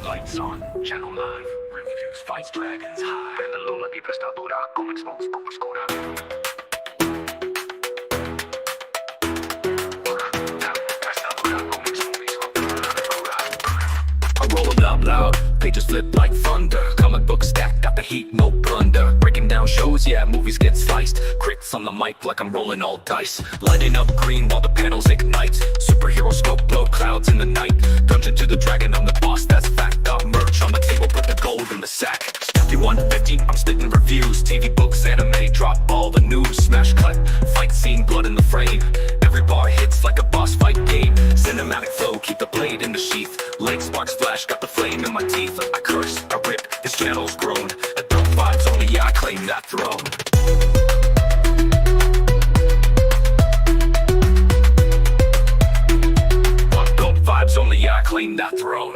Lights on, channel live, reviews, fights, dragons high. La luna di questa dura, come smoke, oscura. I roll it up loud, pages flip like thunder. Comic book stack, got the heat, no blunder. Breaking down shows, yeah, movies get sliced. Crits on the mic like I'm rolling all dice. Lighting up green while the panels ignite. Superhero smoke, blow clouds in the night. Dungeon to the dragon, I'm the boss, that's fact. Got merch on the table, put the gold in the sack. 5150, I'm spitting reviews. TV, books, anime, drop all the news. Smash cut, fight scene, blood in the frame. Every bar hits like a boss fight game. Cinematic flow, keep the blade in the sheath. Light sparks flash, got the flame in my teeth. I curse, I rip, this channel's grown. Adult vibes only, yeah, I claim that throne. Adult vibes only, yeah, I claim that throne.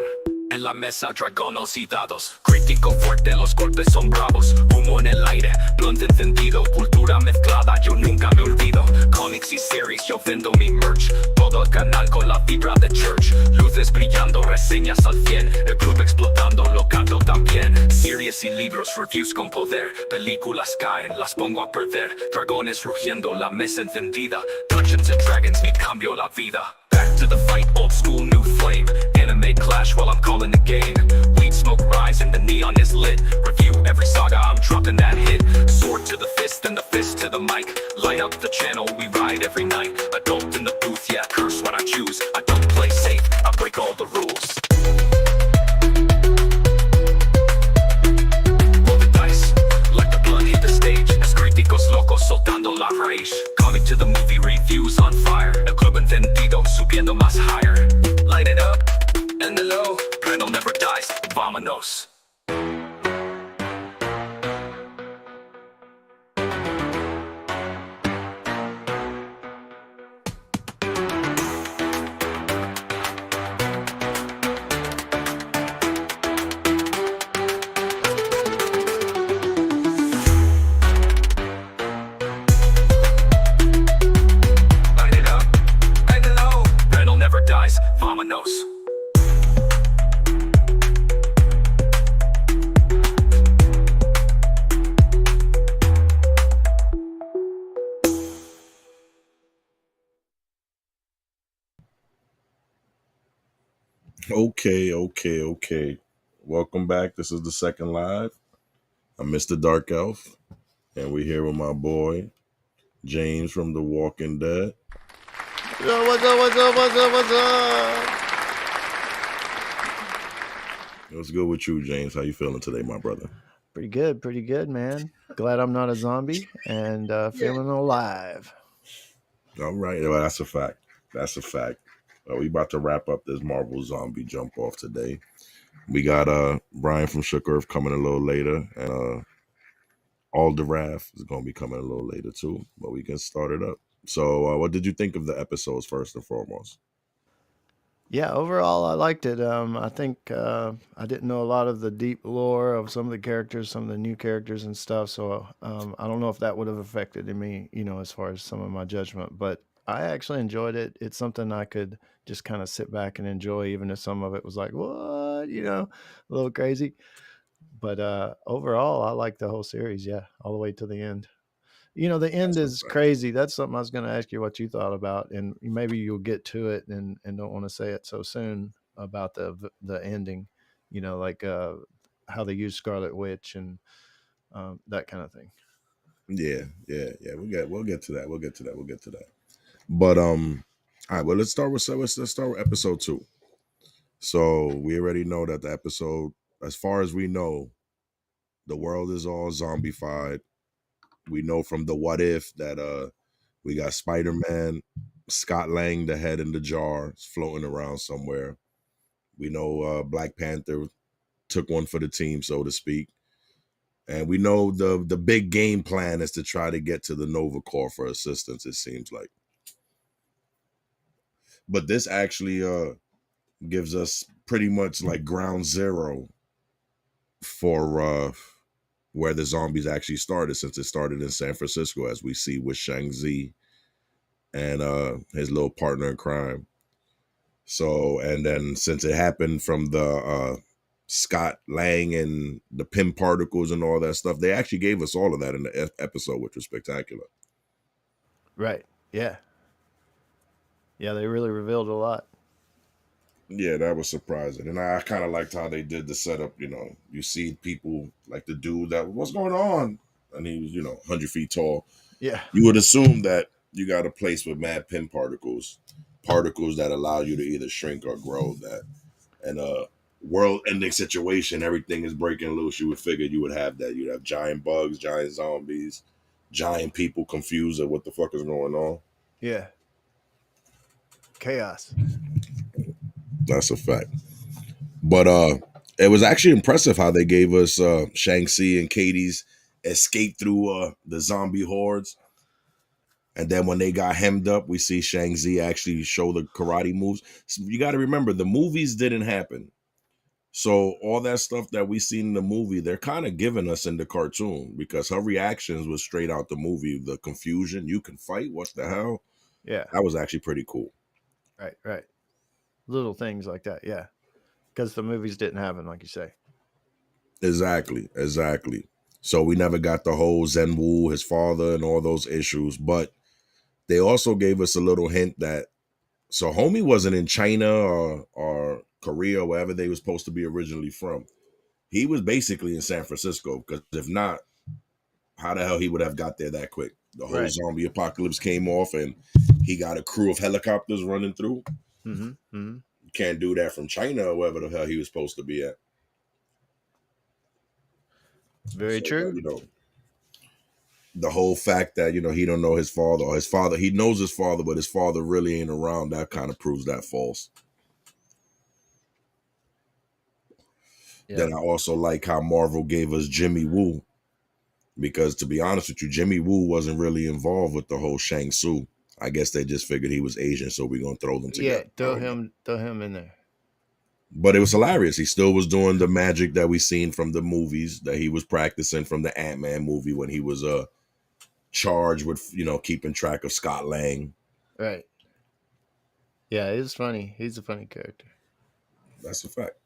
En la mesa, dragones y dados. Crítico fuerte, los golpes son bravos. Humo en el aire, blunt encendido. Cultura mezclada, yo nunca me olvido. Comics y series, yo vendo mi merch. Todo el canal con la vibra de church. Luces brillando, reseñas al 100. El club explotando, lo canto también. Series y libros, reviews con poder. Películas caen, las pongo a perder. Dragones rugiendo, la mesa encendida. Dungeons and Dragons, me cambio la vida. Back to the fight, old school, new flame. Anime clash while I'm calling the game. Weed smoke rise and the neon is lit. Review every saga, I'm dropping that hit. Sword to the fist and the fist to the mic. Light up the channel, we ride every night. Adult in the booth, yeah, curse what I choose. I don't play safe, I break all the rules. Roll the dice, like the blood hit the stage. Críticos locos soltando la rage. Coming to the movie reviews on fire. El club encendido, subiendo más higher. Light it up, and the low. Brandon never dies, vámonos. Vámonos. Okay. Welcome back. This is the second live. I'm Mr. Darce'lph, and we're here with my boy, James from The Walking Dead. Yo, what's up? What's good with you, James? How you feeling today, my brother? Pretty good, man. Glad I'm not a zombie and feeling alive. All right. Well, that's a fact. We about to wrap up this Marvel Zombie jump off today. We got Brian from Shook Earth coming a little later, and Darce'lph is going to be coming a little later too, but we can start it up. So what did you think of the episodes first and foremost? Yeah, overall I liked it. I think I didn't know a lot of the deep lore of some of the characters, some of the new characters and stuff, so I don't know if that would have affected me, as far as some of my judgment, but I actually enjoyed it. It's something I could just kind of sit back and enjoy, even if some of it was like, what, a little crazy. But overall, I like the whole series. Yeah, all the way to the end. The end is crazy. That's something I was going to ask you what you thought about, and maybe you'll get to it and don't want to say it so soon about the ending. Like how they use Scarlet Witch and that kind of thing. Yeah. We'll get to that. But all right. Well, let's start with episode 2. So we already know that the episode, as far as we know, the world is all zombified. We know from the What If that we got Spider-Man, Scott Lang, the head in the jar, floating around somewhere. We know Black Panther took one for the team, so to speak. And we know the big game plan is to try to get to the Nova Corps for assistance, it seems like. But this actually gives us pretty much like ground zero for where the zombies actually started, since it started in San Francisco, as we see with Shang-Chi and his little partner in crime. So, and then since it happened from the Scott Lang and the Pym particles and all that stuff, they actually gave us all of that in the episode, which was spectacular. Right. Yeah. Yeah, they really revealed a lot. Yeah, that was surprising. And I kind of liked how they did the setup. You know, you see people like the dude that, what's going on? And he was, 100 feet tall. Yeah. You would assume that you got a place with mad Pym particles that allow you to either shrink or grow. That in a world-ending situation, everything is breaking loose. You would figure you would have that. You'd have giant bugs, giant zombies, giant people confused at what the fuck is going on. Yeah. Chaos. That's a fact. But it was actually impressive how they gave us Shang-Chi and Katie's escape through the zombie hordes. And then when they got hemmed up, we see Shang-Chi actually show the karate moves. So you got to remember, the movies didn't happen. So all that stuff that we seen in the movie, they're kind of giving us in the cartoon because her reactions was straight out the movie. The confusion, you can fight, what the hell? Yeah. That was actually pretty cool. Right. Right. Little things like that. Yeah. Because the movies didn't happen, like you say. Exactly. So we never got the whole Zen Wu, his father, and all those issues. But they also gave us a little hint that so homie wasn't in China or Korea, wherever they were supposed to be originally from. He was basically in San Francisco because if not, how the hell he would have got there that quick? The whole Right. zombie apocalypse came off and he got a crew of helicopters running through. Mm-hmm. Mm-hmm. You can't do that from China or wherever the hell he was supposed to be at. Very So, true. the whole fact that he don't know his father, or his father, he knows his father, but his father really ain't around, that kind of proves that false. Yeah. Then I also like how Marvel gave us Jimmy Woo, because to be honest with you, Jimmy Woo wasn't really involved with the whole Shang Tsung. I guess they just figured he was Asian, so we're gonna throw them Yeah. together. I don't know. Throw him in there. But it was hilarious. He still was doing the magic that we seen from the movies that he was practicing from the Ant-Man movie when he was charged with keeping track of Scott Lang. Right. Yeah, it's funny. He's a funny character. That's a fact.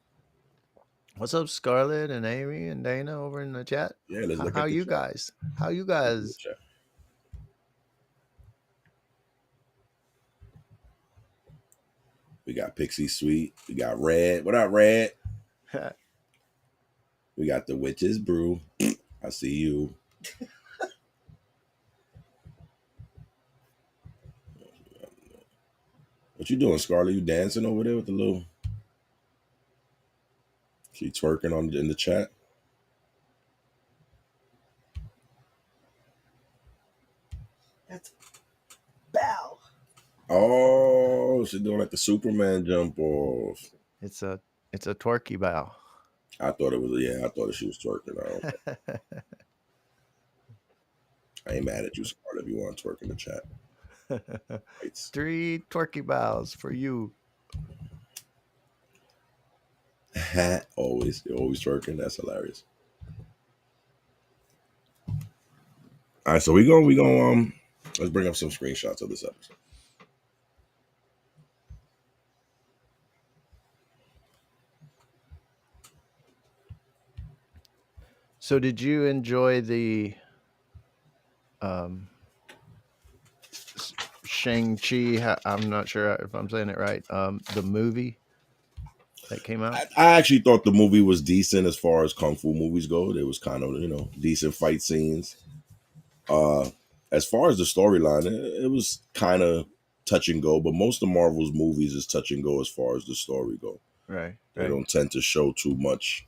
What's up, Scarlett and Amy and Dana over in the chat? Yeah, let's look How at the you chat. guys? How you Look at the guys? chat. We got Pixie Sweet. We got Red. What up, Red? We got the Witches Brew. I see you. What you doing, Scarlett? You dancing over there with the little? She twerking in the chat. That's Bell. Oh, she doing like the Superman jump off. It's a twerky bow. I thought it was. Yeah, I thought she was twerking. I ain't mad at you, Scarlett, if you want to twerk in the chat. Right. 3 twerky bows for you. Always, you're always twerking. That's hilarious. All right, so we go. Let's bring up some screenshots of this episode. So, did you enjoy the Shang-Chi? I'm not sure if I'm saying it right. The movie that came out. I actually thought the movie was decent as far as kung fu movies go. There was kind of decent fight scenes. As far as the storyline, it was kind of touch and go. But most of Marvel's movies is touch and go as far as the story go. Right. They don't tend to show too much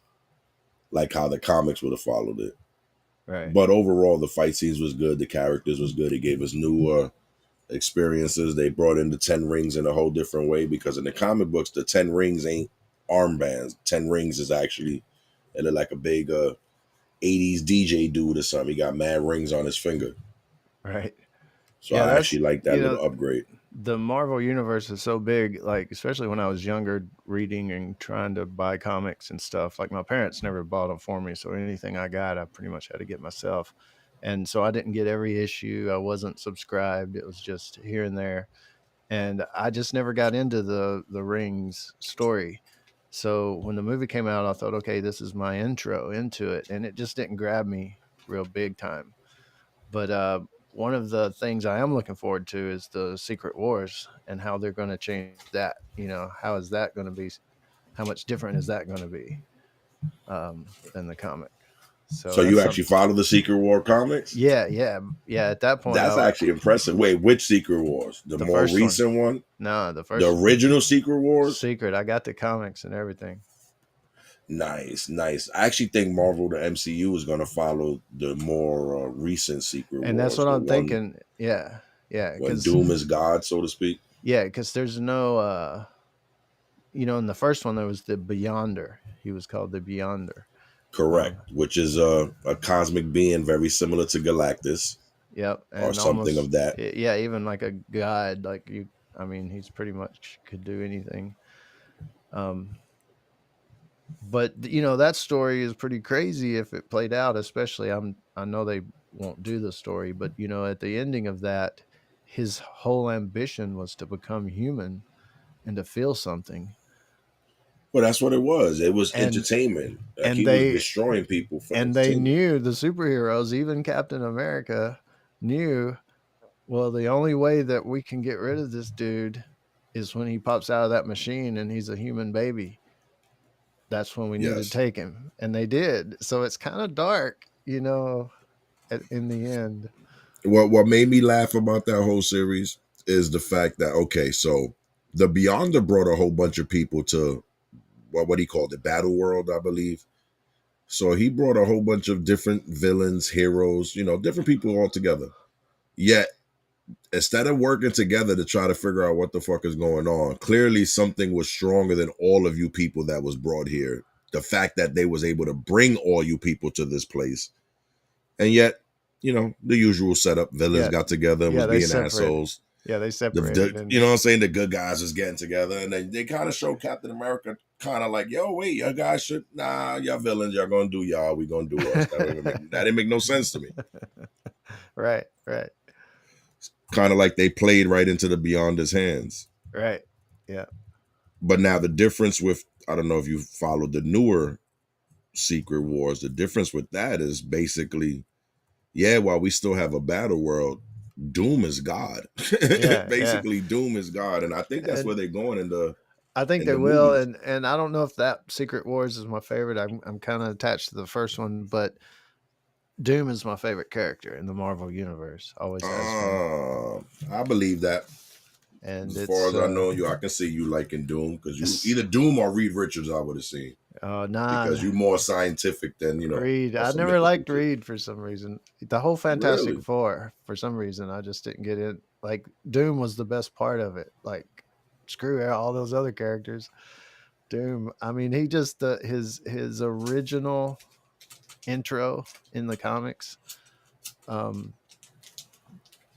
like how the comics would have followed it. Right. But overall, the fight scenes was good. The characters was good. It gave us new experiences. They brought in the 10 rings in a whole different way because in the comic books, the 10 rings ain't armbands. 10 rings is actually it looked like a big 80s DJ dude or something. He got mad rings on his finger. Right. So Yeah, I that's actually like that little upgrade. the Marvel universe is so big, like especially when I was younger, reading and trying to buy comics and stuff. Like my parents never bought them for me, so anything I got, I pretty much had to get myself. And so I didn't get every issue. I wasn't subscribed. It was just here and there. and I just never got into the Rings story. So when the movie came out, I thought, okay, this is my intro into it, and it just didn't grab me real big time. But one of the things I am looking forward to is the Secret Wars and how they're going to change that. You know, how is that going to be? How much different is that going to be than the comic? So So you that's actually something. follow the Secret War comics? Yeah, yeah, yeah. At that point, That's actually impressive. Wait, which Secret Wars? The the more first one. recent one? No, the The first one. original Secret Wars? Secret. I got the comics and everything. Nice, nice. I actually think Marvel, the MCU, is going to follow the more recent Secret And that's Wars, what the I'm one thinking. Yeah, yeah, when because Doom is God, so to speak. there's no in the first one there was the Beyonder. He was called the Beyonder. Correct, Um, which is a cosmic being very similar to Galactus yep, or and something almost of that. yeah, even like a god. Like you, I mean, he's pretty much could do anything. Um, but that story is pretty crazy if it played out. Especially, I know they won't do the story, but at the ending of that, his whole ambition was to become human and to feel something. Well, that's what it was. It was and entertainment. Like and he was they destroying people for and they entertainment. knew, the superheroes, even Captain America knew, well, the only way that we can get rid of this dude is when he pops out of that machine and he's a human baby. That's when we need to Yes. take him, and they did. So it's kind of dark, in the end. What made me laugh about that whole series is the fact that okay, so the Beyonder brought a whole bunch of people to what he called it, Battle World, I believe. So he brought a whole bunch of different villains, heroes, different people all together. Yet instead of working together to try to figure out what the fuck is going on, clearly something was stronger than all of you people that was brought here. The fact that they was able to bring all you people to this place, and yet, the usual setup: villains Yeah, got together and yeah, was they being separated. assholes. Yeah, they The separated, you and know what I'm saying? The good guys was getting together, and they kind of show Captain America kind of like, yo, wait, y'all guys should y'all villains, y'all gonna do y'all, we gonna do us. That didn't make no sense to me. right, right, Kind of like they played right into the Beyonder's hands. right. Yeah, But now the difference with, I don't know if you followed the newer Secret Wars, the difference with that is basically, yeah, while we still have a battle world, Doom is God. yeah, yeah. Basically, Doom is God. And I think that's where And they're going in the I think in they the will, movies. and I don't know if that Secret Wars is my favorite. I'm kind of attached to the first one, but Doom is my favorite character in the Marvel universe. Always has been, I believe that. and As far it's as I know, I can see you liking Doom because you it's either Doom or Reed Richards. I would have seen nah. because you're more scientific than Reed. or I some never mythical liked shit. Reed for some reason. The whole Fantastic Really? Four, for some reason, I just didn't get it. Like Doom was the best part of it. Like screw all those other characters. Doom. I mean, he just his original intro in the comics. Um,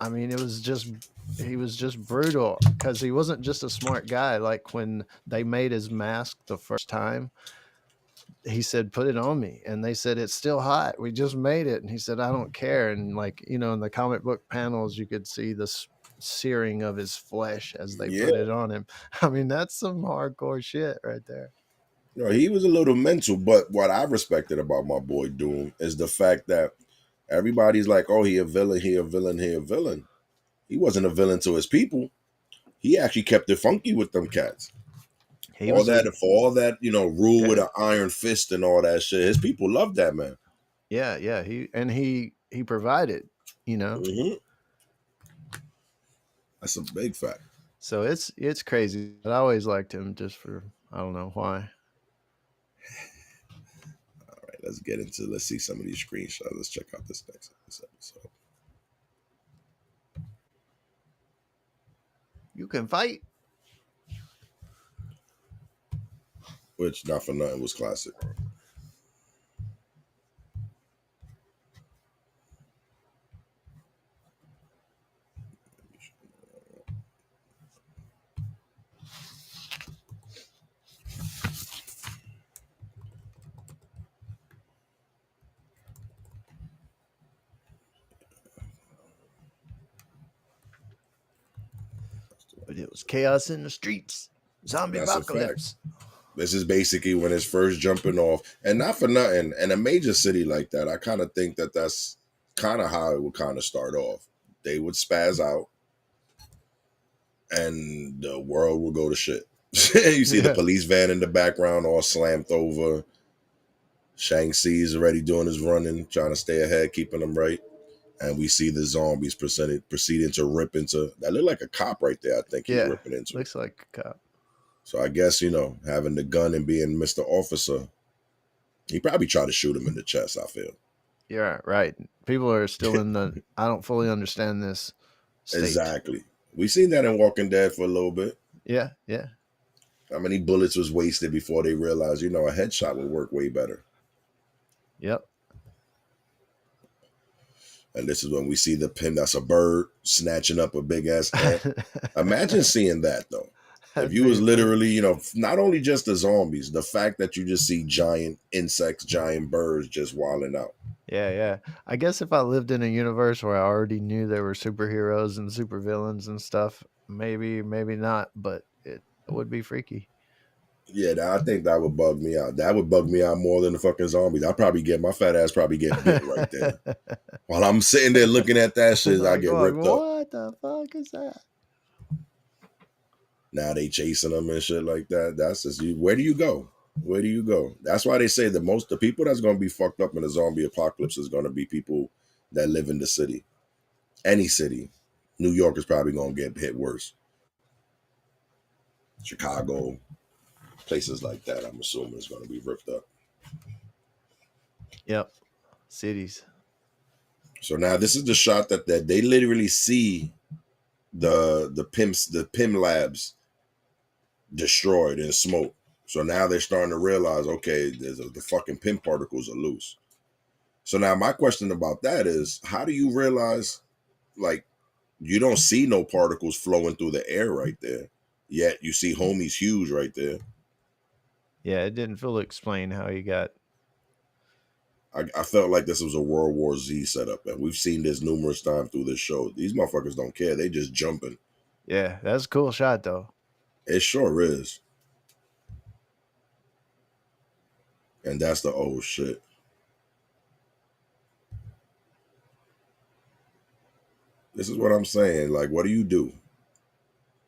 I mean, he was just brutal because he wasn't just a smart guy. Like when they made his mask the first time, he said, "Put it on me," and they said, "It's still hot. We just made it." And he said, "I don't care." And like in the comic book panels, you could see the searing of his flesh as they Yeah. put it on him. I mean, that's some hardcore shit right there. He was a little mental, but what I respected about my boy Doom is the fact that everybody's like, "Oh, he a villain, he a villain, he a villain." He wasn't a villain to his people. He actually kept it funky with them cats. He All was a that for all that, rule with okay. an iron fist and all that shit. His people loved that man. Yeah, yeah. He provided, you know. Hmm. That's a big fact. So it's crazy. But I always liked him just for I don't know why. All right, let's see some of these screenshots. Let's check out this episode. You can fight. Which not for nothing was classic. But It's chaos in the streets. Zombie That's a fact. apocalypse. This is basically when it's first jumping off, and not for nothing. In a major city like that, I kind of think that that's kind of how it would kind of start off. They would spaz out, and the world would go to shit. You see the police van in the background, all slammed over. Shang-Chi's already doing his running, trying to stay ahead, keeping them right. And we see the zombies proceeding to rip into. That looked like a cop right there. I think he's ripping into. Looks like a cop. So I guess, having the gun and being Mr. Officer, he probably tried to shoot him in the chest, I feel. Yeah, right. People are still in the I don't fully understand this state. Exactly. We seen that in Walking Dead for a little bit. Yeah. How many bullets was wasted before they realized, a headshot would work way better. Yep. And this is when we see the pin that's a bird snatching up a big ass ant. Imagine seeing that though. If you was literally, not only just the zombies, the fact that you just see giant insects, giant birds just wilding out. Yeah. I guess if I lived in a universe where I already knew there were superheroes and supervillains and stuff, maybe not, but it would be freaky. Yeah, I think that would bug me out. That would bug me out more than the fucking zombies. My fat ass probably get bit right there. While I'm sitting there looking at that shit, I get ripped up. What the fuck is that? Now they chasing them and shit like that. That's just you. Where do you go? Where do you go? That's why they say the people that's going to be fucked up in the zombie apocalypse is going to be people that live in the city. Any city. New York is probably going to get hit worse. Chicago, places like that, I'm assuming is going to be ripped up. Yep. Cities. So now this is the shot that they literally see the PIM labs destroyed in smoke. So now they're starting to realize, okay, the fucking PIM particles are loose. So now my question about that is, how do you realize, like, you don't see no particles flowing through the air right there, yet you see homie's huge right there. Yeah, it didn't feel to explain how you got. I felt like this was a World War Z setup, and we've seen this numerous times through this show. These motherfuckers don't care. They just jumping. Yeah, that's a cool shot, though. It sure is. And that's the old shit. This is what I'm saying. Like, what do you do?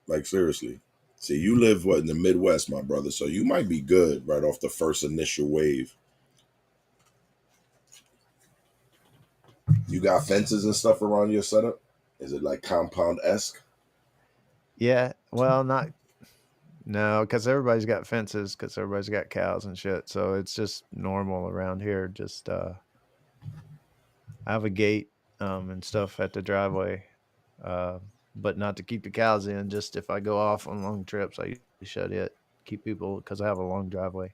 Like, seriously. See, you live, in the Midwest, my brother, so you might be good right off the first initial wave. You got fences and stuff around your setup? Is it like compound-esque? Yeah, well, no, because everybody's got fences, because everybody's got cows and shit, so it's just normal around here. Just I have a gate and stuff at the driveway, but not to keep the cows in. Just if I go off on long trips, I usually shut it, keep people, because I have a long driveway.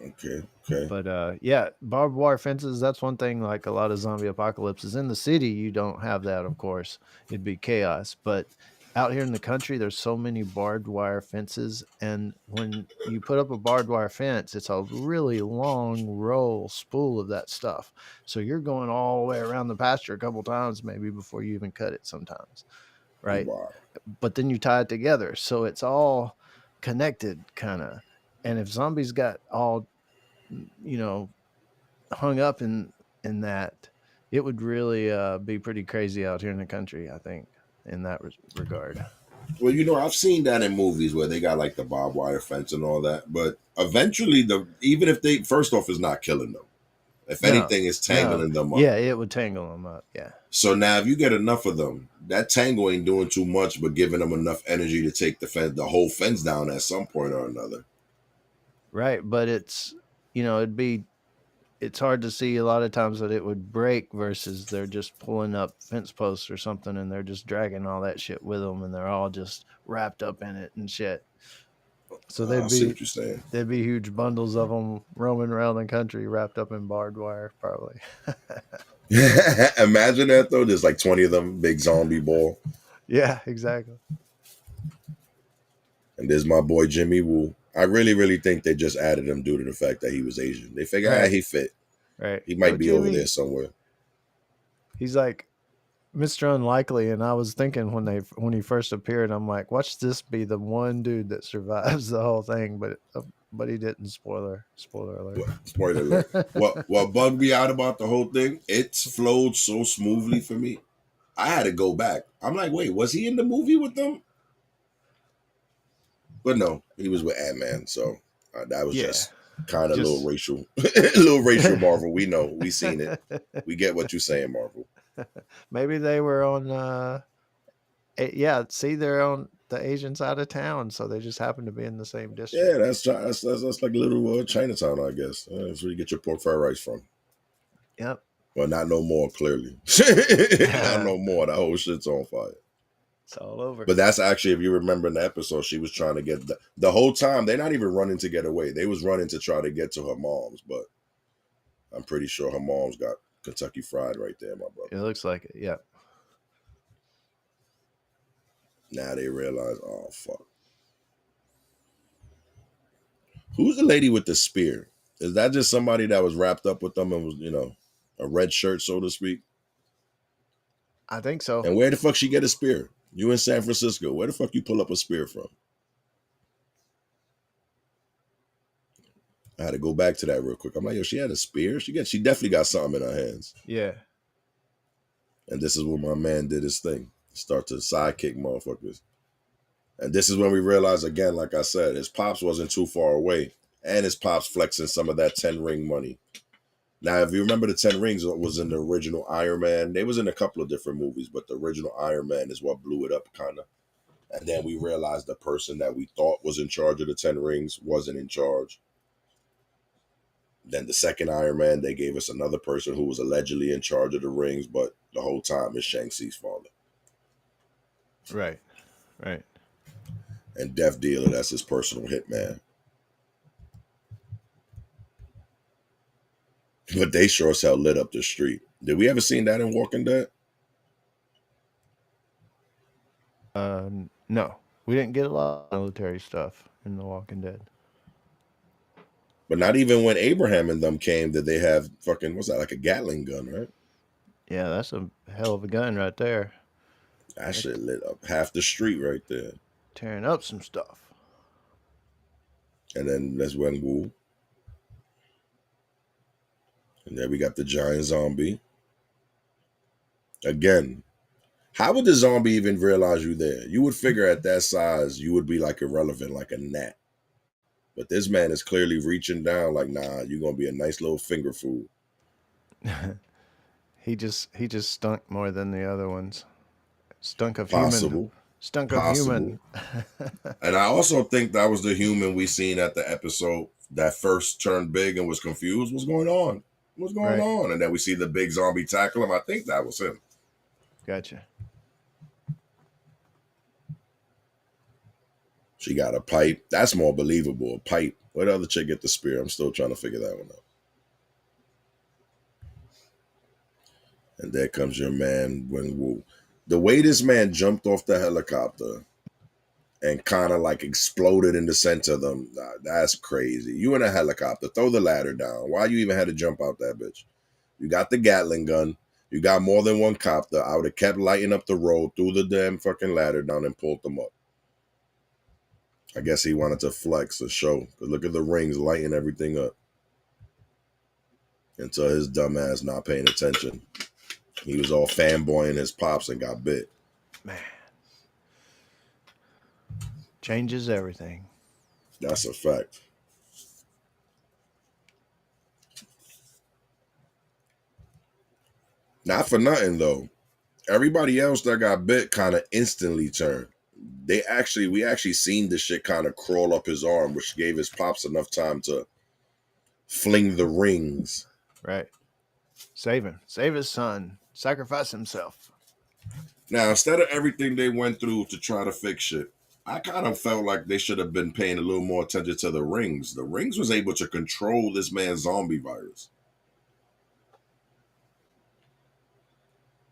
Okay. But yeah, barbed wire fences, that's one thing. Like a lot of zombie apocalypses in the city, you don't have that, of course. It'd be chaos. But out here in the country, there's so many barbed wire fences, and when you put up a barbed wire fence, it's a really long spool of that stuff. So you're going all the way around the pasture a couple times maybe before you even cut it sometimes, right? Wow. But then you tie it together, so it's all connected, kind of. And if zombies got all, hung up in that, it would really be pretty crazy out here in the country, I think, in that regard. Well, I've seen that in movies where they got like the barbed wire fence and all that, but eventually, even if they, first off, is not killing them. If anything, it's tangling them up. Yeah, it would tangle them up. Yeah. So now, if you get enough of them, that tangle ain't doing too much, but giving them enough energy to take the whole fence down at some point or another. Right, but it's hard to see a lot of times that it would break versus they're just pulling up fence posts or something and they're just dragging all that shit with them and they're all just wrapped up in it and shit. So there'd be huge bundles of them roaming around the country wrapped up in barbed wire, probably. Imagine that though. There's like 20 of them, big zombie ball. Yeah, exactly. And there's my boy Jimmy Woo. I really, really think they just added him due to the fact that he was Asian. They figured, he fit. Right. He might be Jimmy over there somewhere. He's like, Mr. Unlikely, and I was thinking when he first appeared, I'm like, watch this be the one dude that survives the whole thing, but he didn't. Spoiler alert. Spoiler alert. What bugged me out about the whole thing? It's flowed so smoothly for me. I had to go back. I'm like, wait, was he in the movie with them? But no, he was with Ant-Man, so that was Yeah. just kind of Just- little racial Marvel. We know, we seen it. We get what you're saying, Marvel. Maybe they were on. Yeah, see, they're on the Asian side of town, so they just happen to be in the same district. Yeah, that's like little Chinatown, I guess. That's where you get your pork fried rice from. Yep. Well, not no more, clearly. Not no more. That whole shit's on fire. It's all over. But that's actually, if you remember in the episode, she was trying to get the whole time. They're not even running to get away. They was running to try to get to her mom's, but I'm pretty sure her mom's got Kentucky Fried right there, my brother. It looks like it. Yep. Now they realize, oh fuck. Who's the lady with the spear? Is that just somebody that was wrapped up with them and was, a red shirt, so to speak? I think so. And where the fuck she get a spear? You in San Francisco. Where the fuck you pull up a spear from? I had to go back to that real quick. I'm like, yo, she had a spear? She definitely got something in her hands. Yeah. And this is where my man did his thing. Start to sidekick motherfuckers. And this is when we realized, again, like I said, his pops wasn't too far away. And his pops flexing some of that 10 ring money. Now, if you remember, the 10 Rings was in the original Iron Man. They was in a couple of different movies, but the original Iron Man is what blew it up, kind of. And then we realized the person that we thought was in charge of the 10 Rings wasn't in charge. Then the second Iron Man, they gave us another person who was allegedly in charge of the rings, but the whole time is Shang-Chi's father. Right. And Death Dealer, that's his personal hitman. But they sure as hell lit up the street. Did we ever seen that in Walking Dead? No, we didn't get a lot of military stuff in The Walking Dead. But not even when Abraham and them came did they have fucking, what's that, like a Gatling gun, right? Yeah, that's a hell of a gun right there. That shit lit up half the street right there. Tearing up some stuff. And then there's Wen Wu. And then we got the giant zombie. Again, how would the zombie even realize you there? You would figure at that size, you would be like irrelevant, like a gnat. But this man is clearly reaching down like, nah, you're going to be a nice little finger food. He just stunk more than the other ones. Stunk of Possible. human. Stunk of human. And I also think that was the human we seen at the episode that first turned big and was confused. What's going on? What's going on? And then we see the big zombie tackle him. I think that was him. Gotcha. She got a pipe. That's more believable. A pipe. Where the other chick get the spear? I'm still trying to figure that one out. And there comes your man, Wen Wu. The way this man jumped off the helicopter and kind of like exploded in the center of them, that's crazy. You in a helicopter, throw the ladder down. Why you even had to jump out that bitch? You got the Gatling gun. You got more than one copter. I would have kept lighting up the road, threw the damn fucking ladder down and pulled them up. I guess he wanted to flex a show. Because look at the rings lighting everything up. Until his dumb ass not paying attention. He was all fanboying his pops and got bit. Man. Changes everything. That's a fact. Not for nothing though. Everybody else that got bit kind of instantly turned. We actually seen this shit kind of crawl up his arm, which gave his pops enough time to fling the rings. Right. Save him. Save his son. Sacrifice himself. Now, instead of everything they went through to try to fix shit, I kind of felt like they should have been paying a little more attention to the rings. The rings was able to control this man's zombie virus.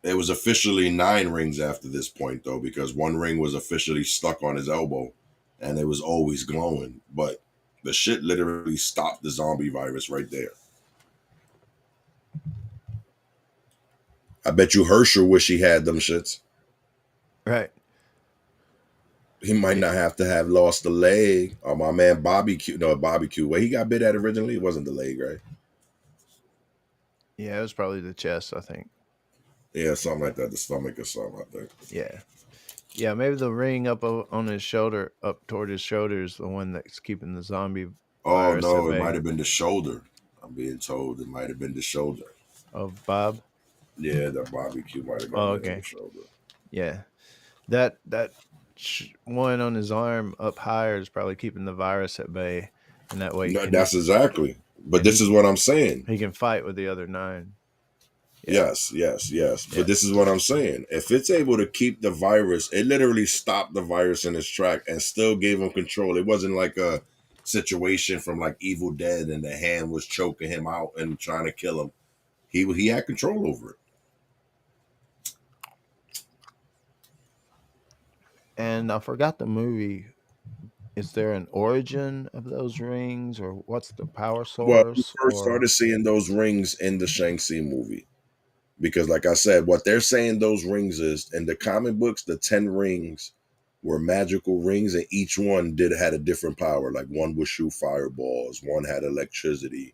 It was officially 9 rings after this point, though, because one ring was officially stuck on his elbow, and it was always glowing. But the shit literally stopped the zombie virus right there. I bet you Herschel wish he had them shits. Right. He might Yeah. not have to have lost the leg. Or my man Bobby Q. No, Bobby Q. Where he got bit at originally, it wasn't the leg, right? Yeah, it was probably the chest, I think. Yeah, something like that. The stomach or something, I think. Yeah. Yeah, maybe the ring on his shoulder, up toward his shoulder, is the one that's keeping the zombie Oh virus at no, it might bay. have been the shoulder. I'm being told it might have been the shoulder. Of Bob. Yeah, the barbecue might have got Oh, hit in the okay. shoulder. Yeah. That one on his arm up higher is probably keeping the virus at bay, and that way No, that's he exactly. But and this is what I'm saying. he can fight with the other 9. Yeah. Yes, yes, yes. But Yeah. this is what I'm saying. If it's able to keep the virus, it literally stopped the virus in its track and still gave him control. It wasn't like a situation from like Evil Dead and the hand was choking him out and trying to kill him. He had control over it. And I forgot the movie. Is there an origin of those rings, or what's the power Well, we source, first or started seeing those rings in the Shang-Chi movie. Because like I said, what they're saying those rings is in the comic books, the 10 rings were magical rings, and each one did had a different power. Like one would shoot fireballs, one had electricity,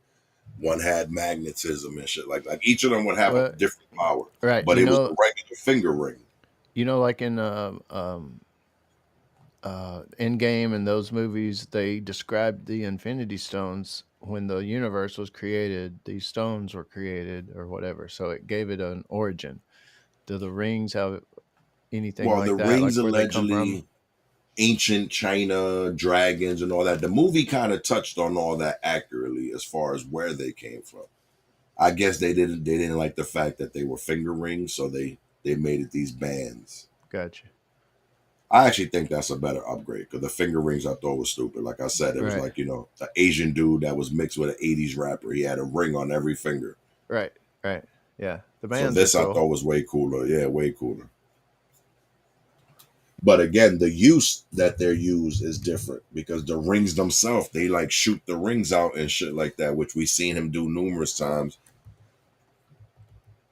one had magnetism and shit. Like each of them would have a what? different power. Right. But it was a regular finger ring. Like in Endgame and those movies, they described the Infinity Stones when the universe was created. These stones were created, or whatever, so it gave it an origin. Do the rings have anything Well, the like that? Like rings where they come from? allegedly ancient China, dragons and all that. The movie kind of touched on all that accurately as far as where they came from. I guess they didn't like the fact that they were finger rings, so they made it these bands. Gotcha. I actually think that's a better upgrade because the finger rings I thought was stupid. Like I said, it was Right. like the Asian dude that was mixed with an '80s rapper. He had a ring on every finger. Right. Right. Yeah. The So bands are this I cool. thought was way cooler. Yeah, way cooler. But again, the use that they're used is different because the rings themselves, they like shoot the rings out and shit like that, which we seen him do numerous times.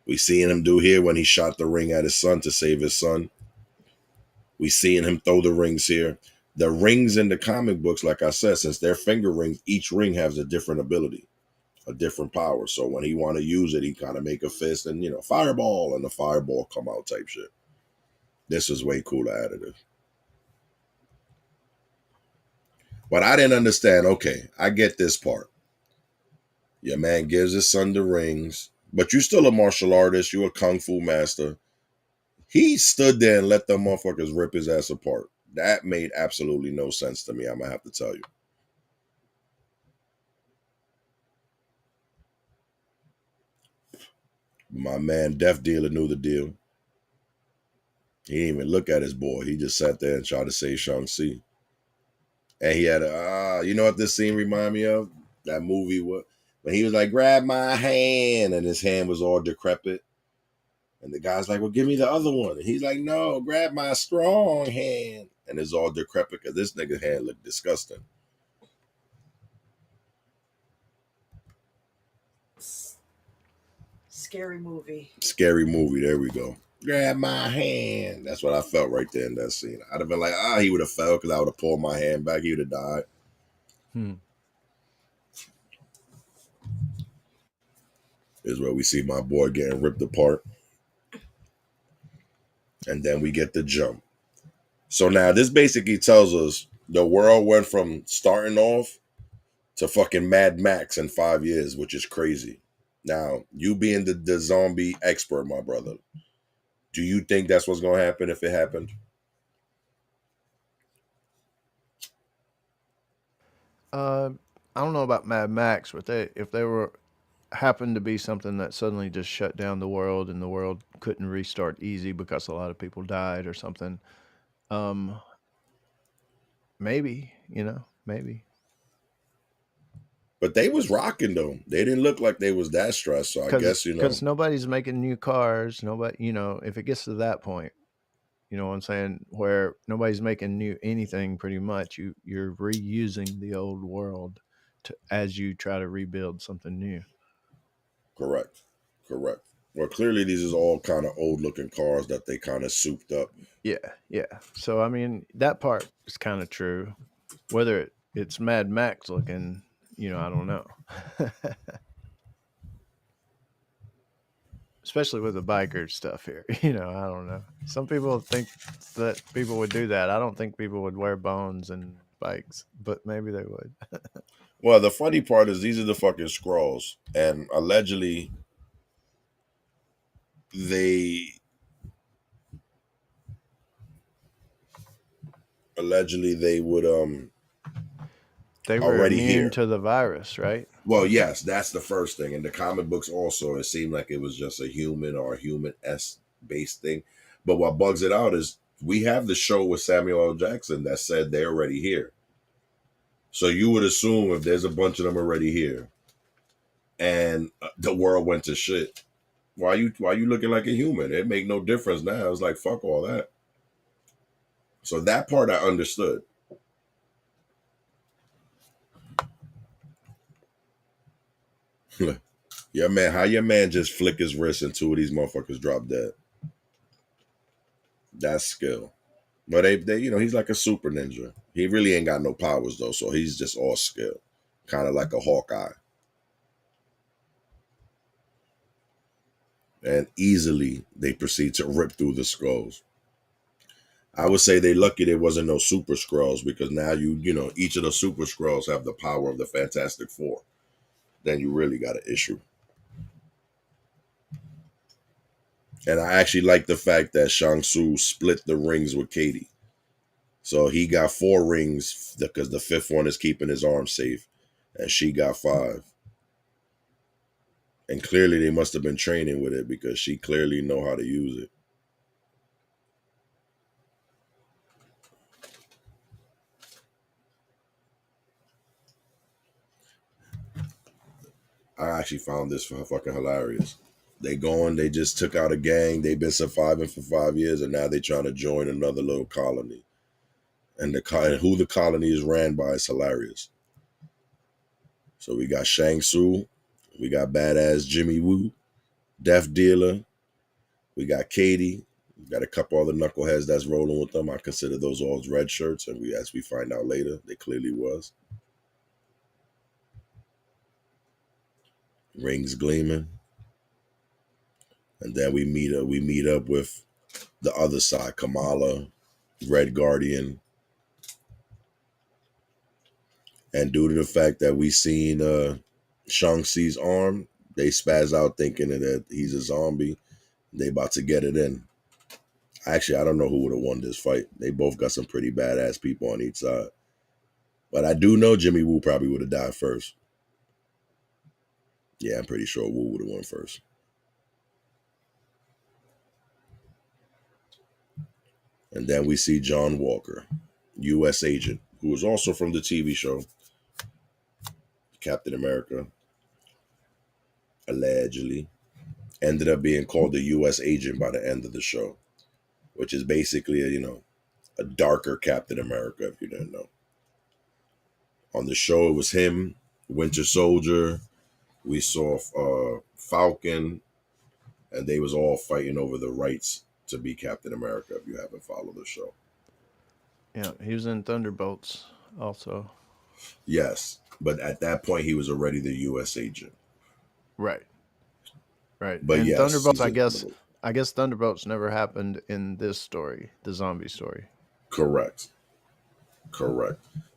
We seen him do here when he shot the ring at his son to save his son. We seen him throw the rings here. The rings in the comic books, like I said, since they're finger rings, each ring has a different ability, a different power. So when he want to use it, he kind of make a fist and fireball, and the fireball come out type shit. This was way cooler additive. But I didn't understand. Okay, I get this part. Your man gives his son the rings, but you still a martial artist. You a kung fu master. He stood there and let them motherfuckers rip his ass apart. That made absolutely no sense to me. I'm gonna have to tell you. My man, Death Dealer, knew the deal. He didn't even look at his boy. He just sat there and tried to say Shang-Chi. And he had you know what this scene remind me of? That movie when he was like, grab my hand, and his hand was all decrepit. And the guy's like, well, give me the other one. And he's like, no, grab my strong hand. And it's all decrepit because this nigga's hand looked disgusting. Scary movie. Scary movie. There we go. Grab my hand. That's what I felt right there in that scene. I'd have been like, he would have fell because I would have pulled my hand back. He would have died. Hmm. Is where we see my boy getting ripped apart. And then we get the jump. So now this basically tells us the world went from starting off to fucking Mad Max in 5 years, which is crazy. Now, you being the zombie expert, my brother, do you think that's what's going to happen if it happened? Uh, I don't know about Mad Max, but if they were happened to be something that suddenly just shut down the world and the world couldn't restart easy because a lot of people died or something, um, maybe maybe. But they was rocking though. They didn't look like they was that stressed. So I guess Because nobody's making new cars. Nobody, if it gets to that point, you know what I'm saying, where nobody's making new anything, pretty much, you're reusing the old world as you try to rebuild something new. correct, correct. Well, clearly these is all kind of old looking cars that they kind of souped up. Yeah, yeah. So I mean, that part is kind of true. Whether it's Mad Max looking, I don't know. Especially with the biker stuff here, I don't know. Some people think that people would do that. I don't think people would wear bones and bikes, but maybe they would. Well, the funny part is these are the fucking scrolls, and they they would They were already immune here. to the virus, right? Well, yes, that's the first thing. In the comic books, also, it seemed like it was just a human or a human s based thing. But what bugs it out is we have the show with Samuel L. Jackson that said they're already here. So you would assume if there's a bunch of them already here, and the world went to shit, why you looking like a human? It make no difference now. It's like fuck all that. So that part I understood. How your man just flick his wrist and two of these motherfuckers drop dead. That's skill. But they he's like a super ninja. He really ain't got no powers though, so he's just all skill. Kind of like a Hawkeye. And easily they proceed to rip through the scrolls. I would say they lucky there wasn't no super scrolls, because now each of the super scrolls have the power of the Fantastic Four. Then you really got an issue. And I actually like the fact that Shang-Tsu split the rings with Katie. So he got 4 rings because the 5th one is keeping his arm safe, and she got 5. And clearly they must have been training with it because she clearly know how to use it. I actually found this fucking hilarious. They just took out a gang. They've been surviving for 5 years, and now they're trying to join another little colony. And who the colony is ran by is hilarious. So we got Shang Tsung, we got badass Jimmy Woo, Death Dealer, we got Katie, we got a couple other knuckleheads that's rolling with them. I consider those all as red shirts, and as we find out later, they clearly was. Rings gleaming. And then we meet up with the other side, Kamala, Red Guardian. And due to the fact that we seen Shang-Chi's arm, they spaz out thinking that he's a zombie. They about to get it in. Actually, I don't know who would have won this fight. They both got some pretty badass people on each side. But I do know Jimmy Woo probably would have died first. Yeah, I'm pretty sure Woo would have won first. And then we see John Walker, U.S. agent, who was also from the TV show Captain America, allegedly. Ended up being called the U.S. agent by the end of the show, which is basically a darker Captain America, if you didn't know. On the show, it was him, Winter Soldier. We saw Falcon, and they was all fighting over the rights to be Captain America, if you haven't followed the show. Yeah, he was in Thunderbolts also. Yes, but at that point, he was already the U.S. agent. Right. Right. But and yes, Thunderbolts, I guess Thunderbolts never happened in this story, the zombie story. Correct.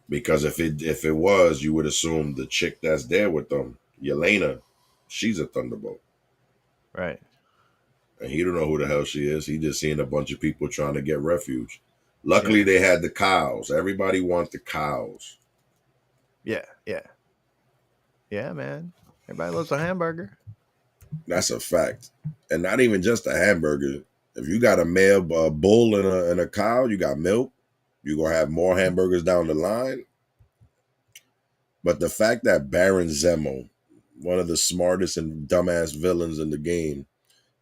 Because if it was, you would assume the chick that's there with them, Yelena, she's a Thunderbolt. Right. And he don't know who the hell she is. He just seeing a bunch of people trying to get refuge. Luckily, they had the cows. Everybody wants the cows. Yeah, man. Everybody loves a hamburger. That's a fact. And not even just a hamburger. If you got a male bull and a cow, you got milk. You're going to have more hamburgers down the line. But the fact that Baron Zemo, one of the smartest and dumbass villains in the game,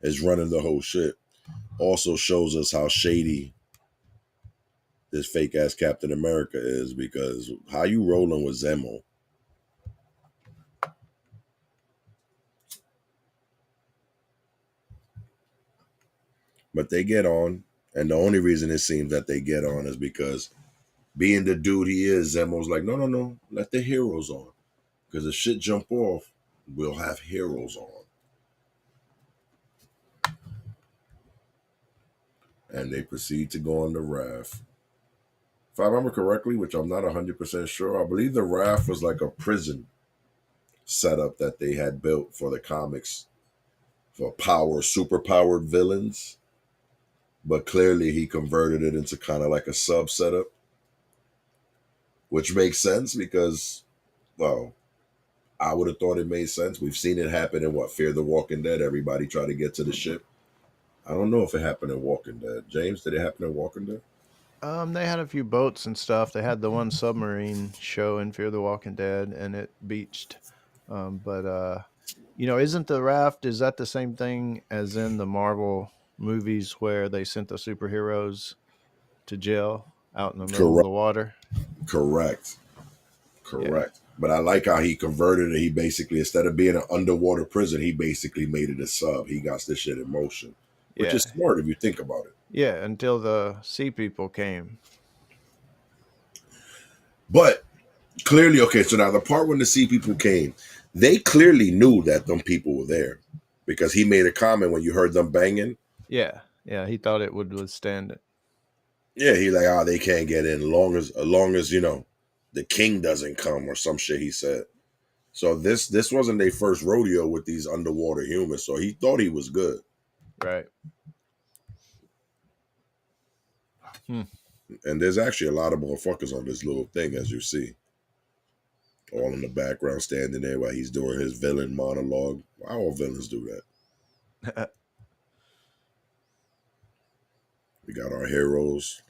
is running the whole shit also shows us how shady this fake ass Captain America is, because how you rolling with Zemo? But they get on, and the only reason it seems that they get on is because being the dude he is, Zemo's like, no, no, no, let the heroes on. Because if shit jump off, we'll have heroes on. And they proceed to go on the raft. If I remember correctly, which I'm not 100% sure, I believe the raft was like a prison setup that they had built for the comics for super powered villains. But clearly he converted it into kind of like a sub setup, which makes sense because, well, I would have thought it made sense. We've seen it happen in Fear the Walking Dead. Everybody try to get to the ship. I don't know if it happened in Walking Dead. James, did it happen in Walking Dead? They had a few boats and stuff. They had the one submarine show in Fear the Walking Dead, and it beached. But isn't the raft, is that the same thing as in the Marvel movies where they sent the superheroes to jail out in the middle of Correct. the water? Correct. Yeah. Correct. But I like how he converted it. He basically, instead of being an underwater prison, he basically made it a sub. He got this shit in motion, which Yeah. is smart if you think about it. Yeah, until the sea people came. But clearly, okay, so now the part when the sea people came, they clearly knew that them people were there because he made a comment when you heard them banging. Yeah. Yeah, he thought it would withstand it. Yeah, he like, they can't get in as long as the king doesn't come or some shit. He said. So this wasn't their first rodeo with these underwater humans. So he thought he was good. Right. And there's actually a lot of motherfuckers on this little thing, as you see. All in the background, standing there while he's doing his villain monologue. Why all villains do that? We got our heroes,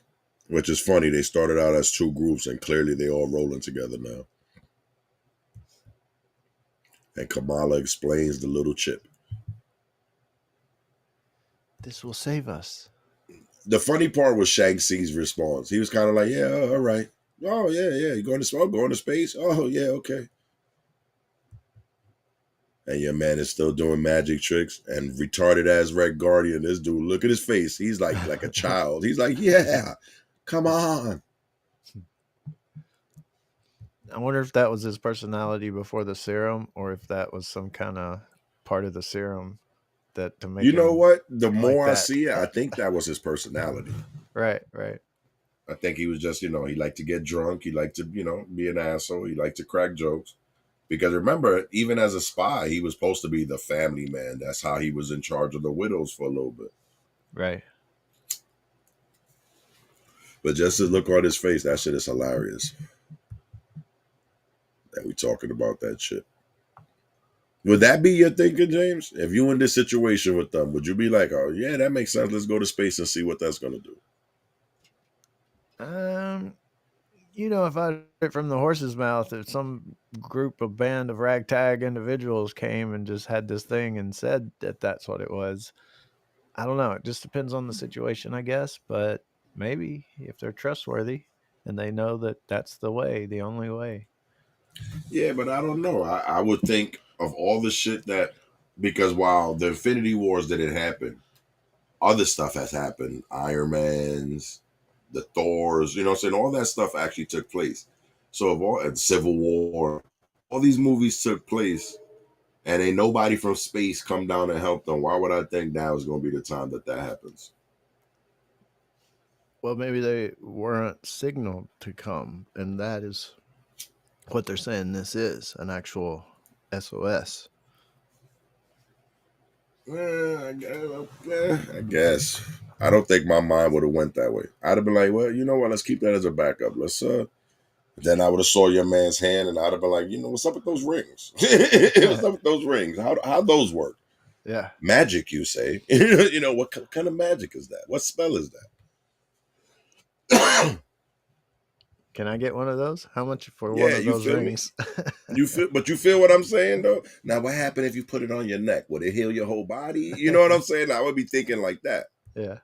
which is funny. They started out as two groups, and clearly they all rolling together now. And Kamala explains the little chip. This will save us. The funny part was Shang-Chi's response. He was kind of like, yeah, all right. Oh, yeah. You going to space? Oh, yeah, okay. And your man is still doing magic tricks and retarded ass Red Guardian. This dude, look at his face. He's like a child. He's like, yeah, come on. I wonder if that was his personality before the serum, or if that was some kind of part of the serum that to make You know him what? The like more I that. see it, I think that was his personality. Right. I think he was just, he liked to get drunk. He liked to, be an asshole. He liked to crack jokes. Because remember, even as a spy, he was supposed to be the family man. That's how he was in charge of the widows for a little bit. Right. But just to look on his face, that shit is hilarious. That we talking about that shit. Would that be your thinking, James? If you in this situation with them, would you be like, oh, yeah, that makes sense. Let's go to space and see what that's going to do? If I heard it from the horse's mouth, if some group of band of ragtag individuals came and just had this thing and said that that's what it was, I don't know. It just depends on the situation, I guess. But maybe if they're trustworthy and they know that that's the way, the only way. Yeah, but I don't know. I would think of all the shit because while the Infinity Wars didn't happen, other stuff has happened. Iron Man's, the Thors, what I'm saying? All that stuff actually took place. So and Civil War, all these movies took place, and ain't nobody from space come down and help them. Why would I think now is going to be the time that happens? Well, maybe they weren't signaled to come, and that is what they're saying. This is an actual SOS. I guess. I don't think my mind would have went that way. I'd have been like, well, you know what? Let's keep that as a backup. Then I would have saw your man's hand, and I'd have been like, what's up with those rings? What's up with those rings? How those work? Yeah. Magic, you say? What kind of magic is that? What spell is that? Can I get one of those? How much for Yeah, one of you those feel me? rings? But you feel what I'm saying though? Now, what happened if you put it on your neck? Would it heal your whole body? You know what I'm saying? I would be thinking like that. Yeah.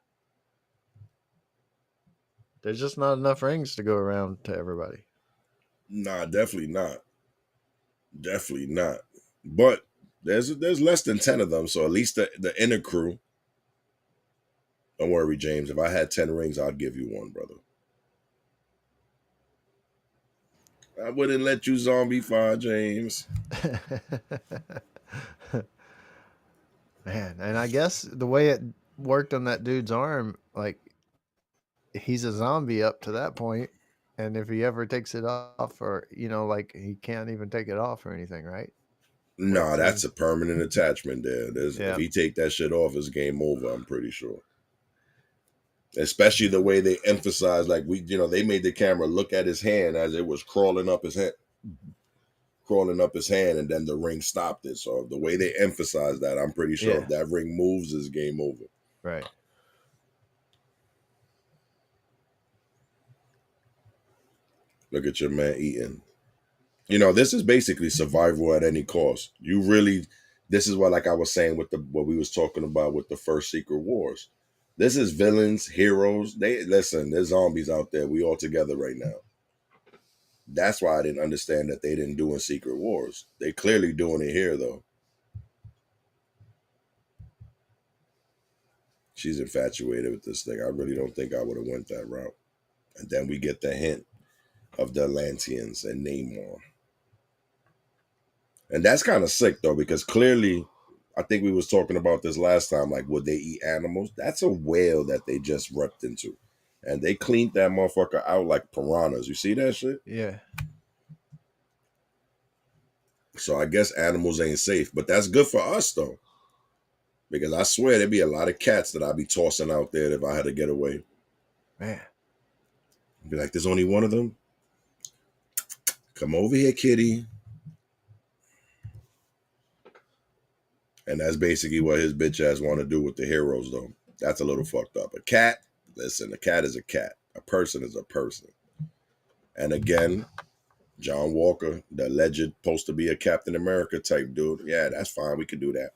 There's just not enough rings to go around to everybody. Nah, definitely not. Definitely not. But there's less than 10 of them, so at least the inner crew. Don't worry, James. If I had 10 rings, I'd give you one, brother. I wouldn't let you zombify, James. Man, and I guess the way it worked on that dude's arm, like he's a zombie up to that point, and if he ever takes it off, or like he can't even take it off or anything, right? Where it Nah, that's says, a permanent attachment there. If yeah, he take that shit off, it's game over, I'm pretty sure. Especially the way they emphasize, like they made the camera look at his hand as it was crawling up his hand, and then the ring stopped it. So the way they emphasize that, I'm pretty sure yeah, if that ring moves, it's game over. right. Look at your man eating. This is basically survival at any cost. This is what, like I was saying with what we was talking about with the first Secret Wars. This is villains, heroes. There's zombies out there. We all together right now. That's why I didn't understand that they didn't do in Secret Wars. They clearly doing it here though. She's infatuated with this thing. I really don't think I would have went that route. And then we get the hint of the Atlanteans and Namor. And that's kind of sick though, because clearly, I think we was talking about this last time, like would they eat animals? That's a whale that they just repped into. And they cleaned that motherfucker out like piranhas. You see that shit? Yeah. So I guess animals ain't safe, but that's good for us though. Because I swear there'd be a lot of cats that I'd be tossing out there if I had to get away. Man. Be like, there's only one of them. Come over here, kitty. And that's basically what his bitch ass want to do with the heroes, though. That's a little fucked up. A cat, listen, a cat is a cat. A person is a person. And again, John Walker, the alleged supposed to be a Captain America type dude. Yeah, that's fine. We could do that.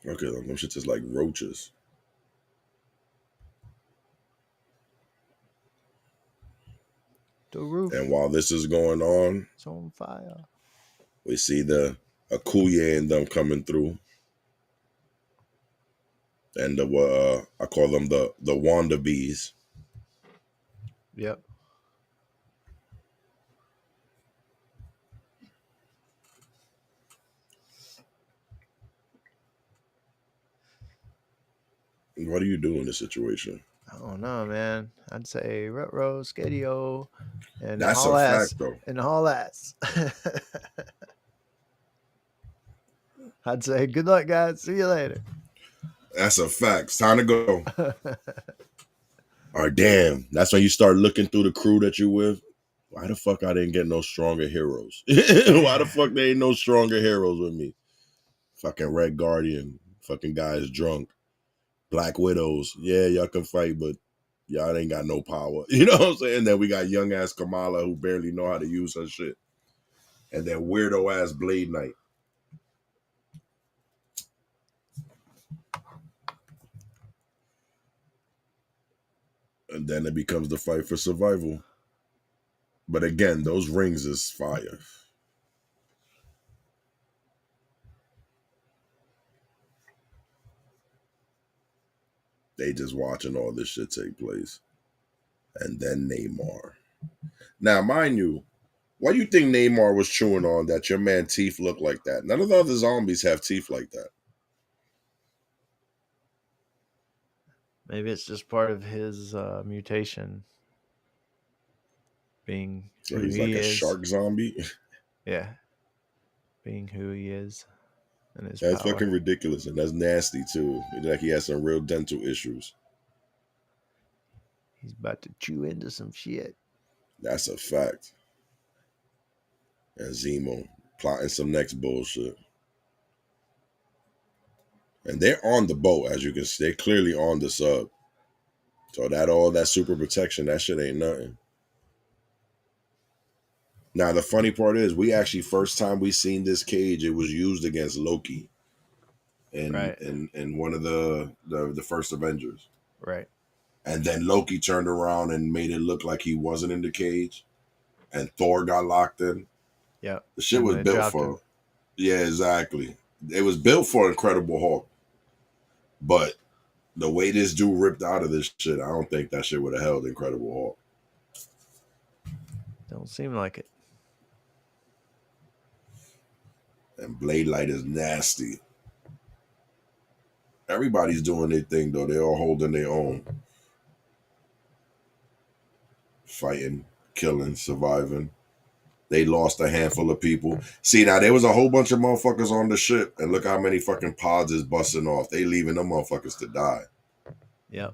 Okay, them shits is like roaches. The roof. And while this is going on, it's on fire. We see the Akuya and them coming through. And I call them the Wanda Bees. Yep. What do you do in this situation? I don't know, man. I'd say retro, scadio, and That's haul a ass, fact, though. and haul ass. I'd say good luck, guys. See you later. That's a fact. It's time to go. All right, damn. That's when you start looking through the crew that you with. Why the fuck I didn't get no stronger heroes? Why the fuck there ain't no stronger heroes with me? Fucking Red Guardian. Fucking guys drunk. Black Widows. Yeah, y'all can fight, but y'all ain't got no power. You know what I'm saying? Then we got young ass Kamala who barely know how to use her shit. And then weirdo ass Blade Knight. And then it becomes the fight for survival. But again, those rings is fire. They just watching all this shit take place. And then Namor. Now, mind you, why do you think Namor was chewing on that your man teeth look like that? None of the other zombies have teeth like that. Maybe it's just part of his mutation. Being So who he's he like a is. shark zombie. Yeah. Being who he is. And his That's power. fucking ridiculous. And that's nasty too. Like he has some real dental issues. He's about to chew into some shit. That's a fact. And Zemo plotting some next bullshit. And they're on the boat, as you can see. They're clearly on the sub. So all that super protection, that shit ain't nothing. Now, the funny part is, we actually, first time we seen this cage, it was used against Loki. In one of the first Avengers. Right. And then Loki turned around and made it look like he wasn't in the cage. And Thor got locked in. Yeah. The shit was built for him. Yeah, exactly. It was built for Incredible Hulk, but the way this dude ripped out of this shit, I don't think that shit would have held Incredible Hulk. Don't seem like it. And Blade Light is nasty. Everybody's doing their thing though. They're all holding their own. Fighting, killing, surviving. They lost a handful of people. See, now there was a whole bunch of motherfuckers on the ship, and look how many fucking pods is busting off. They leaving them motherfuckers to die. Yeah.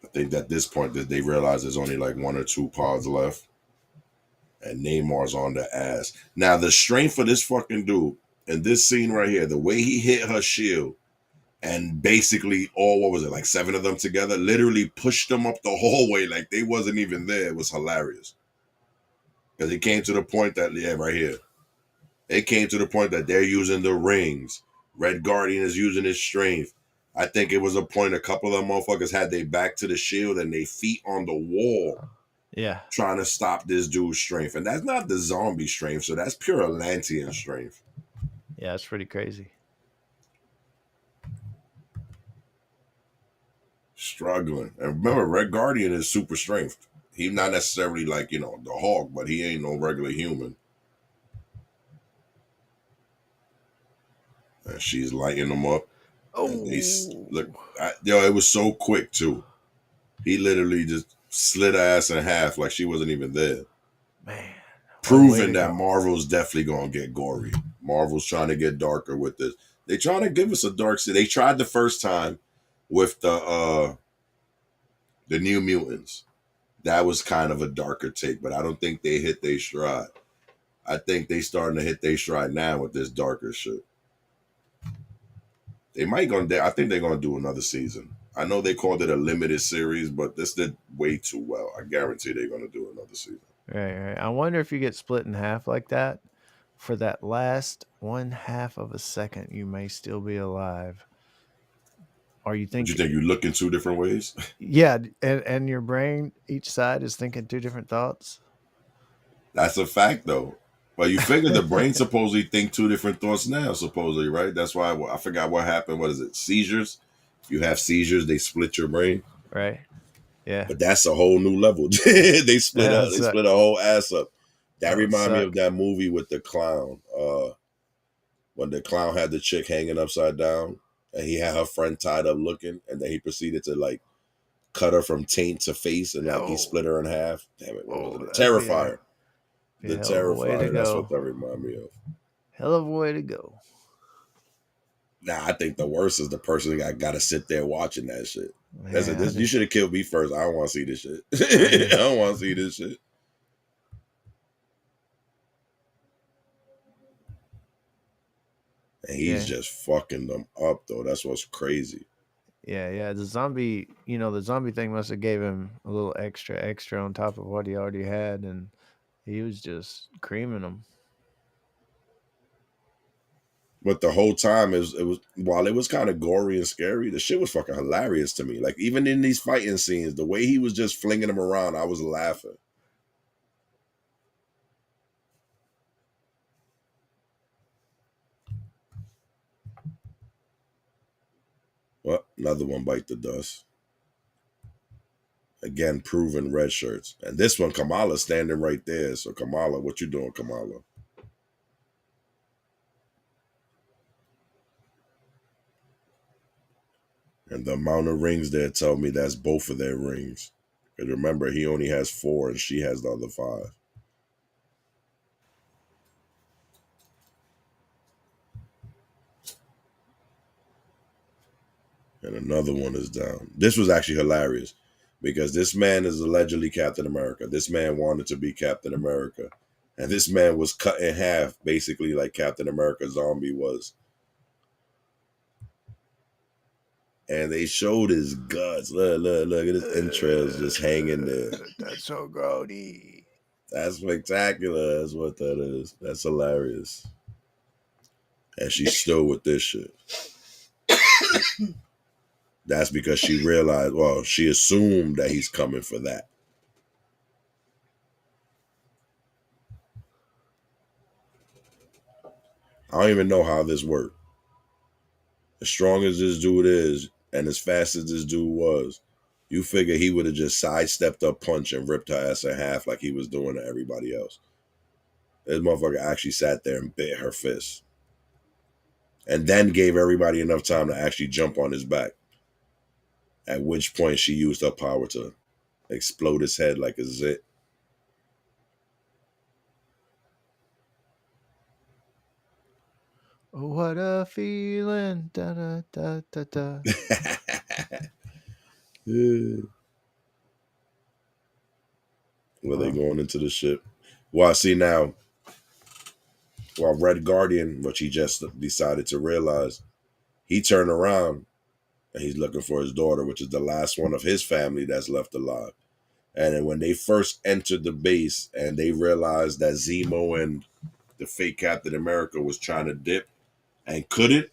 I think at this point that they realize there's only like 1 or 2 pods left. And Neymar's on the ass. Now the strength of this fucking dude in this scene right here, the way he hit her shield, and basically all, what was it, like 7 of them together, literally pushed them up the hallway like they wasn't even there. It was hilarious. Because it came to the point that, yeah, right here. It came to the point that they're using the rings. Red Guardian is using his strength. I think it was a point a couple of them motherfuckers had their back to the shield and their feet on the wall Yeah. trying to stop this dude's strength. And that's not the zombie strength, so that's pure Atlantean strength. Yeah, it's pretty crazy. Struggling. And remember, Red Guardian is super strength. He's not necessarily like, the Hulk, but he ain't no regular human. And she's lighting them up. Oh, And they look, it was so quick too. He literally just slit her ass in half like she wasn't even there. man. Proving that Marvel's definitely gonna get gory. Marvel's trying to get darker with this. They trying to give us a dark side. They tried the first time with the New Mutants. That was kind of a darker take, but I don't think they hit their stride. I think they starting to hit their stride now with this darker shit. They might I think they're gonna do another season. I know they called it a limited series, but this did way too well. I guarantee they're gonna do another season. Right. I wonder if you get split in half like that. For that last 1/2 of a second, you may still be alive. Or you think? But you think you look in 2 different ways? Yeah, and your brain, each side is thinking 2 different thoughts. That's a fact, though. Well, you figure the brain supposedly think 2 different thoughts now, supposedly, right? That's why I forgot what happened. What is it? Seizures? If you have seizures, they split your brain. Right. Yeah. But that's a whole new level. They split Yeah, up. They split a whole ass up. That reminded me of suck. that movie with the clown. When the clown had the chick hanging upside down, and he had her friend tied up looking, and then he proceeded to like cut her from taint to face, and like he split her in half. Damn it! What was it? Terrifier. The Terrifier. That's what that reminded me of. Hell of a way to go. Nah, I think the worst is the person that got to sit there watching that shit. Man, You should have killed me first. I don't want to see this shit. I don't want to see this shit. And he's just fucking them up, though. That's what's crazy. Yeah. The zombie thing must have gave him a little extra on top of what he already had, and he was just creaming them. But the whole time while it was kind of gory and scary, the shit was fucking hilarious to me. Like even in these fighting scenes, the way he was just flinging them around, I was laughing. Well, another one bite the dust. Again, proven red shirts. And this one, Kamala's standing right there. So Kamala, what you doing, Kamala? And the amount of rings there tell me that's both of their rings. Because remember, he only has 4 and she has the other 5. And another one is down. This was actually hilarious because this man is allegedly Captain America. This man wanted to be Captain America. And this man was cut in half, basically like Captain America Zombie was. And they showed his guts. Look at his entrails just hanging there. That's so grody. That's spectacular. That's what that is. That's hilarious. And she's still with this shit. That's because she realized, she assumed that he's coming for that. I don't even know how this worked. As strong as this dude is, and as fast as this dude was, you figure he would have just sidestepped a punch and ripped her ass in half like he was doing to everybody else. This motherfucker actually sat there and bit her fist. And then gave everybody enough time to actually jump on his back. At which point she used her power to explode his head like a zit. Oh, what a feeling. Da, da, da, da, da. Yeah. Were they Wow. going into the ship? Well, I see now, while Red Guardian, which he just decided to realize, he turned around and he's looking for his daughter, which is the last one of his family that's left alive. And then when they first entered the base and they realized that Zemo and the fake Captain America was trying to dip and couldn't,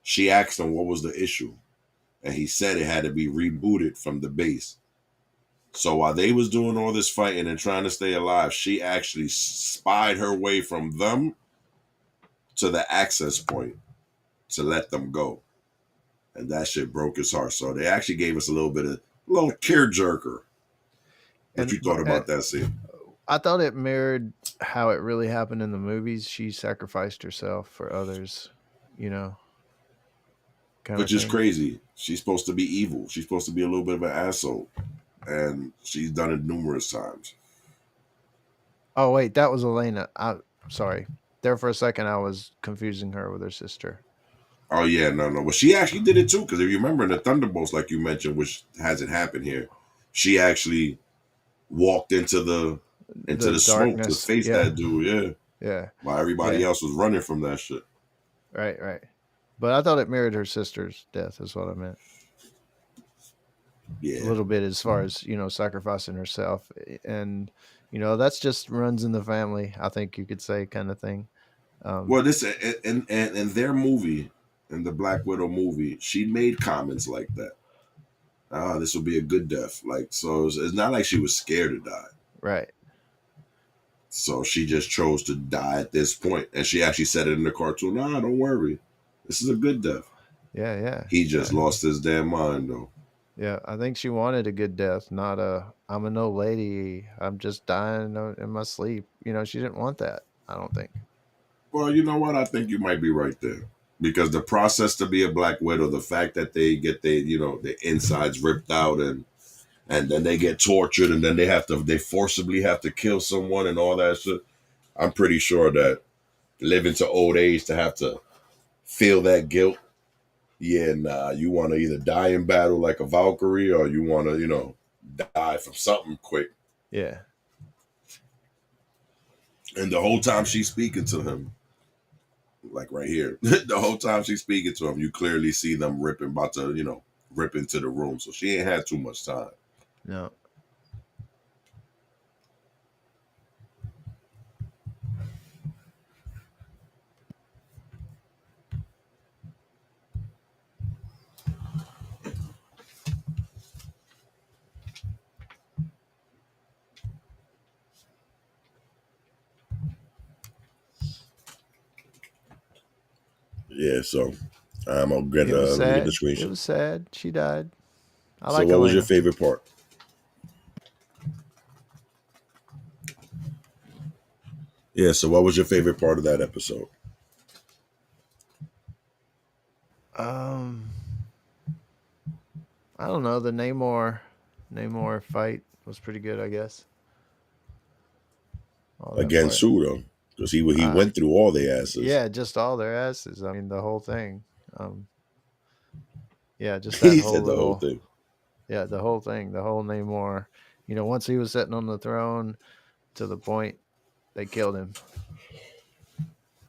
she asked him what was the issue. And he said it had to be rebooted from the base. So while they was doing all this fighting and trying to stay alive, she actually spied her way from them to the access point to let them go. And that shit broke his heart. So they actually gave us a little tearjerker. What And you thought about that scene? I thought it mirrored how it really happened in the movies. She sacrificed herself for others, you know, kind of Which is thing. crazy. She's supposed to be evil. She's supposed to be a little bit of an asshole. And she's done it numerous times. Oh wait, that was Elena. Sorry. There for a second, I was confusing her with her sister. Oh yeah, no. Well, she actually did it too. Because if you remember in the Thunderbolts, like you mentioned, which hasn't happened here, she actually walked into The the smoke to darkness. face Yeah. that dude. Yeah, Yeah. while everybody Yeah. else was running from that shit. Right. Right. But I thought it mirrored her sister's death. Is what I meant. A Yeah. little bit as far as sacrificing herself, and that's just runs in the family. I think you could say, kind of thing. Um, Well, this in their movie, in the Black Widow movie, she made comments like that. Ah, this will be a good death. Like, so it's not like she was scared to die. right. So she just chose to die at this point. And she actually said it in the cartoon. Nah, don't worry. This is a good death. Yeah. Yeah. He just Yeah. lost his damn mind though. Yeah. I think she wanted a good death, not a I'm an old lady. I'm just dying in my sleep. She didn't want that. I don't think. Well, you know what? I think you might be right there. Because the process to be a Black Widow, the fact that they get their insides ripped out and then they get tortured and then they forcibly have to kill someone and all that shit. I'm pretty sure that living to old age to have to feel that guilt. Yeah, nah, you want to either die in battle like a Valkyrie or you want to, die from something quick. Yeah. And the whole time she's speaking to him, like right here, the whole time she's speaking to him, you clearly see them ripping, about to, rip into the room. So she ain't had too much time. No. Yeah, so I'm gonna get It was let me get the sad. It screenshot. was sad. She died. I So like what was your Elena. favorite part? Yeah, so what was your favorite part of that episode? Um, I don't know. The Namor fight was pretty good, I guess. All that Against part. who though? Because he Uh, went through all the asses. yeah, just all their asses. I mean, the whole thing. Um, yeah, just that He whole said the whole little, thing. yeah, the whole thing, the whole Namor. Once he was sitting on the throne, to the point they killed him.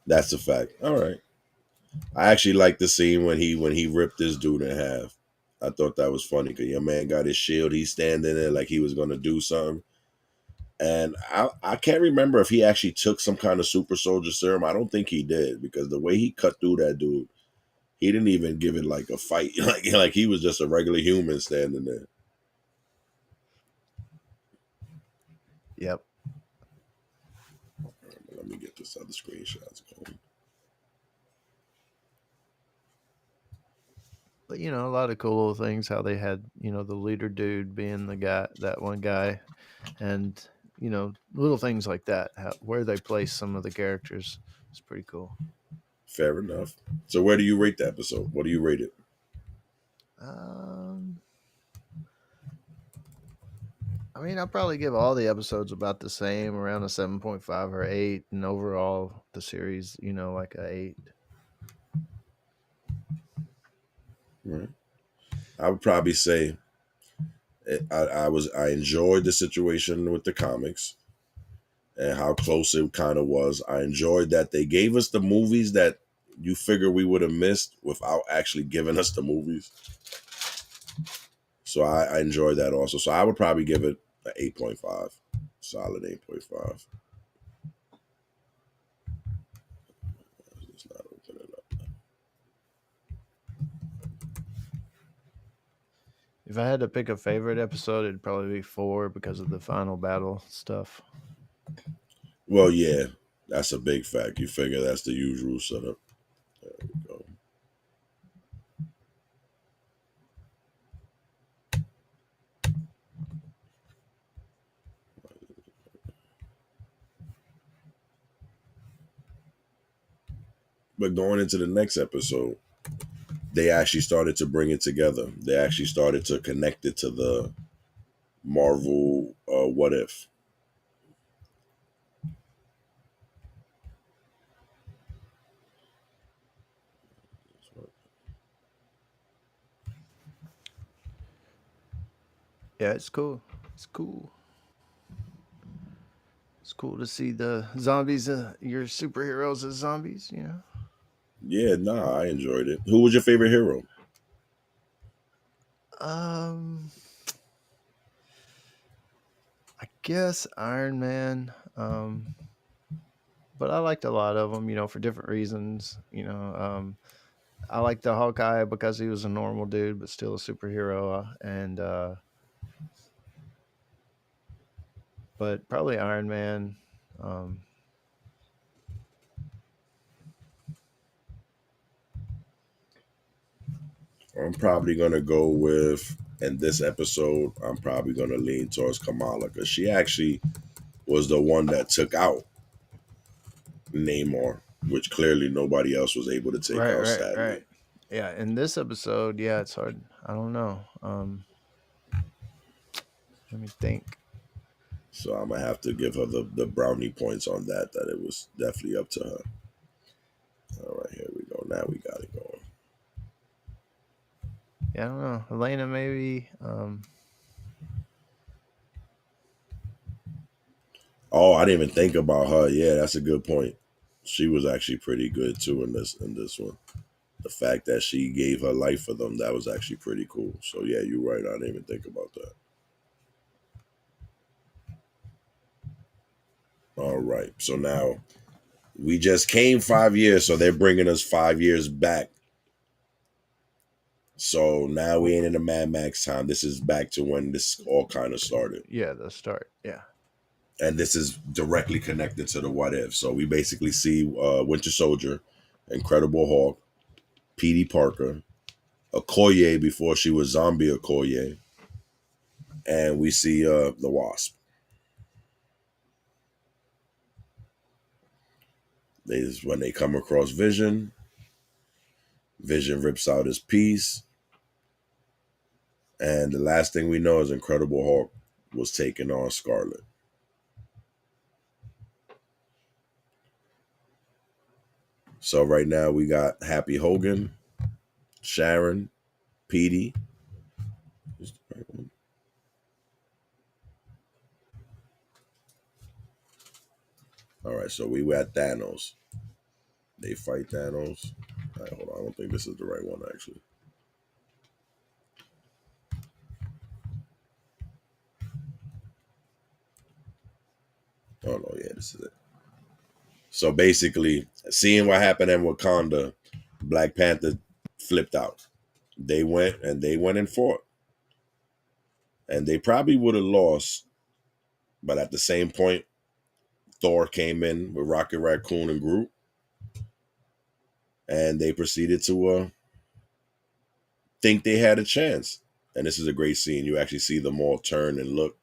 That's a fact. All right. I actually like the scene when he ripped this dude in half. I thought that was funny because your man got his shield. He's standing there like he was gonna do something. And I can't remember if he actually took some kind of super soldier serum. I don't think he did because the way he cut through that dude, he didn't even give it like a fight. like he was just a regular human standing there. Yep. Let me get this other screenshot going. But a lot of cool little things. How they had the leader dude being the guy, that one guy, and little things like that. Where they place some of the characters is pretty cool. Fair enough. So where do you rate the episode? What do you rate it? I mean, I'll probably give all the episodes about the same, around a 7.5 or 8, and overall the series, like a 8. Right. I would probably say I enjoyed the situation with the comics and how close it kind of was. I enjoyed that they gave us the movies that you figure we would have missed without actually giving us the movies. So I enjoyed that also. So I would probably give it an 8.5. Solid 8.5. It's not opening up. If I had to pick a favorite episode, it'd probably be 4 because of the final battle stuff. Well, yeah, that's a big fact. You figure that's the usual setup. There we go. But going into the next episode, they actually started to bring it together. They actually started to connect it to the Marvel What If. Yeah, it's cool. It's cool. It's cool to see the zombies, your superheroes as zombies, Yeah, nah, I enjoyed it. Who was your favorite hero? I guess Iron Man. But I liked a lot of them, for different reasons. I liked the Hawkeye because he was a normal dude, but still a superhero. But probably Iron Man. I'm probably gonna go with, in this episode, I'm probably gonna lean towards Kamala because she actually was the one that took out Namor, which clearly nobody else was able to take out, sadly. Right. Yeah, in this episode, yeah, it's hard. I don't know. Let me think. So I'm gonna have to give her the brownie points on that it was definitely up to her. All right, here we go. Now we got it going. Yeah, I don't know. Elena, maybe. Oh, I didn't even think about her. Yeah, that's a good point. She was actually pretty good too in this one. The fact that she gave her life for them, that was actually pretty cool. So yeah, you're right. I didn't even think about that. All right. So now we just came 5 years, so they're bringing us 5 years back. So now we ain't in the Mad Max time. This is back to when this all kind of started. Yeah, the start. Yeah. And this is directly connected to the What If. So we basically see Winter Soldier, Incredible Hulk, P.D. Parker, Okoye before she was Zombie Okoye, and we see the Wasp. When they come across Vision, Vision rips out his piece, and the last thing we know is Incredible Hulk was taking on Scarlet. So right now we got Happy Hogan, Sharon, Petey. All right, so we were at Thanos. They fight Thanos. All right, hold on. I don't think this is the right one, actually. Oh, no, yeah, this is it. So basically, seeing what happened in Wakanda, Black Panther flipped out. They went and fought. And they probably would have lost, but at the same point, Thor came in with Rocket Raccoon and Groot, and they proceeded to think they had a chance. And this is a great scene. You actually see them all turn and look,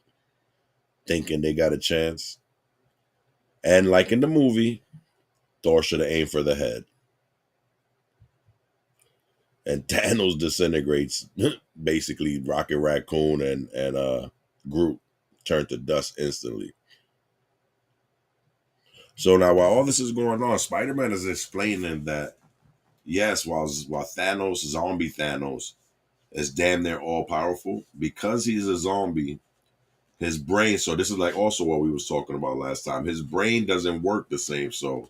thinking they got a chance. And like in the movie, Thor should have aimed for the head. And Thanos disintegrates. Basically, Rocket Raccoon and Groot turn to dust instantly. So now, while all this is going on, Spider-Man is explaining that yes, while Thanos, zombie Thanos, is damn near all powerful, because he's a zombie, his brain. So this is like also what we was talking about last time. His brain doesn't work the same. So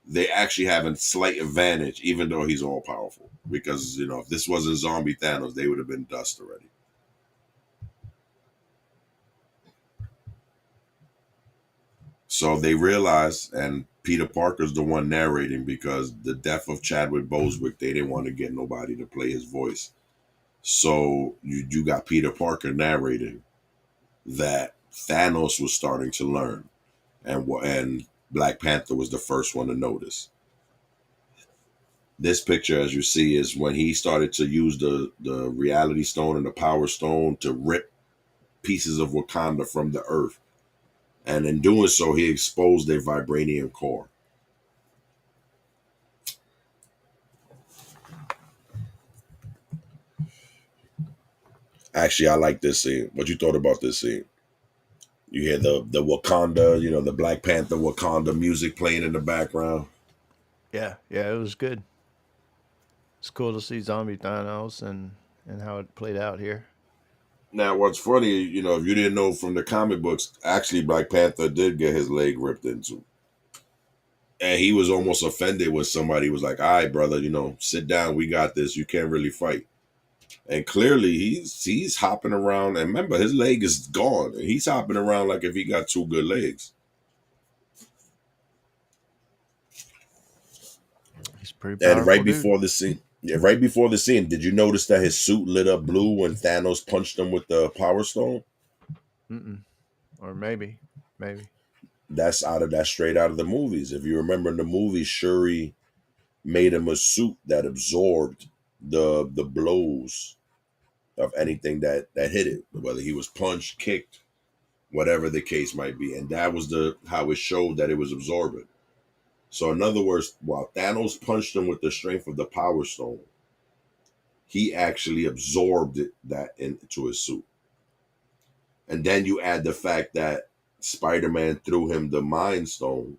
they actually have a slight advantage, even though he's all powerful. Because if this wasn't zombie Thanos, they would have been dust already. So they realize, and Peter Parker's the one narrating, because the death of Chadwick Boseman, they didn't want to get nobody to play his voice. So you got Peter Parker narrating that Thanos was starting to learn, and Black Panther was the first one to notice. This picture, as you see, is when he started to use the Reality Stone and the Power Stone to rip pieces of Wakanda from the earth. And in doing so, he exposed their vibranium core. Actually, I like this scene. What you thought about this scene? You hear the Wakanda, the Black Panther Wakanda music playing in the background. Yeah, it was good. It's cool to see zombie Thanos and how it played out here. Now, what's funny, if you didn't know from the comic books, actually Black Panther did get his leg ripped into. And he was almost offended when somebody was like, all right, brother, sit down. We got this. You can't really fight. And clearly he's hopping around. And remember, his leg is gone. And he's hopping around like if he got two good legs. He's pretty powerful. And right before the scene, did you notice that his suit lit up blue when Thanos punched him with the Power Stone? Or maybe. That's straight out of the movies. If you remember in the movie, Shuri made him a suit that absorbed the blows of anything that hit it, whether he was punched, kicked, whatever the case might be. And that was how it showed that it was absorbent. So in other words, while Thanos punched him with the strength of the Power Stone, he actually absorbed that into his suit. And then you add the fact that Spider-Man threw him the Mind Stone,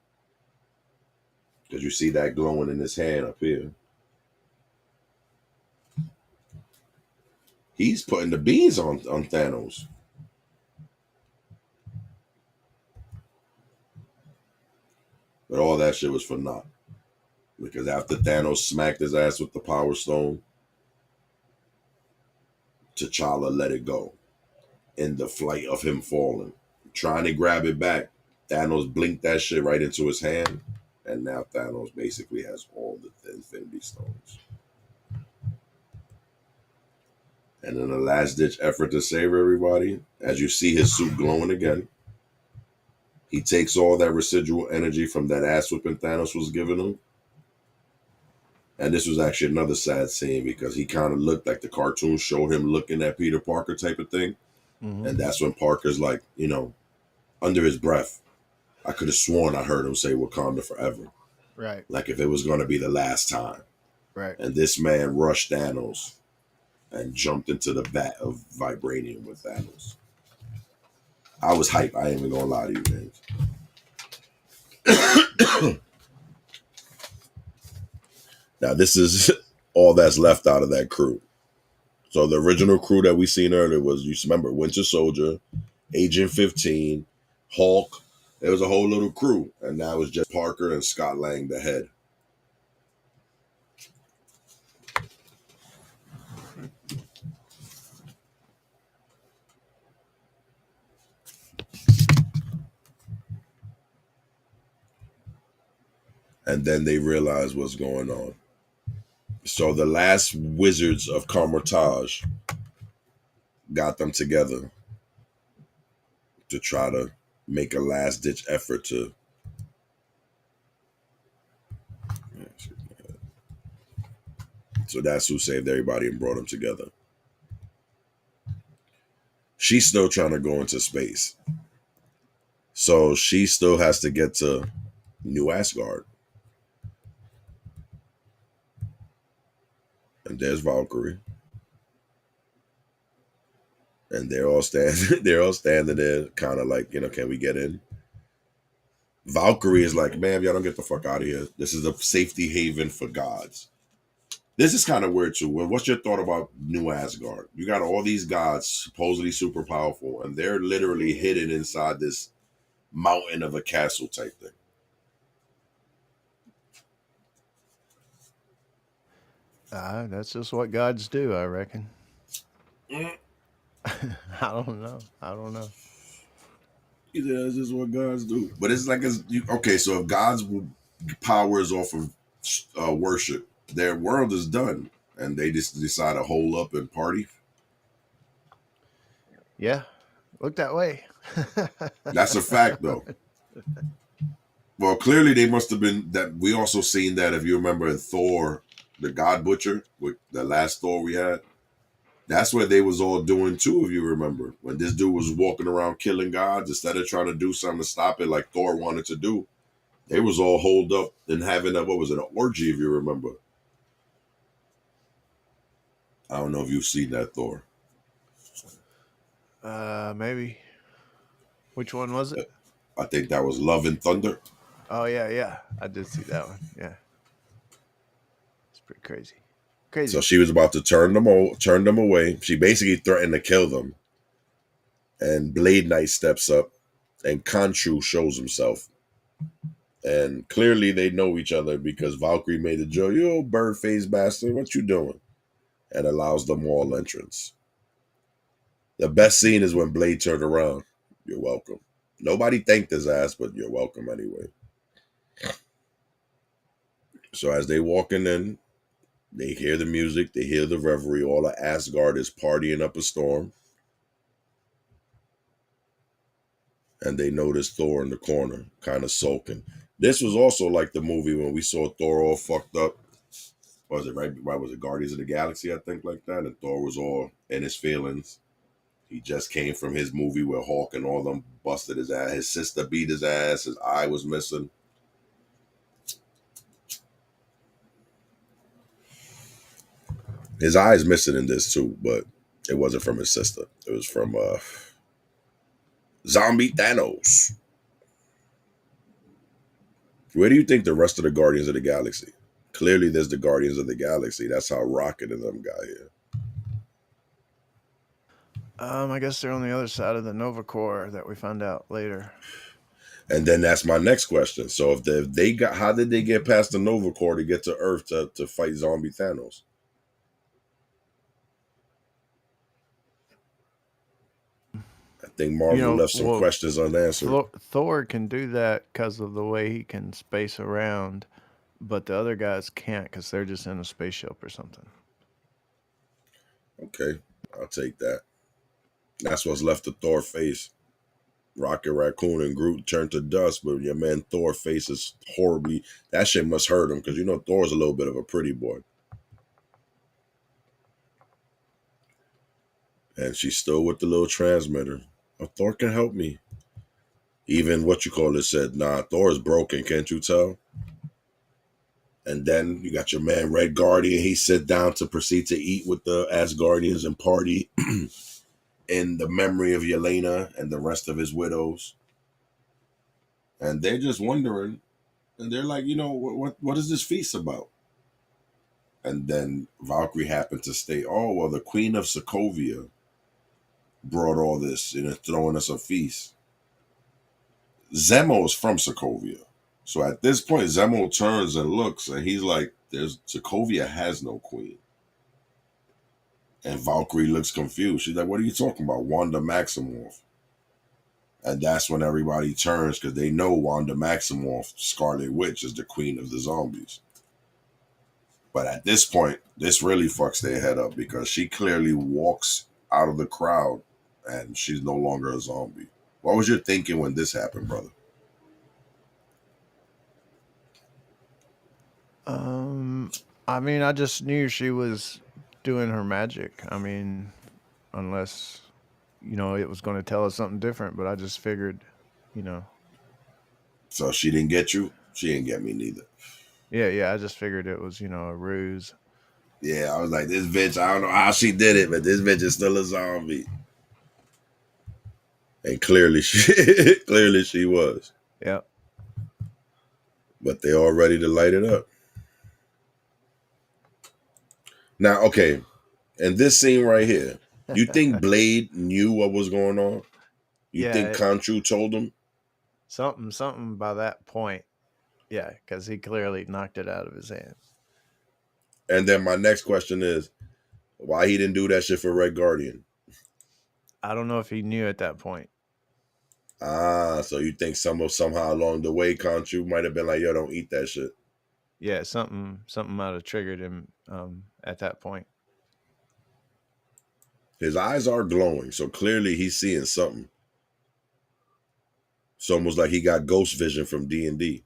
because you see that glowing in his hand up here. He's putting the beans on Thanos. But all that shit was for naught. Because after Thanos smacked his ass with the Power Stone, T'Challa let it go. In the flight of him falling. Trying to grab it back, Thanos blinked that shit right into his hand. And now Thanos basically has all the Infinity Stones. And in a last-ditch effort to save everybody, as you see his suit glowing again, he takes all that residual energy from that ass whipping Thanos was giving him. And this was actually another sad scene, because he kind of looked like the cartoon showed him looking at Peter Parker type of thing. Mm-hmm. And that's when Parker's like, under his breath, I could have sworn I heard him say Wakanda forever. Right. Like if it was going to be the last time. Right. And this man rushed Thanos and jumped into the vat of vibranium with Thanos. I was hyped. I ain't even gonna lie to you, man. Now, this is all that's left out of that crew. So the original crew that we seen earlier was, you remember, Winter Soldier, Agent 15, Hulk. There was a whole little crew. And now it's just Parker and Scott Lang, the head. And then they realize what's going on. So the last wizards of Kamar-Taj got them together to try to make a last-ditch effort to So that's who saved everybody and brought them together. She's still trying to go into space. So she still has to get to New Asgard. And there's Valkyrie. And they're all standing there, kind of like, can we get in? Valkyrie is like, man, y'all don't get the fuck out of here. This is a safety haven for gods. This is kind of weird too. Well, what's your thought about New Asgard? You got all these gods supposedly super powerful, and they're literally hidden inside this mountain of a castle type thing. That's just what gods do, I reckon. Mm. I don't know. Yeah, that's just what gods do. But it's like, okay, so if God's power is off of worship, their world is done, and they just decide to hole up and party. Yeah, look that way. That's a fact, though. Well, clearly they must have been that. We also seen that, if you remember, in Thor, the God Butcher, with the last Thor we had. That's what they was all doing too, if you remember. When this dude was walking around killing gods, instead of trying to do something to stop it like Thor wanted to do, they was all holed up and having what was it, an orgy, if you remember. I don't know if you've seen that Thor. Maybe. Which one was it? I think that was Love and Thunder. Oh yeah. I did see that one. Yeah. It's pretty crazy. So she was about to turn them away. She basically threatened to kill them. And Blade Knight steps up, and Khonshu shows himself. And clearly they know each other because Valkyrie made a joke, "You old bird-faced bastard, what you doing?" And allows them all entrance. The best scene is when Blade turned around. "You're welcome." Nobody thanked his ass, but you're welcome anyway. So as they walking in, they hear the music, they hear the revelry. All of Asgard is partying up a storm. And they notice Thor in the corner, kind of sulking. This was also like the movie when we saw Thor all fucked up. Was it right? Was it Guardians of the Galaxy? I think like that. And Thor was all in his feelings. He just came from his movie where Hulk and all them busted his ass. His sister beat his ass. His eye was missing. His eye's missing in this too, but it wasn't from his sister. It was from Zombie Thanos. Where do you think the rest of the Guardians of the Galaxy? Clearly, there's the Guardians of the Galaxy. That's how Rocket and them got here. I guess they're on the other side of the Nova Corps that we find out later. And then that's my next question. So if they got, how did they get past the Nova Corps to get to Earth to fight Zombie Thanos? I think Marvel left some questions unanswered. Thor can do that because of the way he can space around, but the other guys can't because they're just in a spaceship or something. Okay, I'll take that. That's what's left of Thor's face. Rocket Raccoon and Groot turned to dust, but your man Thor face is horribly. That shit must hurt him because Thor's a little bit of a pretty boy. And she's still with the little transmitter. Oh, Thor can help me. Even said, "Nah, Thor is broken, can't you tell?" And then you got your man Red Guardian. He sit down to proceed to eat with the Asgardians and party in the memory of Yelena and the rest of his widows. And they're just wondering, and they're like, what is this feast about? And then Valkyrie happened to state, "Oh, well, the Queen of Sokovia brought all this, throwing us a feast." Zemo is from Sokovia. So at this point, Zemo turns and looks, and he's like, Sokovia has no queen. And Valkyrie looks confused. She's like, "What are you talking about? Wanda Maximoff." And that's when everybody turns because they know Wanda Maximoff, Scarlet Witch, is the queen of the zombies. But at this point, this really fucks their head up because she clearly walks out of the crowd and she's no longer a zombie. What was your thinking when this happened, brother? I mean, I just knew she was doing her magic. I mean, unless it was going to tell us something different, but I just figured, you know, So she didn't get you. She didn't get me neither. yeah, I just figured it was, a ruse. Yeah, I was like, this bitch. I don't know how she did it, but this bitch is still a zombie. And clearly clearly she was. Yep. But they all ready to light it up. Now, okay, and this scene right here, you think Blade knew what was going on? You Yeah, think Khonshu told him? something by that point. Yeah, because he clearly knocked it out of his hand. And then my next question is, why he didn't do that shit for Red Guardian? I don't know if he knew at that point. Ah, so you think somehow along the way, Khonshu might have been like, yo, don't eat that shit. Yeah, something might have triggered him at that point. His eyes are glowing, so clearly he's seeing something. It's almost like he got ghost vision from D&D.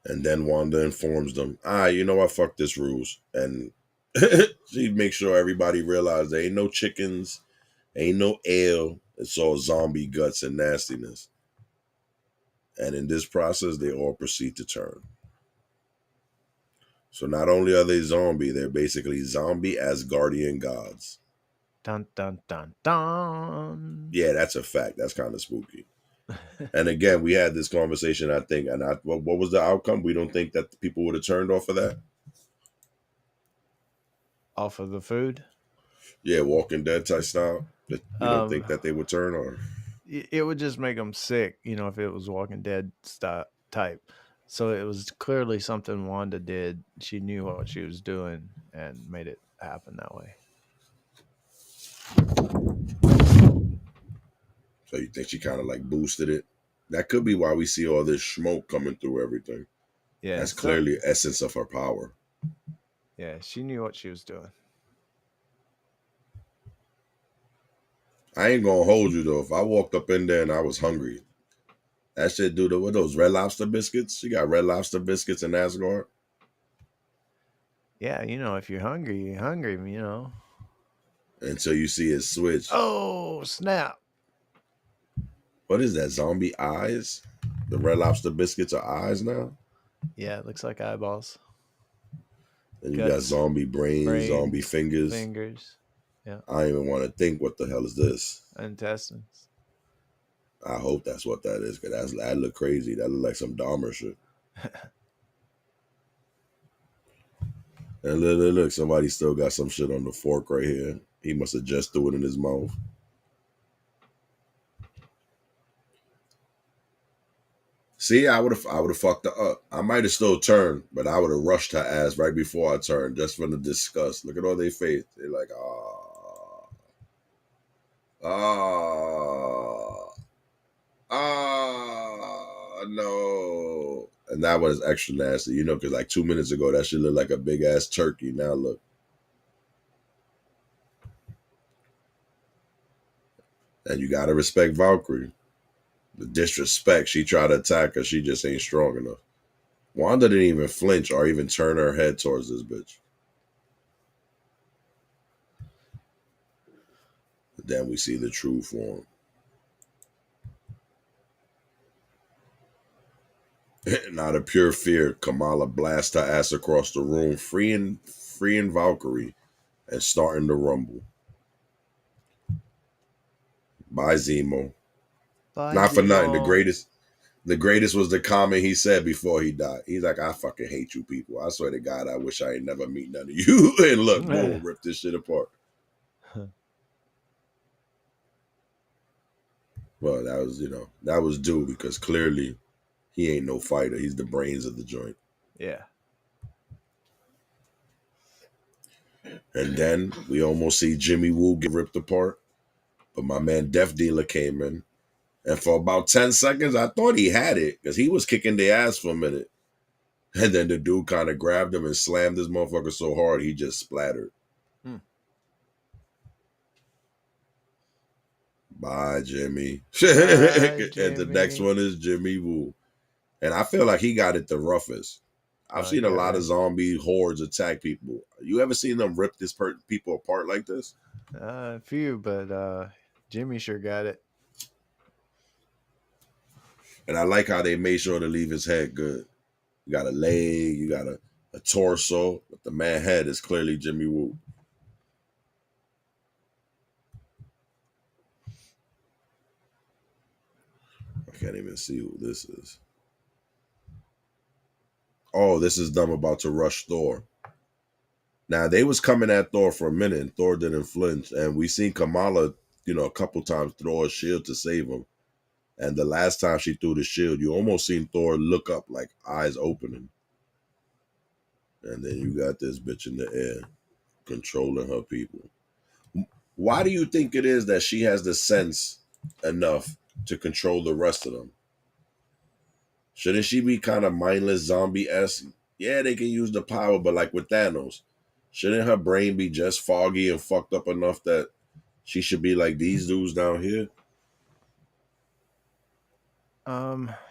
And then Wanda informs them, you know what, fuck this rules. And she makes sure everybody realizes there ain't no chickens, ain't no ale. It's all zombie guts and nastiness. And in this process, they all proceed to turn. So not only are they zombie, they're basically zombie Asgardian gods. Dun dun dun dun. Yeah, that's a fact. That's kind of spooky. And again, we had this conversation, I think, and what was the outcome? We don't think that the people would have turned off of that? Off of the food. Yeah, Walking Dead type style. We don't think Um, that they would turn on. it would just make them sick, if it was Walking Dead style type. So it was clearly something Wanda did. She knew what she was doing and made it happen that way. So you think she kind of like boosted it? That could be why we see all this smoke coming through everything. Yeah, That's clearly essence of her power. Yeah, she knew what she was doing. I ain't gonna hold you though. If I walked up in there and I was hungry, that shit do what those Red Lobster biscuits? She got Red Lobster biscuits in Asgard. Yeah, if you're hungry, you're hungry, Until you see it switch. Oh, snap. What is that? Zombie eyes? The Red Lobster biscuits are eyes now? Yeah, it looks like eyeballs. And you got zombie brains, zombie fingers. Yeah. I don't even want to think what the hell is this. Intestines. I hope that's what that is, because that look crazy. That look like some Dahmer shit. And look, somebody still got some shit on the fork right here. He must have just threw it in his mouth. See, I would have fucked her up. I might have still turned, but I would have rushed her ass right before I turned, just from the disgust. Look at all their face. They're like, no. And that was extra nasty, because like 2 minutes ago, that shit looked like a big ass turkey. Now look. And you gotta respect Valkyrie. The disrespect, she tried to attack her, she just ain't strong enough. Wanda didn't even flinch or even turn her head towards this bitch. But then we see the true form. Not a pure fear, Kamala blasts her ass across the room, freeing Valkyrie and starting the rumble. Bye, Zemo. Bye, Not for nothing. Zemo. The greatest was the comment he said before he died. He's like, I fucking hate you people. I swear to God, I wish I ain't never meet none of you. And look, boom, rip this shit apart. Well, that was due, because clearly he ain't no fighter. He's the brains of the joint. Yeah. And then we almost see Jimmy Woo get ripped apart. But my man Death Dealer came in. And for about 10 seconds, I thought he had it, because he was kicking their ass for a minute. And then the dude kind of grabbed him and slammed this motherfucker so hard he just splattered. Bye, Jimmy. Bye, And the next one is Jimmy Woo. And I feel like he got it the roughest. I've seen a Yeah, lot of man. zombie hordes attack people. You ever seen them rip people apart like this? A few, but Jimmy sure got it. And I like how they made sure to leave his head good. You got a leg, you got a torso, but the man head is clearly Jimmy Woo. I can't even see who this is. Oh, this is them about to rush Thor. Now they was coming at Thor for a minute, and Thor didn't flinch. And we seen Kamala, a couple times throw a shield to save him. And the last time she threw the shield, you almost seen Thor look up, like eyes opening. And then you got this bitch in the air controlling her people. Why do you think it is that she has the sense enough to control the rest of them? Shouldn't she be kind of mindless zombie-esque? Yeah, they can use the power, but like with Thanos, shouldn't her brain be just foggy and fucked up enough that she should be like these dudes down here?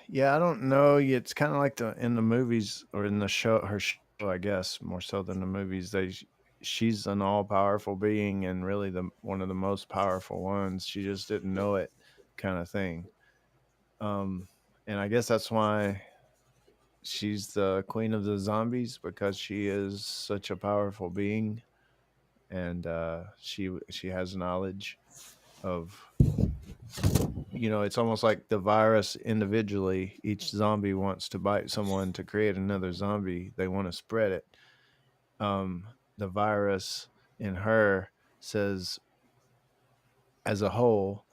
Yeah, I don't know. It's kind of like in the movies or in the show, her show, I guess, more so than the movies. She's an all powerful being and really the one of the most powerful ones. She just didn't know it, kind of thing. Um, and I guess that's why she's the queen of the zombies because she is such a powerful being, and she has knowledge of it's almost like the virus individually. Each zombie wants to bite someone to create another zombie. They want to spread it. The virus in her says, as a whole,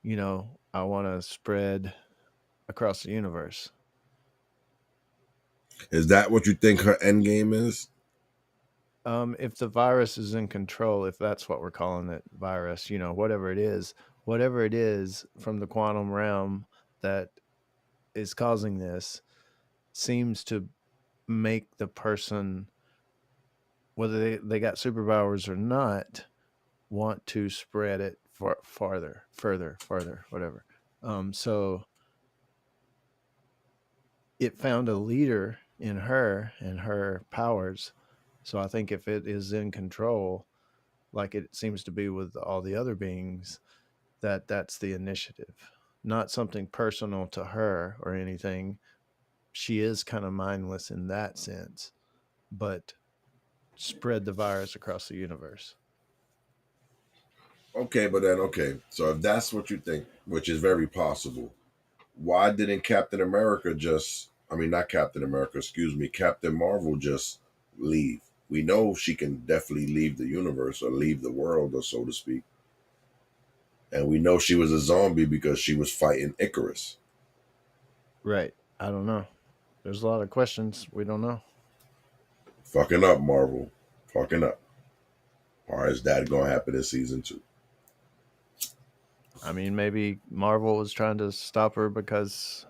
I want to spread across the universe. Is that what you think her end game is? If the virus is in control, if that's what we're calling it, virus, whatever it is from the quantum realm that is causing this, seems to make the person, whether they got superpowers or not, want to spread it further, whatever. So it found a leader in her and her powers. So I think if it is in control, like it seems to be with all the other beings, that's the initiative, not something personal to her or anything. She is kind of mindless in that sense, but spread the virus across the universe. Okay, but then so if that's what you think, which is very possible, why didn't Captain America just? I mean, not Captain America. Excuse me, Captain Marvel just leave. We know she can definitely leave the universe or leave the world, or so to speak. And we know she was a zombie because she was fighting Icarus. Right. I don't know. There's a lot of questions we don't know. Fucking up, Marvel. Fucking up. Or is that gonna happen in season 2? I mean, maybe Marvel was trying to stop her because,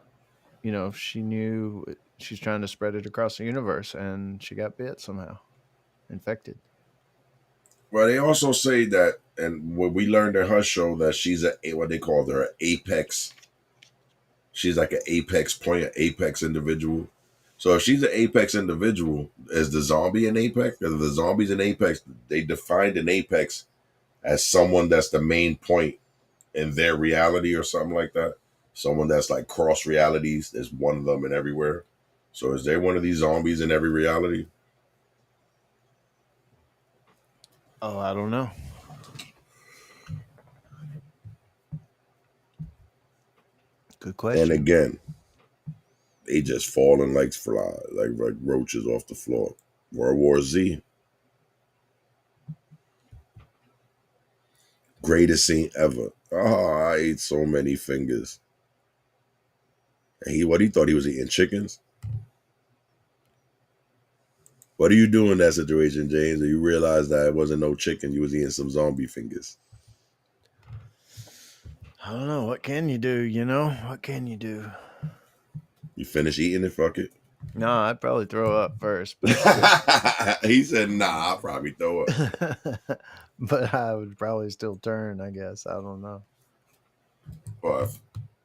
she knew she's trying to spread it across the universe and she got bit somehow, infected. Well, they also say that, and what we learned in her show, that she's what they call her apex. She's like an apex point, apex individual. So if she's an apex individual, is the zombie an apex? Because the zombies in apex, they defined an apex as someone that's the main point in their reality or something like that. Someone that's like cross realities. There's one of them in everywhere. So is there one of these zombies in every reality? Oh, I don't know. Good And question. again, they just falling like flies, like roaches off the floor. World War Z. Greatest scene ever. Oh, I ate so many fingers. And he thought he was eating chickens? What do you do in that situation, James? And you realize that it wasn't no chicken, you was eating some zombie fingers. I don't know. What can you do? What can you do? You finish eating it, fuck it. No, I'd probably throw up first, but He said, nah, I'll probably throw up. but I would probably still turn, I guess. I don't know. But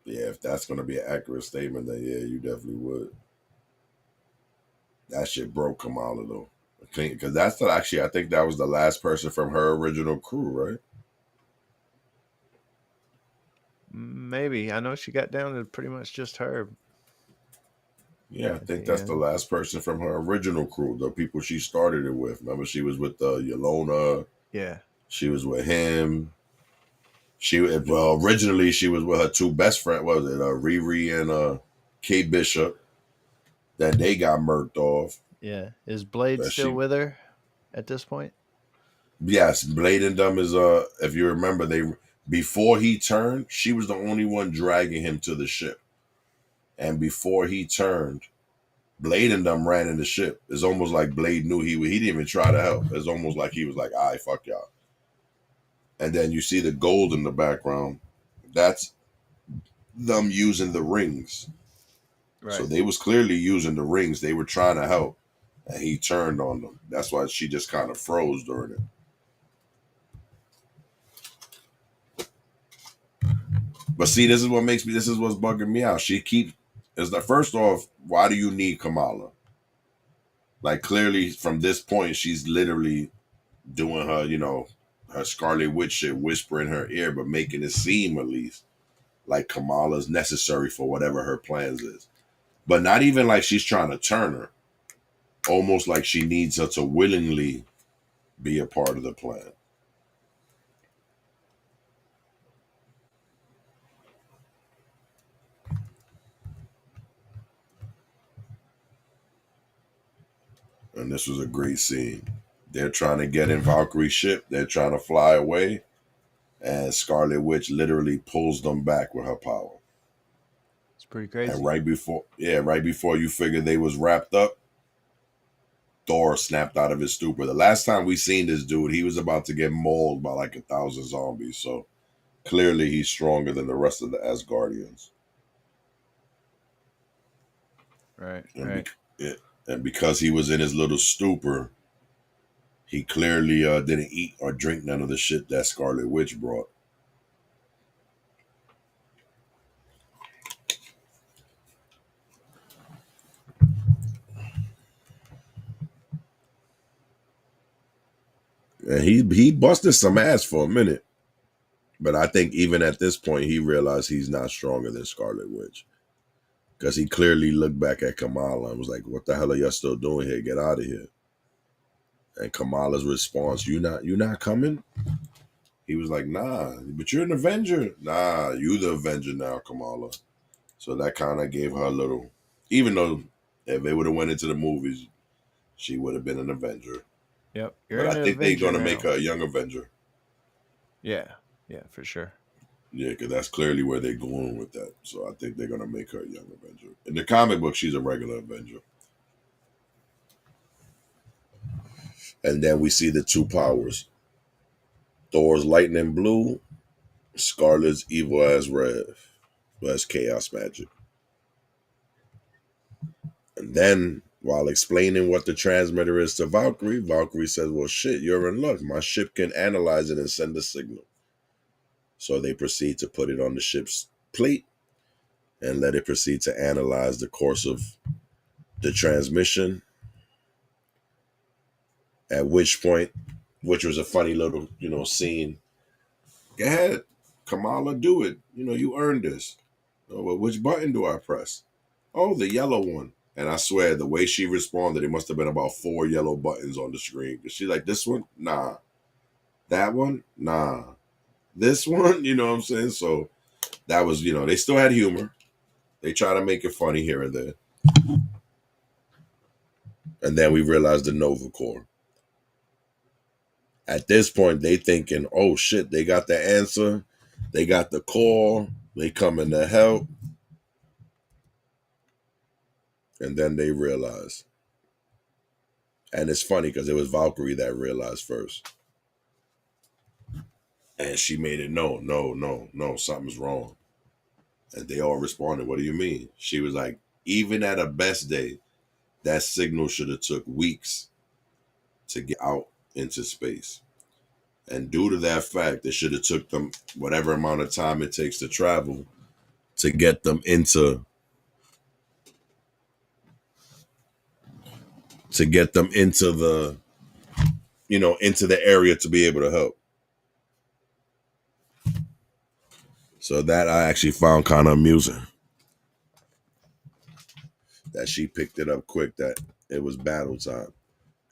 Yeah, if that's gonna be an accurate statement, then yeah, you definitely would. That shit broke Kamala though. Because that's the, actually, I think that was the last person from her original crew, right? Maybe. I know she got down to pretty much just her Yeah, I at the think that's the end. last person from her original crew, the people she started it with. Remember, she was with Yolona. Yeah. She was with him. Originally she was with her two best friends. What was it? Riri and K Bishop. Then they got murked off. Yeah. Is Blade still She with her at this point? Yes, Blade and Dumb is if you remember, they before he turned, she was the only one dragging him to the ship. And before he turned, Blade and them ran in the ship. It's almost like Blade knew he didn't even try to help. It's almost like he was like, "All right, fuck y'all." And then you see the gold in the background. That's them using the rings. So Right. they was clearly using the rings. They were trying to help, and he turned on them. That's why she just kind of froze during it. But see, this is what makes me. This is what's bugging me out. She keeps. Is that first off? Why do you need Kamala? Like clearly, from this point, she's literally doing her, her Scarlet Witch shit, whispering in her ear, but making it seem at least like Kamala's necessary for whatever her plans is. But not even like she's trying to turn her. Almost like she needs her to willingly be a part of the plan. And this was a great scene. They're trying to get in Valkyrie's ship. They're trying to fly away. And Scarlet Witch literally pulls them back with her power. It's pretty And crazy. right before you figure they was wrapped up, Thor snapped out of his stupor. The last time we seen this dude, he was about to get mauled by like 1,000 zombies. So clearly he's stronger than the rest of the Asgardians. Right. And, Right. and because he was in his little stupor, he clearly didn't eat or drink none of the shit that Scarlet Witch brought. And he busted some ass for a minute. But I think even at this point, he realized he's not stronger than Scarlet Witch. Because he clearly looked back at Kamala and was like, "What the hell are y'all still doing here? Get out of here." And Kamala's response, you not coming? He was like, "Nah, but you're an Avenger." "Nah, you the Avenger now, Kamala." So that kind of gave her a little, even though if they would have went into the movies, she would have been an Avenger. Yep. You're But I an think they're Avenger gonna make now. her a young Avenger. Yeah. Yeah, for sure. Yeah, because that's clearly where they're going with that. So I think they're gonna make her a young Avenger. In the comic book, she's a regular Avenger. And then we see the two powers: Thor's lightning blue, Scarlet's evil as red. That's chaos magic. And then, while explaining what the transmitter is to Valkyrie, Valkyrie says, "Well, shit, you're in luck. My ship can analyze it and send a signal." So they proceed to put it on the ship's plate and let it proceed to analyze the course of the transmission. At which point, which was a funny little, scene. Go ahead, Kamala, do it. You earned this. "Oh, well, which button do I press?" "Oh, the yellow one." And I swear, the way she responded, it must have been about 4 yellow buttons on the screen. She's like, "This one? Nah. That one? Nah. This one?" You know what I'm saying? So that was, they still had humor. They try to make it funny here and there. And then we realized the Nova Corps. At this point, they thinking, "Oh shit, they got the answer. They got the call. They coming to help." And then they realize. And it's funny because it was Valkyrie that realized first. And she made it known, no, no, no, something's wrong. And they all responded, "What do you mean?" She was like, "Even at a best day, that signal should have took weeks to get out into space. And due to that fact, it should have took them whatever amount of time it takes to travel to get them into the into the area to be able to help. So that I actually found kind of amusing that she picked it up quick, that it was battle time,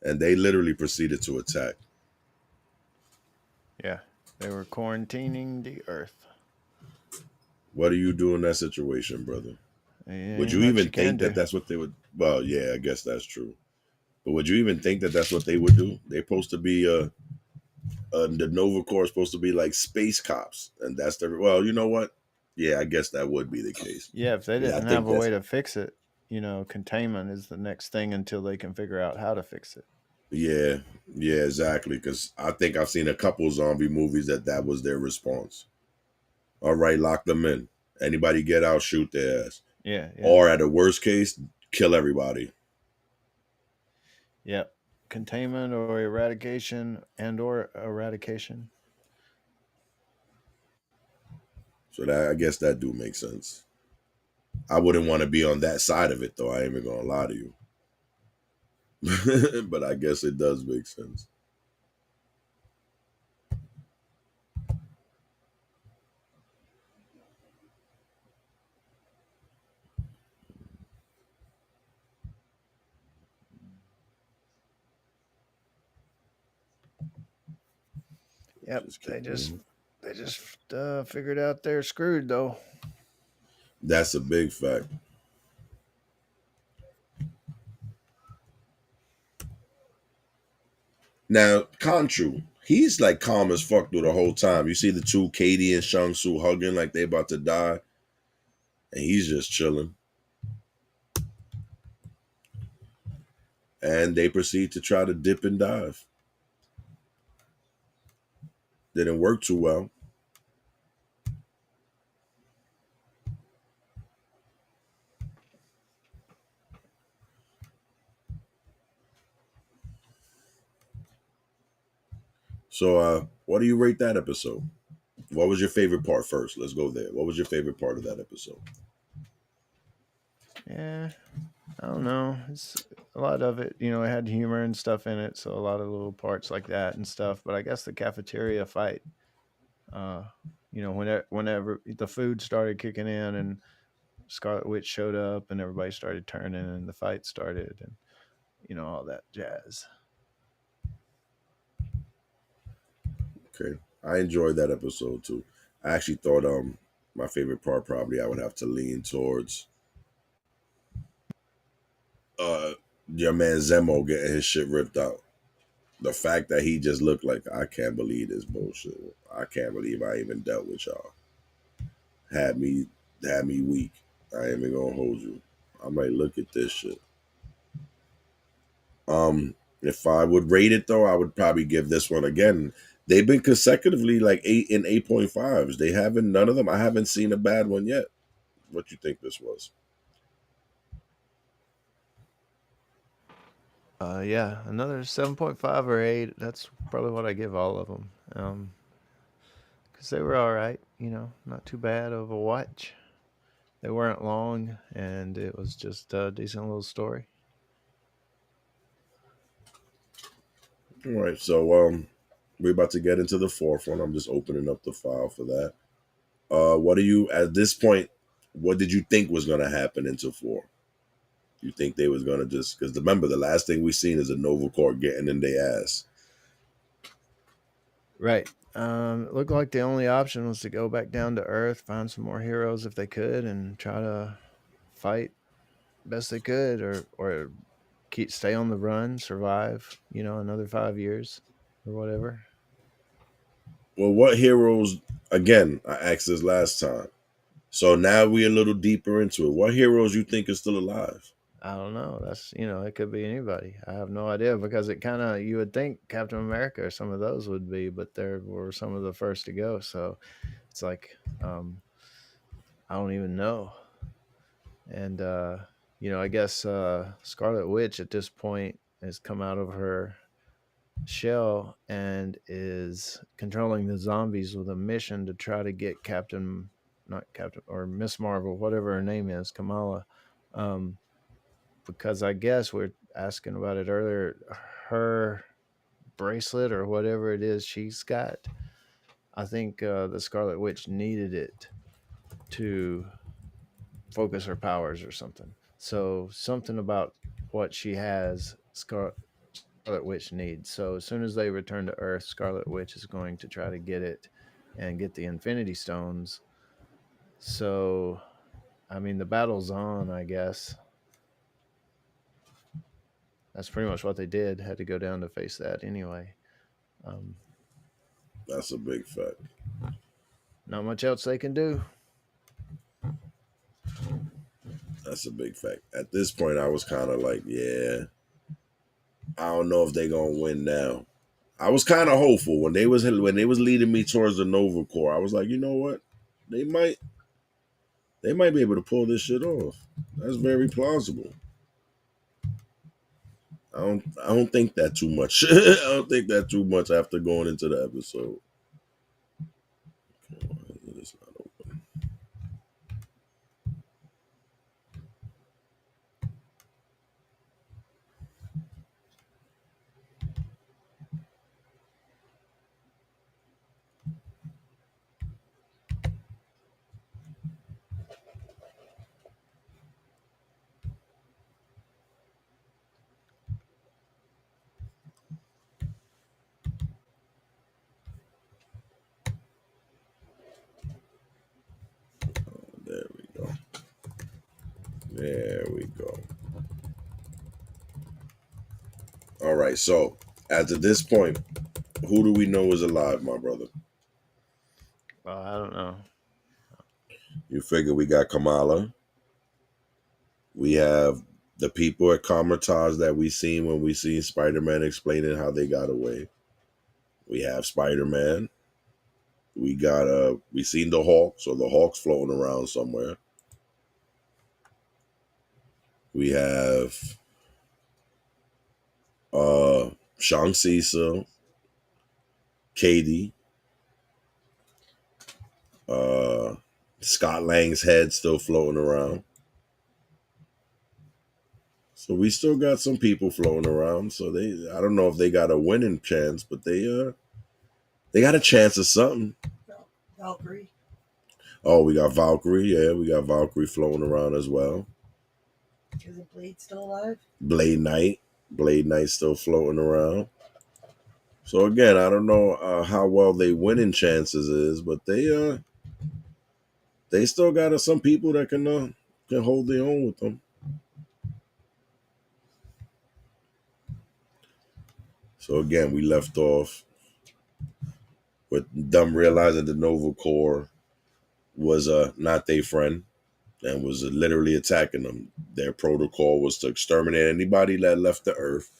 and they literally proceeded to attack. Yeah, they were quarantining the Earth. What do you do in that situation, brother? Would Ain't you much even you can think that do. that's what they would? Well, yeah, I guess that's true. But would you even think that that's what they would do? They're supposed to be the Nova Corps is supposed to be like space cops, and that's the well. You know what? Yeah, I guess that would be the case. Yeah, if they Yeah, I didn't have think a way that's to fix it, containment is the next thing until they can figure out how to fix it. yeah, yeah, exactly. Because I think I've seen a couple zombie movies that was their response. All right, lock them in. Anybody get out, shoot their ass. Yeah, yeah, Or at the worst case, kill everybody. yep. Containment or eradication. So that I guess that do make sense. I wouldn't want to be on that side of it though. I ain't even gonna lie to you. But I guess it does make sense. Yep, Just they keep just moving. they just figured out they're screwed though. That's a big fact. Now, Conchu, he's like calm as fuck through the whole time. You see the two, Katie and Shang Su, hugging like they about to die, and he's just chilling. And they proceed to try to dip and dive. Didn't work too well. So, what do you rate that episode? What was your favorite part first? Let's go there. What was your favorite part of that episode? Yeah, I don't know. It's a lot of it, it had humor and stuff in it, so a lot of little parts like that and stuff. But I guess the cafeteria fight, uh, whenever the food started kicking in and Scarlet Witch showed up and everybody started turning and the fight started and all that jazz. Okay, I enjoyed that episode too. I actually thought my favorite part probably I would have to lean towards uh your man Zemo getting his shit ripped out. The fact that he just looked like I can't believe this bullshit. I can't believe I even dealt with y'all. Had me weak. I ain't even gonna hold you. I'm like, look at this shit. If I would rate it though, I would probably give this one again. They've been consecutively like 8.5s. They haven't none of them. I haven't seen a bad one yet. What you think this was? Yeah, another 7.5 or 8. That's probably what I give all of them. Because they were all right, not too bad of a watch. They weren't long, and it was just a decent little story. All right, so we're about to get into the fourth one. I'm just opening up the file for that. What do you at this point? What did you think was gonna happen into four? You think they was gonna just because remember the last thing we seen is a Nova Corps getting in their ass. Right. It looked like the only option was to go back down to Earth, find some more heroes if they could, and try to fight best they could, or stay on the run, survive, another 5 years or whatever. Well, what heroes? Again, I asked this last time. So now we're a little deeper into it. What heroes you think are still alive? I don't know. That's it could be anybody. I have no idea because it kind of you would think Captain America or some of those would be, but they were some of the first to go. So it's like I don't even know. And I guess Scarlet Witch at this point has come out of her shell and is controlling the zombies with a mission to try to get Captain not Captain or Miss Marvel, whatever her name is, Kamala. Because I guess we're asking about it earlier. Her bracelet or whatever it is she's got, I think the Scarlet Witch needed it to focus her powers or something. So something about what she has, Scarlet Witch needs. So as soon as they return to Earth, Scarlet Witch is going to try to get it and get the Infinity Stones. So, I mean, the battle's on, I guess. That's pretty much what they did. Had to go down to face that anyway. Um, That's a big fact. Not much else they can do. That's a big fact. At this point, I was kind of like, yeah, I don't know if they're gonna win now. I was kind of hopeful when they was leading me towards the Nova Corps. I was like, you know what, they might be able to pull this shit off. That's very plausible. I don't think that too much. I don't think that too much after going into the episode. It's not open. There we go. There we go. All right. So at this point, who do we know is alive, my brother? I don't know. You figure we got Kamala. We have the people at Comertage that we seen when we seen Spider-Man explaining how they got away. We have Spider-Man. We got we seen the Hulk, so the Hulk's floating around somewhere. We have Shang-Chi, Katie, Scott Lang's head still floating around. So we still got some people floating around. So I don't know if they got a winning chance, but they got a chance of something. Valkyrie. Oh, we got Valkyrie. Yeah, we got Valkyrie floating around as well. Isn't Blade still alive? Blade Knight's still floating around. So again, I don't know how well they winning chances is, but they still got some people that can hold their own with them. So again, we left off with them realizing the Nova Corps was not their friend and was literally attacking them. Their protocol was to exterminate anybody that left the Earth.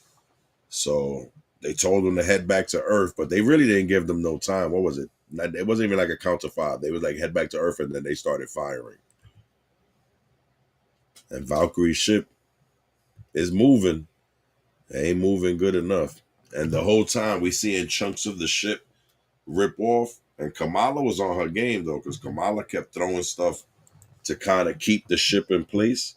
So they told them to head back to Earth, but they really didn't give them no time. What was it? It wasn't even like a count to 5. They was like, head back to Earth, and then they started firing. And Valkyrie's ship is moving. It ain't moving good enough. And the whole time we seeing chunks of the ship rip off. And Kamala was on her game, though, because Kamala kept throwing stuff to kind of keep the ship in place.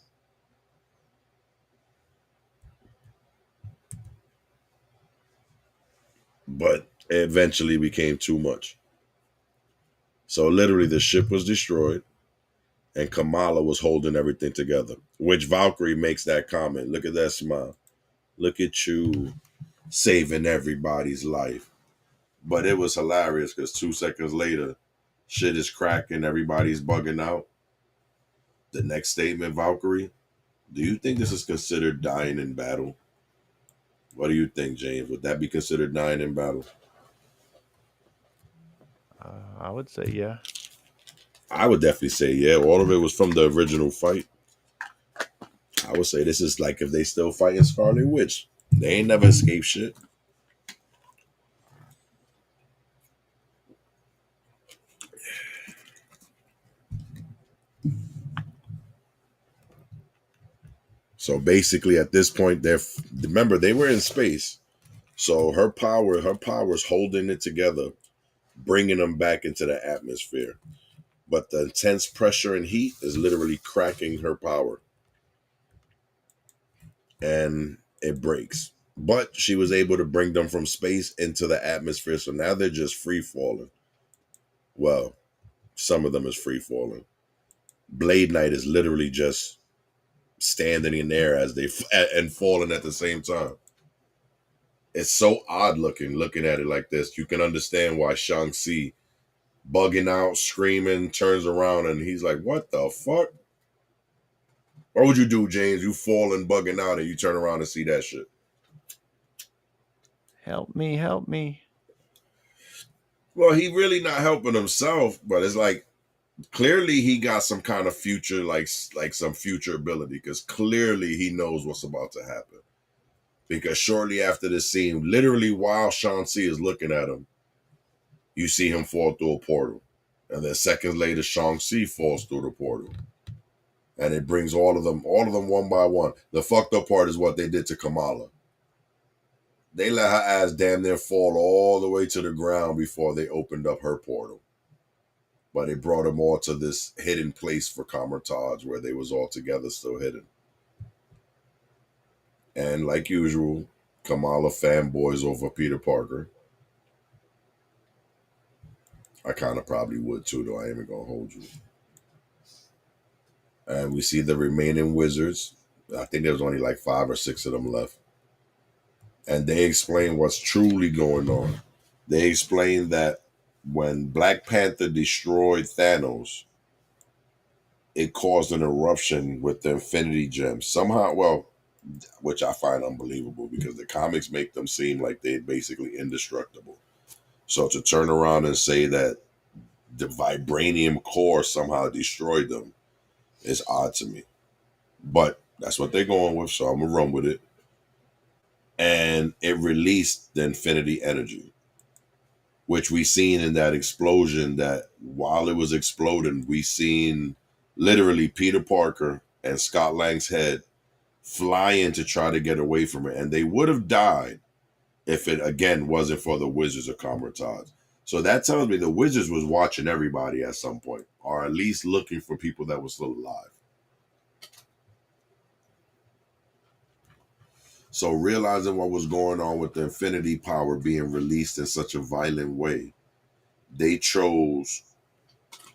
But it eventually became too much. So literally the ship was destroyed and Kamala was holding everything together, which Valkyrie makes that comment. Look at that smile. Look at you saving everybody's life. But it was hilarious because 2 seconds later, shit is cracking. Everybody's bugging out. The next statement, Valkyrie, do you think this is considered dying in battle? What do you think, James? Would that be considered dying in battle? I would say yeah. I would definitely say yeah. All of it was from the original fight. I would say this is like if they still fighting Scarlet Witch. They ain't never escaped shit. So basically, at this point, remember they were in space. So her power's holding it together, bringing them back into the atmosphere. but the intense pressure and heat is literally cracking her power, and it breaks. But she was able to bring them from space into the atmosphere, so now they're just free falling. Well, some of them is free falling. Blade Knight is literally just standing in there as they and falling at the same time. It's so odd looking at it like this. You can understand why Shang-Chi bugging out, screaming, turns around, and he's like, "What the fuck? What would you do, James? You falling, bugging out, and you turn around and see that shit." Help me, help me. Well, he really not helping himself, but it's like clearly he got some kind of future, like some future ability, because clearly he knows what's about to happen. Because shortly after this scene, literally while Shang-Chi is looking at him, you see him fall through a portal. And then seconds later, Shang-Chi falls through the portal. And it brings all of them one by one. The fucked up part is what they did to Kamala. They let her ass damn near fall all the way to the ground before they opened up her portal. But it brought them all to this hidden place for Kamar-Taj where they was all together still hidden. And like usual, Kamala fanboys over Peter Parker. I kind of probably would too, though. I ain't even gonna hold you. And we see the remaining wizards. I think there's only like 5 or 6 of them left. And they explain what's truly going on. They explain that when Black Panther destroyed Thanos, it caused an eruption with the Infinity Gems. Somehow, well, which I find unbelievable because the comics make them seem like they're basically indestructible. So to turn around and say that the vibranium core somehow destroyed them is odd to me. But that's what they're going with, so I'm going to run with it. And it released the infinity energy, which we seen in that explosion, that while it was exploding, we seen literally Peter Parker and Scott Lang's head fly in to try to get away from it. And they would have died if it, again, wasn't for the Wizards of Kamar-Taj. So that tells me the Wizards was watching everybody at some point, or at least looking for people that were still alive. So realizing what was going on with the infinity power being released in such a violent way, they chose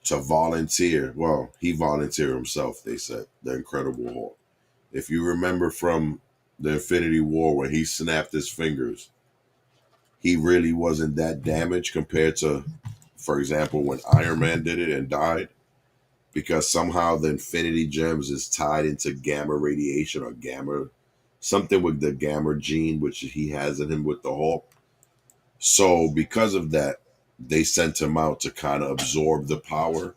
to volunteer. Well, he volunteered himself, they said, the Incredible Hulk. If you remember from the Infinity War when he snapped his fingers, he really wasn't that damaged compared to, for example, when Iron Man did it and died, because somehow the Infinity Gems is tied into gamma radiation or gamma, something with the gamma gene, which he has in him with the Hulk. So because of that, they sent him out to kind of absorb the power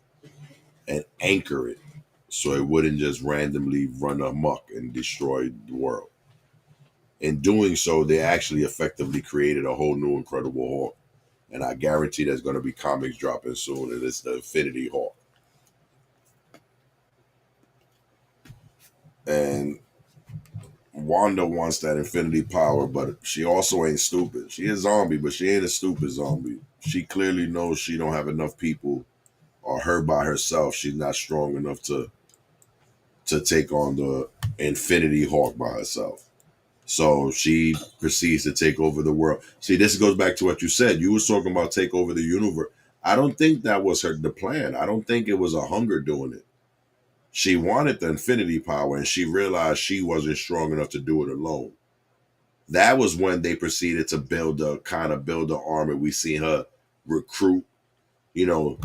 and anchor it so it wouldn't just randomly run amok and destroy the world. In doing so, they actually effectively created a whole new Incredible Hulk. And I guarantee there's going to be comics dropping soon, and it's the Infinity Hulk. And Wanda wants that infinity power, but she also ain't stupid. She is a zombie, but she ain't a stupid zombie. She clearly knows she don't have enough people, or her by herself. She's not strong enough to take on the Infinity Hawk by herself. So she proceeds to take over the world. See, this goes back to what you said. You was talking about take over the universe. I don't think that was the plan. I don't think it was a hunger doing it. She wanted the infinity power, and she realized she wasn't strong enough to do it alone. That was when they proceeded to build an army. We see her recruit,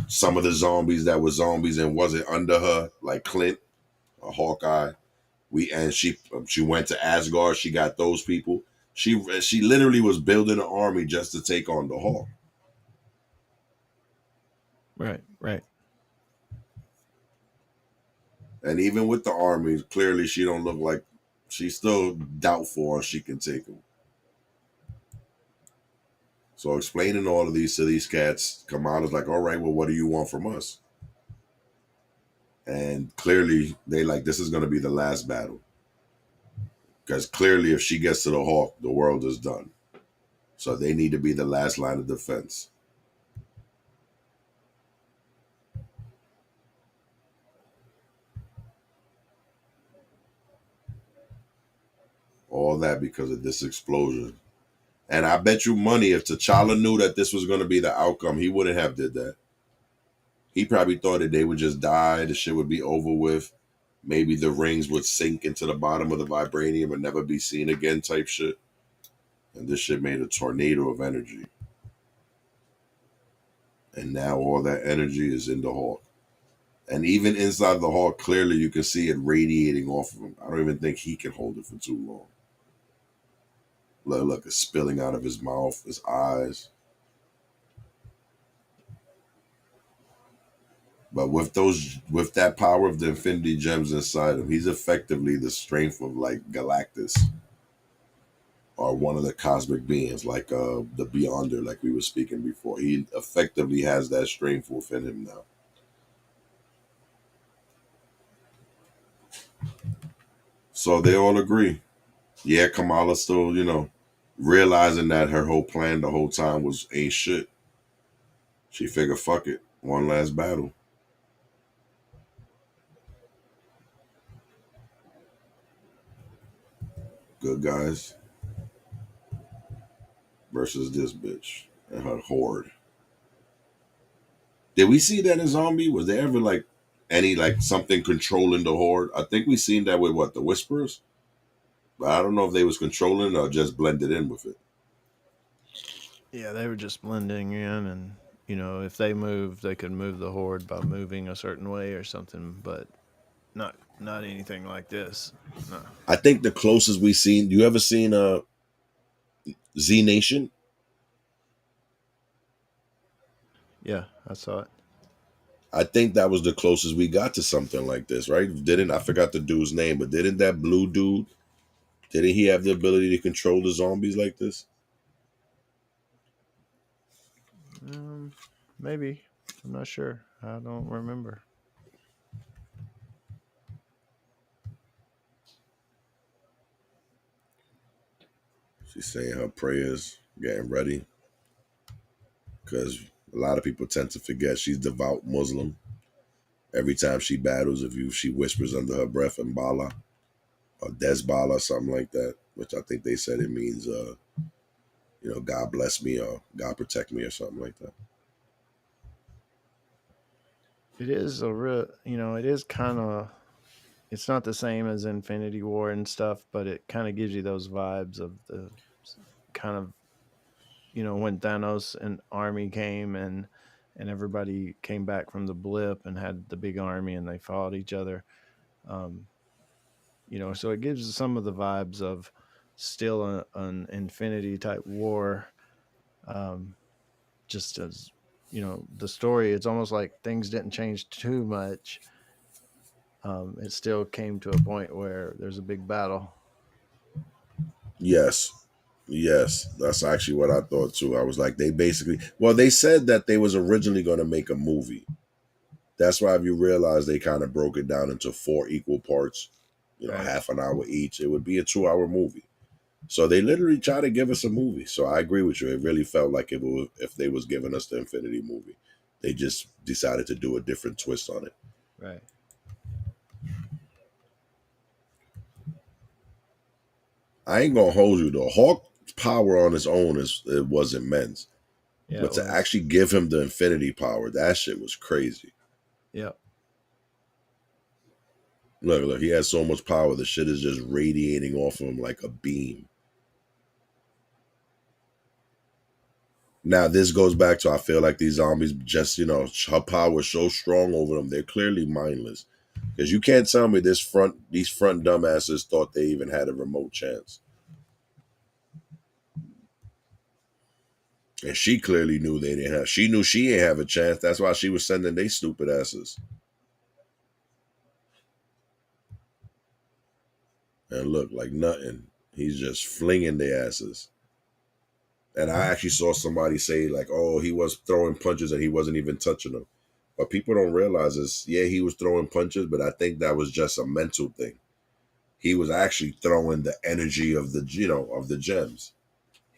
some of the zombies that were zombies and wasn't under her, like Clint, a Hawkeye. She went to Asgard. She got those people. She literally was building an army just to take on the Hawk. Right. And even with the army, clearly she don't look like, she's still doubtful if she can take them. So explaining all of these to these cats, Kamala's like, all right, well, what do you want from us? And clearly they like, this is going to be the last battle. Because clearly if she gets to the Hawk, the world is done. So they need to be the last line of defense. All that because of this explosion. And I bet you money if T'Challa knew that this was going to be the outcome, he wouldn't have did that. He probably thought that they would just die, the shit would be over with. Maybe the rings would sink into the bottom of the vibranium and never be seen again type shit. And this shit made a tornado of energy. And now all that energy is in the Hulk. And even inside the Hulk, clearly you can see it radiating off of him. I don't even think he can hold it for too long. Look, it's spilling out of his mouth, his eyes. But with that power of the Infinity Gems inside him, he's effectively the strength of like Galactus, or one of the cosmic beings, like the Beyonder, like we were speaking before. He effectively has that strength within him now. So they all agree. Yeah, Kamala still, realizing that her whole plan the whole time was ain't shit. She figured, fuck it, one last battle. Good guys versus this bitch and her horde. Did we see that in Zombie? Was there ever like any like something controlling the horde? I think we seen that with what, the Whisperers? But I don't know if they was controlling or just blended in with it. Yeah, they were just blending in, and if they moved, they could move the horde by moving a certain way or something, but not anything like this. No. I think the closest we seen. You ever seen Z Nation? Yeah, I saw it. I think that was the closest we got to something like this, right? Didn't I forgot the dude's name, but didn't that blue dude? Didn't he have the ability to control the zombies like this? Maybe. I'm not sure. I don't remember. She's saying her prayers, getting ready. Because a lot of people tend to forget she's devout Muslim. Every time she battles, she whispers under her breath Mbala or Desbala or something like that, which I think they said it means, God bless me or God protect me or something like that. It is a real, it is kind of, it's not the same as Infinity War and stuff, but it kind of gives you those vibes of the kind of, when Thanos and army came and everybody came back from the blip and had the big army and they fought each other. Um, so it gives some of the vibes of still an Infinity type war. Um, just as the story, it's almost like things didn't change too much. It still came to a point where there's a big battle. Yes. That's actually what I thought too. I was like, they said that they was originally going to make a movie. That's why if you realize they kind of broke it down into 4 equal parts, Right. half an hour each, it would be a 2-hour movie. So they literally try to give us a movie. So I agree with you. It really felt like if they was giving us the Infinity movie. They just decided to do a different twist on it. Right. I ain't gonna hold you though. Hawk's power on his own was immense. Yeah. But to actually give him the Infinity power, that shit was crazy. Yeah. Look, he has so much power. The shit is just radiating off of him like a beam. Now, this goes back to, I feel like these zombies just, her power is so strong over them. They're clearly mindless. Because you can't tell me these front dumbasses thought they even had a remote chance. And she clearly knew they didn't have. She knew she ain't have a chance. That's why she was sending they stupid asses. And look, like nothing. He's just flinging their asses. And I actually saw somebody say like, oh, he was throwing punches and he wasn't even touching them. But people don't realize this. Yeah, he was throwing punches, but I think that was just a mental thing. He was actually throwing the energy of the, of the gems.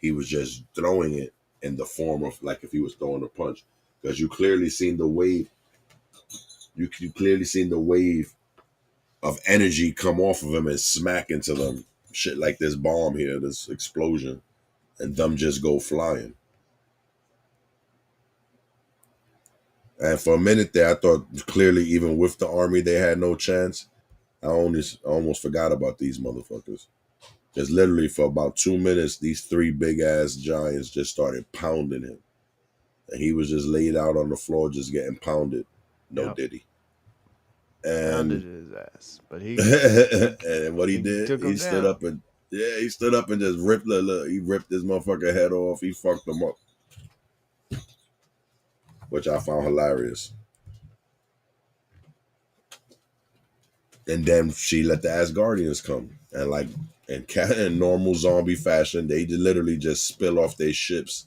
He was just throwing it in the form of like if he was throwing a punch. Because you clearly seen the wave. You clearly seen the wave of energy come off of him and smack into them. shit like this bomb here, this explosion, and them just go flying. And for a minute there, I thought clearly even with the army they had no chance. I almost forgot about these motherfuckers. Because literally for about 2 minutes, these three big ass giants just started pounding him. And he was just laid out on the floor just getting pounded. No Yep. diddy. Pounded And his ass, but he and what he did, took him he stood down. up and he stood up and just ripped he ripped this motherfucker head off. He fucked him up. Which I found hilarious. And then she let the Asgardians come. And like in normal zombie fashion, they literally just spill off their ships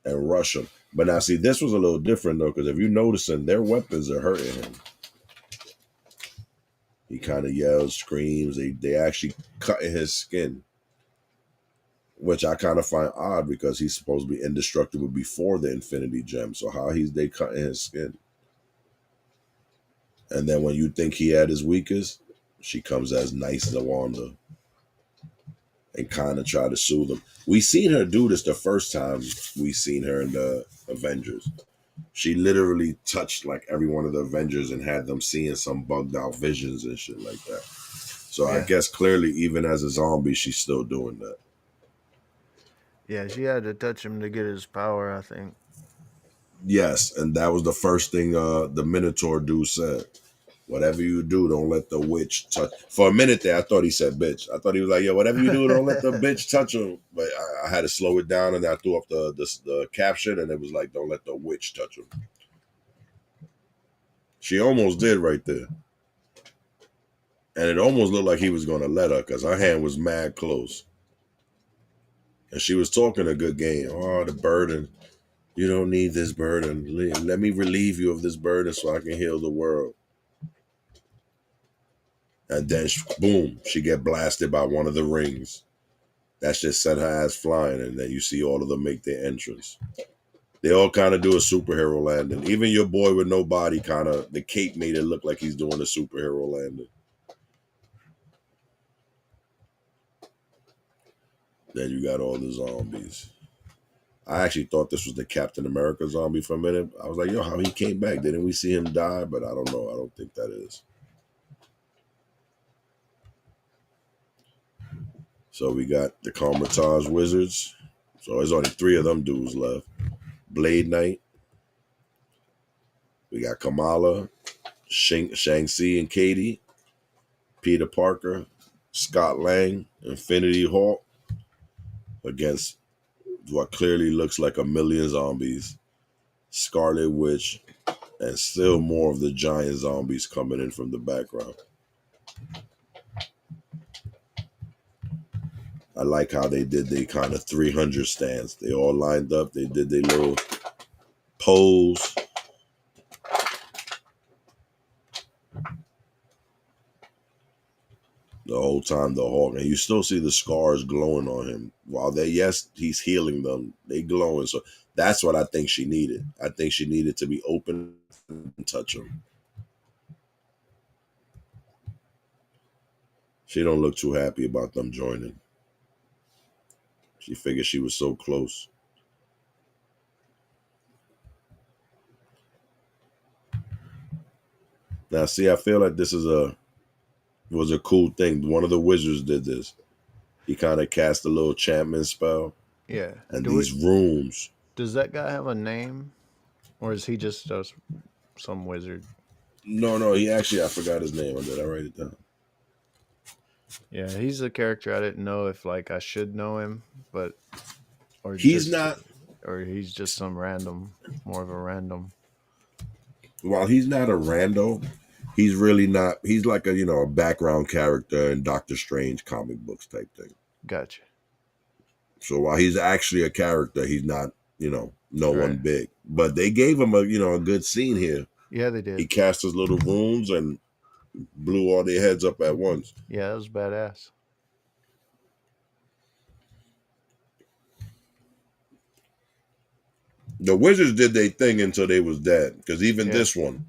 and rush them. But now, see, this was a little different though, because if you're noticing, their weapons are hurting him. He kind of yells, screams. They actually cutting his skin, which I kind of find odd because he's supposed to be indestructible before the Infinity Gem. So how they cutting his skin? And then when you think he had his weakest, she comes as nice as a Wanda and kind of try to soothe him. We seen her do this the first time we seen her in the Avengers. She literally touched like every one of the Avengers and had them seeing some bugged out visions and shit like that. So I Yeah. guess clearly even as a zombie, she's still doing that. Yeah, she had to touch him to get his power, I think. Yes, and that was the first thing the Minotaur dude said. Whatever you do, don't let the witch touch. For a minute there, I thought he said bitch. I thought he was like, yo, whatever you do, don't let the bitch touch him. But I had to slow it down, and I threw up the caption, and it was like, don't let the witch touch him. She almost did right there. And it almost looked like he was going to let her because her hand was mad close. And she was talking a good game. Oh, the burden. You don't need this burden. Let me relieve you of this burden so I can heal the world. And then, boom, she get blasted by one of the rings. That just sent her ass flying. And then you see all of them make their entrance. They all kind of do a superhero landing. Even your boy with no body kind of, the cape made it look like he's doing a superhero landing. Then you got all the zombies. I actually thought this was the Captain America zombie for a minute. I was like, yo, how he came back? Didn't we see him die? But I don't know. I don't think that is. So we got the Kamar-Taj Wizards. So there's only 3 of them dudes left. Blade Knight. We got Kamala, Shang-Chi and Katie, Peter Parker, Scott Lang, Infinity Hawk against what clearly looks like a million zombies, Scarlet Witch, and still more of the giant zombies coming in from the background. I like how they did the kind of 300 stance. They all lined up. They did their little pose. The whole time the Hawk, and you still see the scars glowing on him. While he's healing them, they glowing. So that's what I think she needed. I think she needed to be open and touch him. She don't look too happy about them joining. She figured she was so close. Now, see, I feel like this was a cool thing. One of the wizards did this. He kind of cast a little enchantment spell. Yeah. And these rooms. Does that guy have a name? Or is he just some wizard? No, he actually, I forgot his name. Did I write it down? Yeah, he's a character I didn't know if like I should know him, but or he's just, not, or he's just some random, more of a random. While he's not a rando, he's really not. He's like a background character in Doctor Strange comic books type thing. Gotcha. So while he's actually a character, he's not no Right. one big. But they gave him a good scene here. Yeah, they did. He cast his little runes and blew all their heads up at once. Yeah, that was badass. The wizards did their thing until they was dead. Because even this one.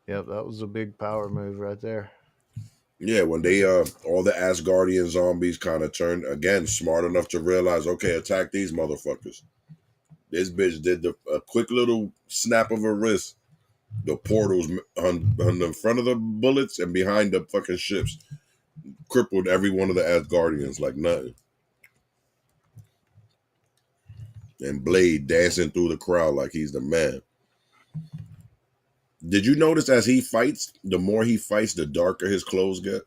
Yep, that was a big power move right there. Yeah, when they all the Asgardian zombies kind of turned again, smart enough to realize, okay, attack these motherfuckers. This bitch did a quick little snap of her wrist. The portals on the front of the bullets and behind the fucking ships crippled every one of the Asgardians like nothing. And Blade dancing through the crowd like he's the man. Did you notice as he fights, the more he fights, the darker his clothes get?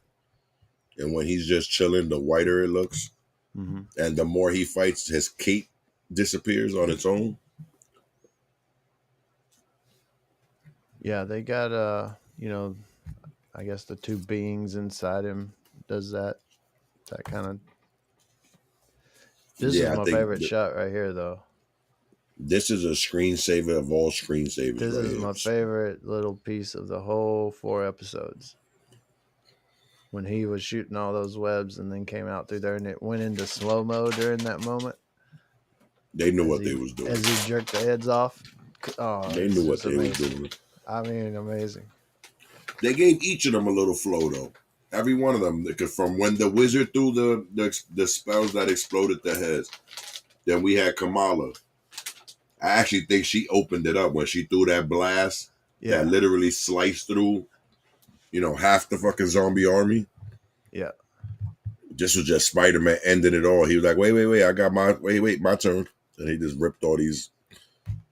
And when he's just chilling, the whiter it looks. Mm-hmm. And the more he fights, his cape disappears on its own. Yeah, they got I guess the two beings inside him does that kind of. This is Yeah, I my think favorite shot right here, though. this is a screensaver of all screensavers This right is here. my favorite little piece of the whole 4 episodes. When he was shooting all those webs and then came out through there and it went into slow-mo during that moment. They knew as what he, they was doing. As he jerked the heads off. Oh, They it's knew what just they amazing. was doing. I mean, amazing. They gave each of them a little flow though. Every one of them, because from when the wizard threw the spells that exploded the heads, then we had Kamala. I actually think she opened it up when she threw that blast Yeah. that literally sliced through, half the fucking zombie army. Yeah. This was just Spider-Man ending it all. He was like, wait, I got my turn. And he just ripped all these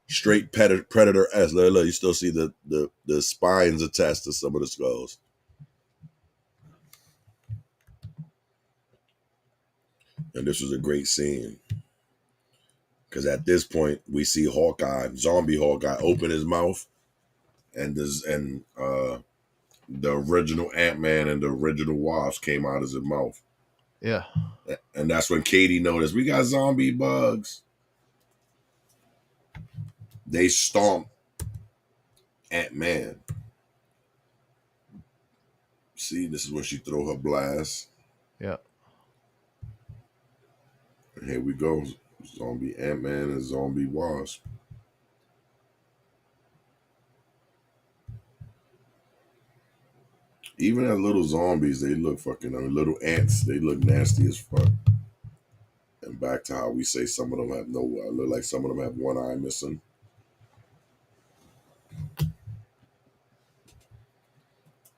straight Predator-esque. Look, you still see the spines attached to some of the skulls. And this was a great scene. Because at this point, we see zombie Hawkeye, open his mouth, and the original Ant-Man and the original Wasp came out of his mouth. Yeah. And that's when Katie noticed, we got zombie bugs. They stomp Ant-Man. See, this is when she throw her blast. Yeah. And here we go. Zombie Ant-Man and zombie Wasp. Even as little zombies, they look little ants, they look nasty as fuck. And back to how we say some of them have look like some of them have one eye missing.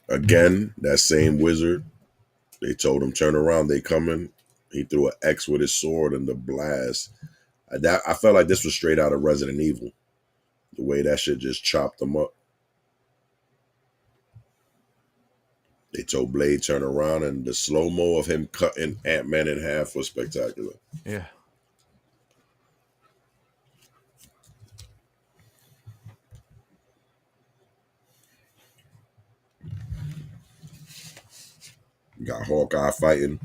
Again, that same wizard. They told him, turn around, they coming. He threw an X with his sword and the blast. I felt like this was straight out of Resident Evil. The way that shit just chopped them up. They told Blade turn around, and the slow-mo of him cutting Ant-Man in half was spectacular. Yeah. Got Hawkeye fighting.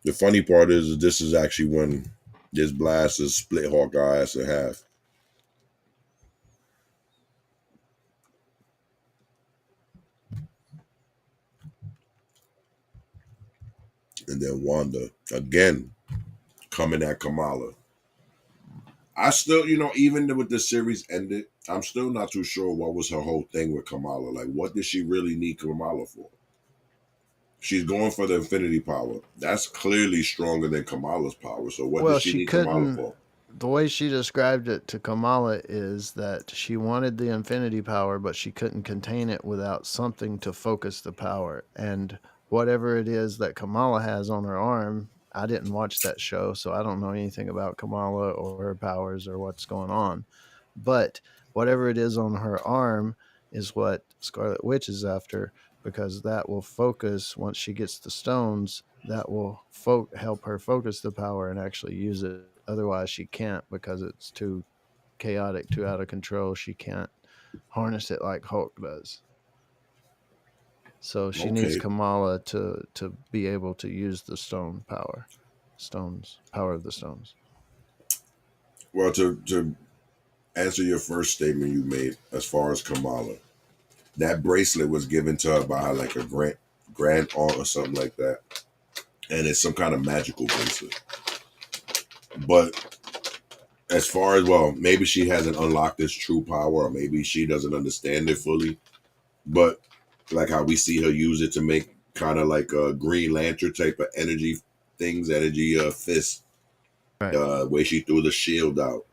The funny part is this is actually when this blast has split Hawkeye ass in half. And then Wanda, again, coming at Kamala. I still, even with the series ended, I'm still not too sure what was her whole thing with Kamala. Like, what did she really need Kamala for? She's going for the infinity power. That's clearly stronger than Kamala's power. So what does she need Kamala for? The way she described it to Kamala is that she wanted the infinity power, but she couldn't contain it without something to focus the power. And whatever it is that Kamala has on her arm, I didn't watch that show, so I don't know anything about Kamala or her powers or what's going on. But whatever it is on her arm is what Scarlet Witch is after, because that will focus once she gets the stones. That will help her focus the power and actually use it. Otherwise, she can't, because it's too chaotic, too out of control. She can't harness it like Hulk does. So she needs Kamala to be able to use the power of the stones. Well, to answer your first statement you made as far as Kamala, that bracelet was given to her by her, like a grand aunt or something like that, and it's some kind of magical bracelet. But as far as, maybe she hasn't unlocked its true power, or maybe she doesn't understand it fully. But like how we see her use it to make kind of like a Green Lantern type of energy things, energy fist. Right. Way she threw the shield out.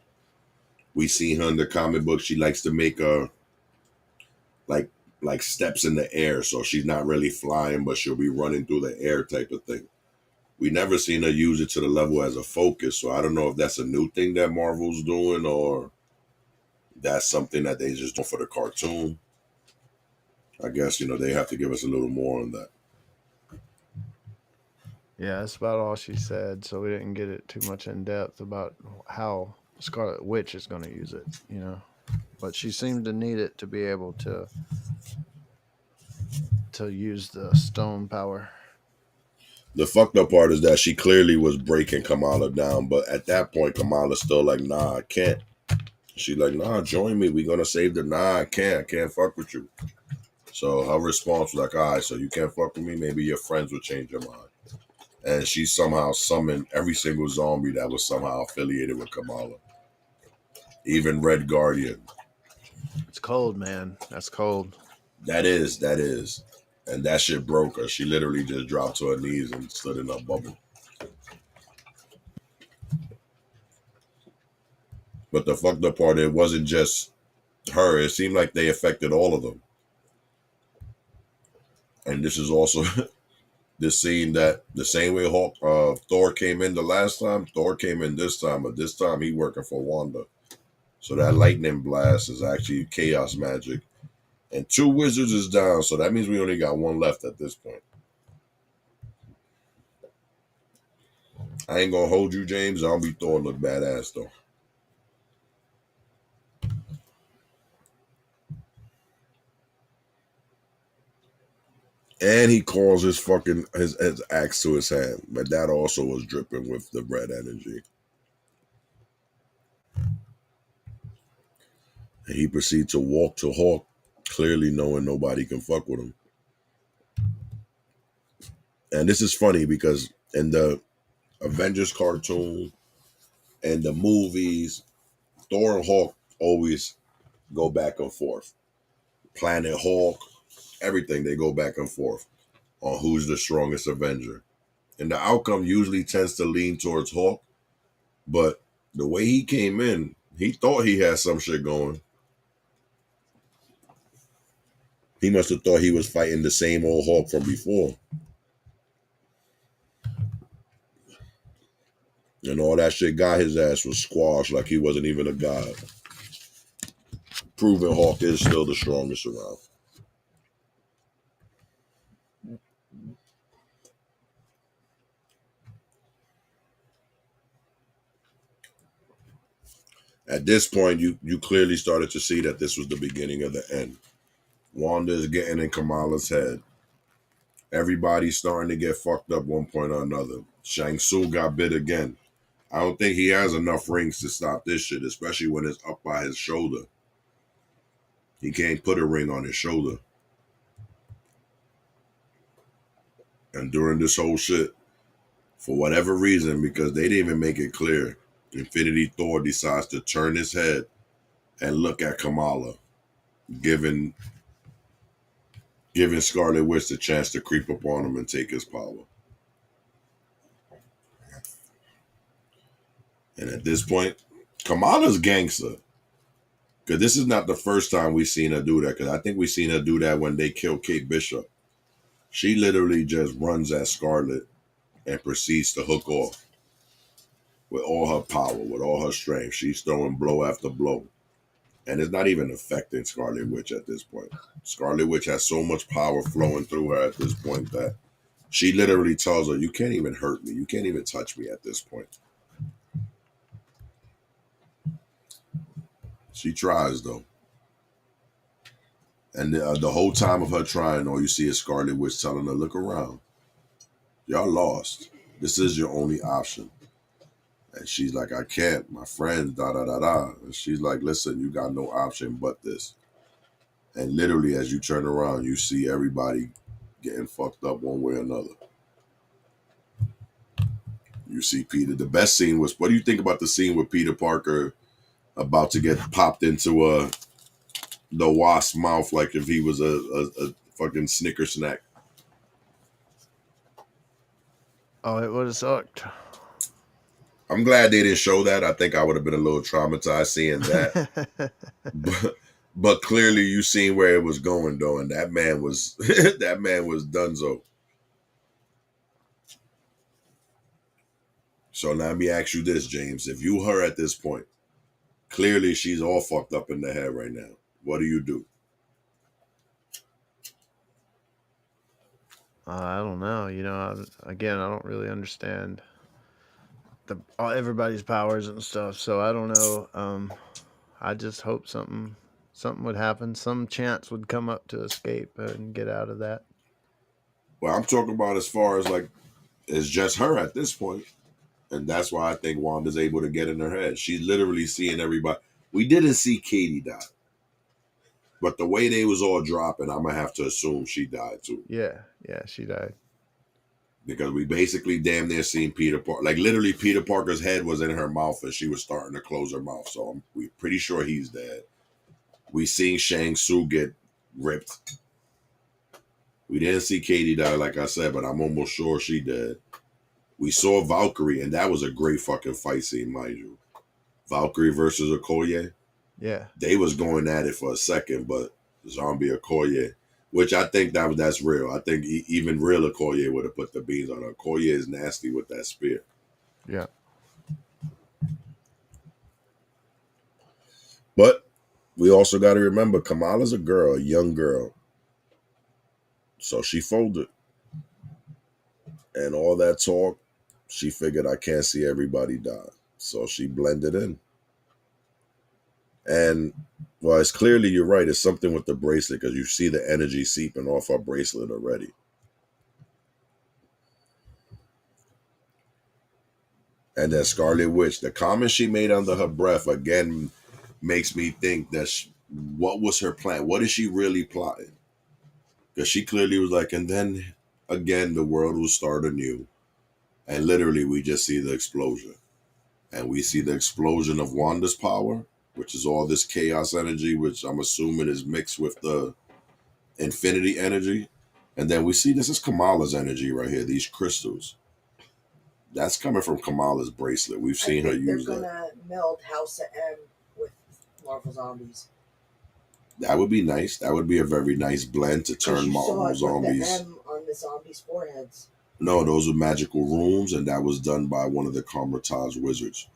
We seen her in the comic book. She likes to make like like steps in the air, so she's not really flying, but she'll be running through the air type of thing. We never seen her use it to the level as a focus, so I don't know if that's a new thing that Marvel's doing or that's something that they just do for the cartoon. I guess, they have to give us a little more on that. Yeah, that's about all she said. So we didn't get it too much in depth about how Scarlet Witch is going to use it, But she seemed to need it to be able to use the stone power. The fucked up part is that she clearly was breaking Kamala down, but at that point, Kamala's still like, nah, I can't. She's like, nah, join me. We're going to save the, nah, I can't fuck with you. So her response was like, all right, so you can't fuck with me? Maybe your friends will change your mind. And she somehow summoned every single zombie that was somehow affiliated with Kamala. Even Red Guardian. It's cold, man. That's cold. That is. And that shit broke her. She literally just dropped to her knees and stood in a bubble. But the fucked up part, it wasn't just her. It seemed like they affected all of them. And this is also the scene that the same way Thor came in the last time, Thor came in this time, but this time he working for Wanda. So that lightning blast is actually chaos magic. And 2 wizards is down, so that means we only got 1 left at this point. I ain't gonna hold you, James. Zombie Thor look badass though. And he calls his axe to his hand, but that also was dripping with the red energy. And he proceeds to walk to Hawk, clearly knowing nobody can fuck with him. And this is funny because in the Avengers cartoon and the movies, Thor and Hawk always go back and forth. Planet Hawk, everything, they go back and forth on who's the strongest Avenger. And the outcome usually tends to lean towards Hawk, but the way he came in, he thought he had some shit going. He must have thought he was fighting the same old Hawk from before. And all that shit got his ass was squashed like he wasn't even a god. Proving Hawk is still the strongest around. At this point, you clearly started to see that this was the beginning of the end. Wanda is getting in Kamala's head. Everybody's starting to get fucked up one point or another. Shang-Tsung got bit again. I don't think he has enough rings to stop this shit, especially when it's up by his shoulder. He can't put a ring on his shoulder. And during this whole shit, for whatever reason, because they didn't even make it clear, Infinity Thor decides to turn his head and look at Kamala, giving Scarlet Witch the chance to creep up on him and take his power. And at this point, Kamala's gangster. Because this is not the first time we've seen her do that. Because I think we've seen her do that when they killed Kate Bishop. She literally just runs at Scarlet and proceeds to hook off with all her power, with all her strength. She's throwing blow after blow. And it's not even affecting Scarlet Witch at this point. Scarlet Witch has so much power flowing through her at this point that she literally tells her, you can't even hurt me. You can't even touch me at this point. She tries, though. And the whole time of her trying, all you see is Scarlet Witch telling her, look around. Y'all lost. This is your only option. And she's like, I can't. My friends, da-da-da-da. And she's like, listen, you got no option but this. And literally, as you turn around, you see everybody getting fucked up one way or another. You see Peter. The best scene was, what do you think about the scene with Peter Parker about to get popped into the wasp's mouth like if he was a fucking Snicker snack? Oh, it would have sucked. I'm glad they didn't show that. I think I would have been a little traumatized seeing that. But clearly you seen where it was going though, and that man was that man was donezo. So now let me ask you this, James. If you her at this point, clearly she's all fucked up in the head right now. What do you do? I don't know. Again, I don't really understand everybody's powers and stuff, so I don't know. I just hope something would happen. Some chance would come up to escape and get out of that. Well, I'm talking about as far as like it's just her at this point. And that's why I think Wanda's able to get in her head. She's literally seeing everybody. We didn't see Katie die. But the way they was all dropping, I'm gonna have to assume she died too. Yeah, she died. Because we basically damn near seen Peter Parker. Like literally Peter Parker's head was in her mouth and she was starting to close her mouth. So we're pretty sure he's dead. We seen Shang-Tsung get ripped. We didn't see Katie die, like I said, but I'm almost sure she dead. We saw Valkyrie, and that was a great fucking fight scene, mind you. Valkyrie versus Okoye. Yeah. They was going at it for a second, but Zombie Okoye, which I think that's real. I think even real Okoye would have put the beans on her. Okoye is nasty with that spear. Yeah. But we also got to remember Kamala's a girl, a young girl. So she folded. And all that talk, she figured I can't see everybody die. So she blended in. And well, it's clearly you're right. It's something with the bracelet because you see the energy seeping off her bracelet already. And then Scarlet Witch, the comment she made under her breath again makes me think that what was her plan? What is she really plotting? Because she clearly was like, and then again, the world will start anew. And literally, we just see the explosion. And we see the explosion of Wanda's power, which is all this chaos energy, which I'm assuming is mixed with the infinity energy. And then we see this is Kamala's energy right here, these crystals. That's coming from Kamala's bracelet. We've seen her use that. They're gonna meld House of M with Marvel Zombies. That would be nice. That would be a very nice blend to turn Marvel Zombies. The M on the zombies' foreheads. No, those are magical runes, and that was done by one of the Kamar-Taj wizards.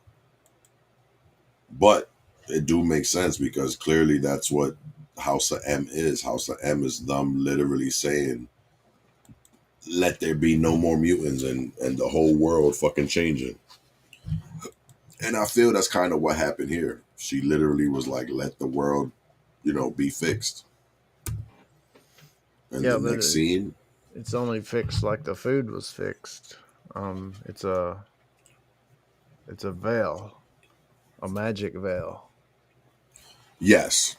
But it do make sense because clearly that's what House of M is. House of M is them literally saying, let there be no more mutants and the whole world fucking changing. And I feel that's kind of what happened here. She literally was like, let the world, be fixed. And yeah, the next scene. It's only fixed like the food was fixed. It's a veil. A magic veil. Yes.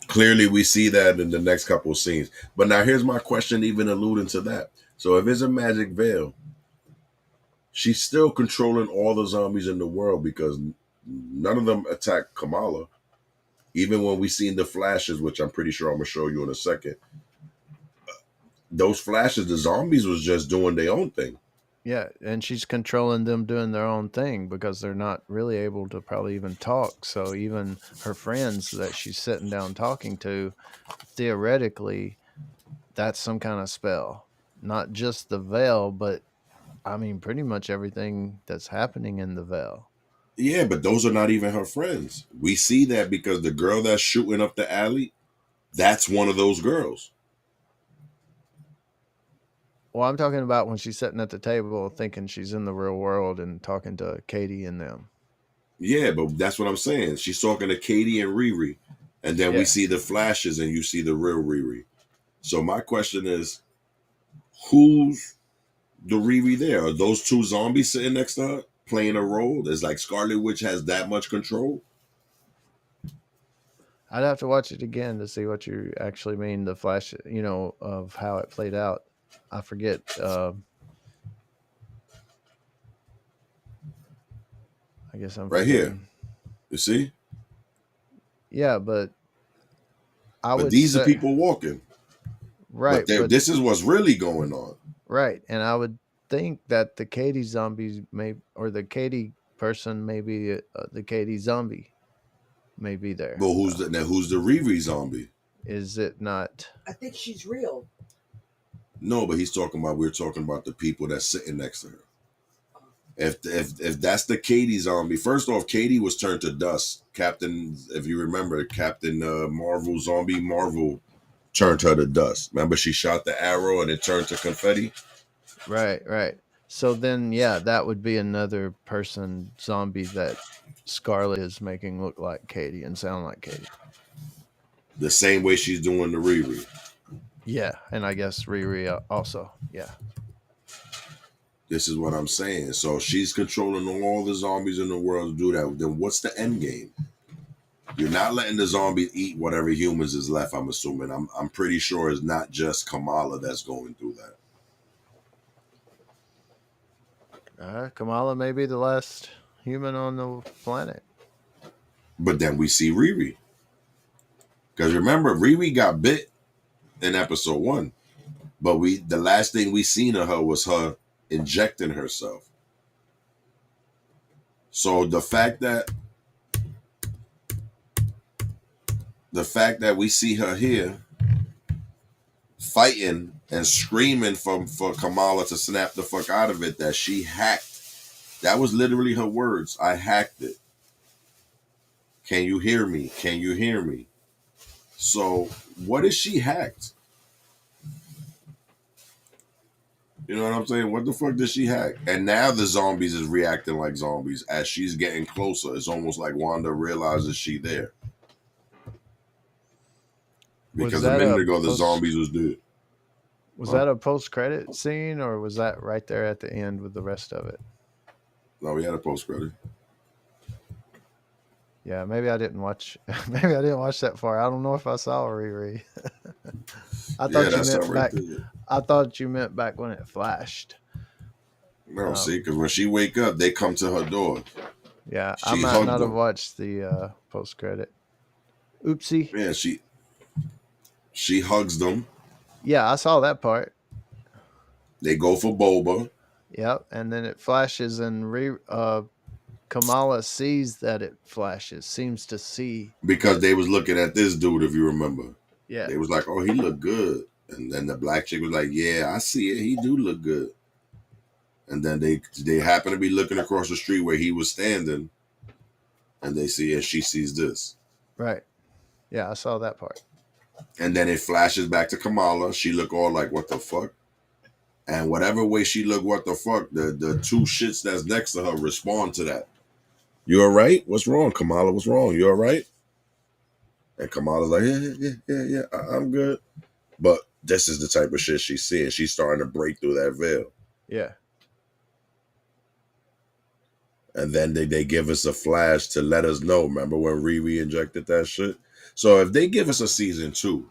Clearly we see that in the next couple of scenes. But now here's my question even alluding to that. So if it's a magic veil, she's still controlling all the zombies in the world because none of them attack Kamala. Even when we seen the flashes, which I'm pretty sure I'm going to show you in a second. Those flashes, the zombies was just doing their own thing. Yeah, and she's controlling them doing their own thing because they're not really able to probably even talk. So even her friends that she's sitting down talking to, theoretically, that's some kind of spell. Not just the veil, but I mean, pretty much everything that's happening in the veil. Yeah, but those are not even her friends. We see that because the girl that's shooting up the alley, that's one of those girls. Well, I'm talking about when she's sitting at the table thinking she's in the real world and talking to Katie and them. Yeah, but that's what I'm saying. She's talking to Katie and Riri. And then we see the flashes and you see the real Riri. So my question is, who's the Riri there? Are those two zombies sitting next to her playing a role? Is like Scarlet Witch has that much control? I'd have to watch it again to see what you actually mean. The flash, of how it played out. I forget. I guess I'm right forgetting. Here. You see? Yeah, but these are people walking. Right. But this is what's really going on. Right. And I would think that the Katie zombies or the Katie person may be the Katie zombie may be there. But who's the Riri zombie? Is it not? I think she's real. No, but we're talking about the people that's sitting next to her. If that's the Katie zombie, first off, Katie was turned to dust. Captain, if you remember, Captain Marvel, Zombie Marvel turned her to dust. Remember, she shot the arrow and it turned to confetti? Right. So then, yeah, that would be another person zombie that Scarlet is making look like Katie and sound like Katie. The same way she's doing the Riri. Yeah, and I guess Riri also. Yeah. This is what I'm saying. So she's controlling all the zombies in the world to do that. Then what's the end game? You're not letting the zombie eat whatever humans is left, I'm assuming. I'm pretty sure it's not just Kamala that's going through that. Kamala may be the last human on the planet. But then we see Riri. Because remember, Riri got bit in episode 1. But the last thing we seen of her was her injecting herself. So the fact that we see her here fighting and screaming for Kamala to snap the fuck out of it, that she hacked. That was literally her words. I hacked it. Can you hear me? Can you hear me? So what is she hacked? You know what I'm saying? What the fuck did she hack? And now the zombies is reacting like zombies as she's getting closer. It's almost like Wanda realizes she there. Because a minute ago, the zombies was dead. Was that a post-credit scene, or was that right there at the end with the rest of it? No, we had a post-credit. Yeah, maybe I didn't watch. Maybe I didn't watch that far. I don't know if I saw Riri. I thought you meant back. I thought you meant back when it flashed. No, see, because when she wake up, they come to her door. Yeah, I might not have watched the post-credit. Oopsie. Yeah, she hugs them. Yeah, I saw that part. They go for boba. Yep, and then it flashes, and Kamala sees that it flashes. Seems to see because they was looking at this dude. If you remember, yeah, they was like, "Oh, he look good," and then the black chick was like, "Yeah, I see it. He do look good." And then they happen to be looking across the street where he was standing, and they see, and she sees this. Right. Yeah, I saw that part. And then it flashes back to Kamala. She look all like, what the fuck? And whatever way she look, what the fuck, the two shits that's next to her respond to that. You all right? What's wrong, Kamala? What's wrong? You all right? And Kamala's like, yeah, I'm good. But this is the type of shit she's seeing. She's starting to break through that veil. Yeah. And then they give us a flash to let us know. Remember when Riri injected that shit? So if they give us a season 2,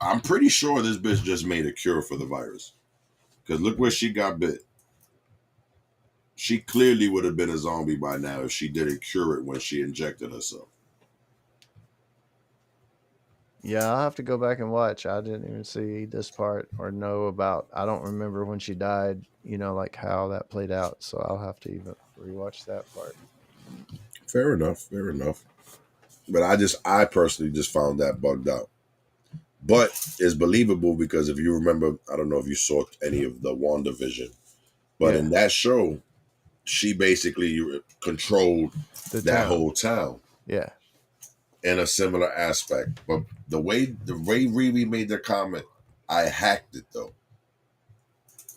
I'm pretty sure this bitch just made a cure for the virus. Because look where she got bit. She clearly would have been a zombie by now if she didn't cure it when she injected herself. Yeah, I'll have to go back and watch. I didn't even see this part or know about. I don't remember when she died, like how that played out. So I'll have to even rewatch that part. Fair enough. But I personally just found that bugged out. But it's believable because if you remember, I don't know if you saw any of the WandaVision, but in that show, she basically controlled that whole town. Yeah. In a similar aspect. But the way Riri made the comment, I hacked it though.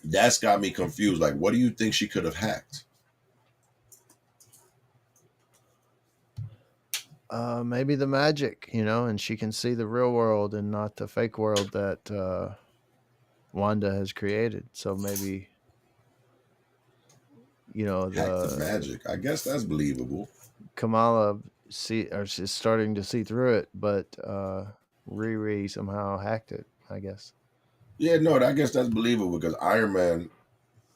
That's got me confused. Like, what do you think she could have hacked? Maybe the magic, and she can see the real world and not the fake world that Wanda has created. So maybe, the magic. I guess that's believable. Kamala is starting to see through it, but Riri somehow hacked it, I guess. Yeah, no, I guess that's believable because Iron Man,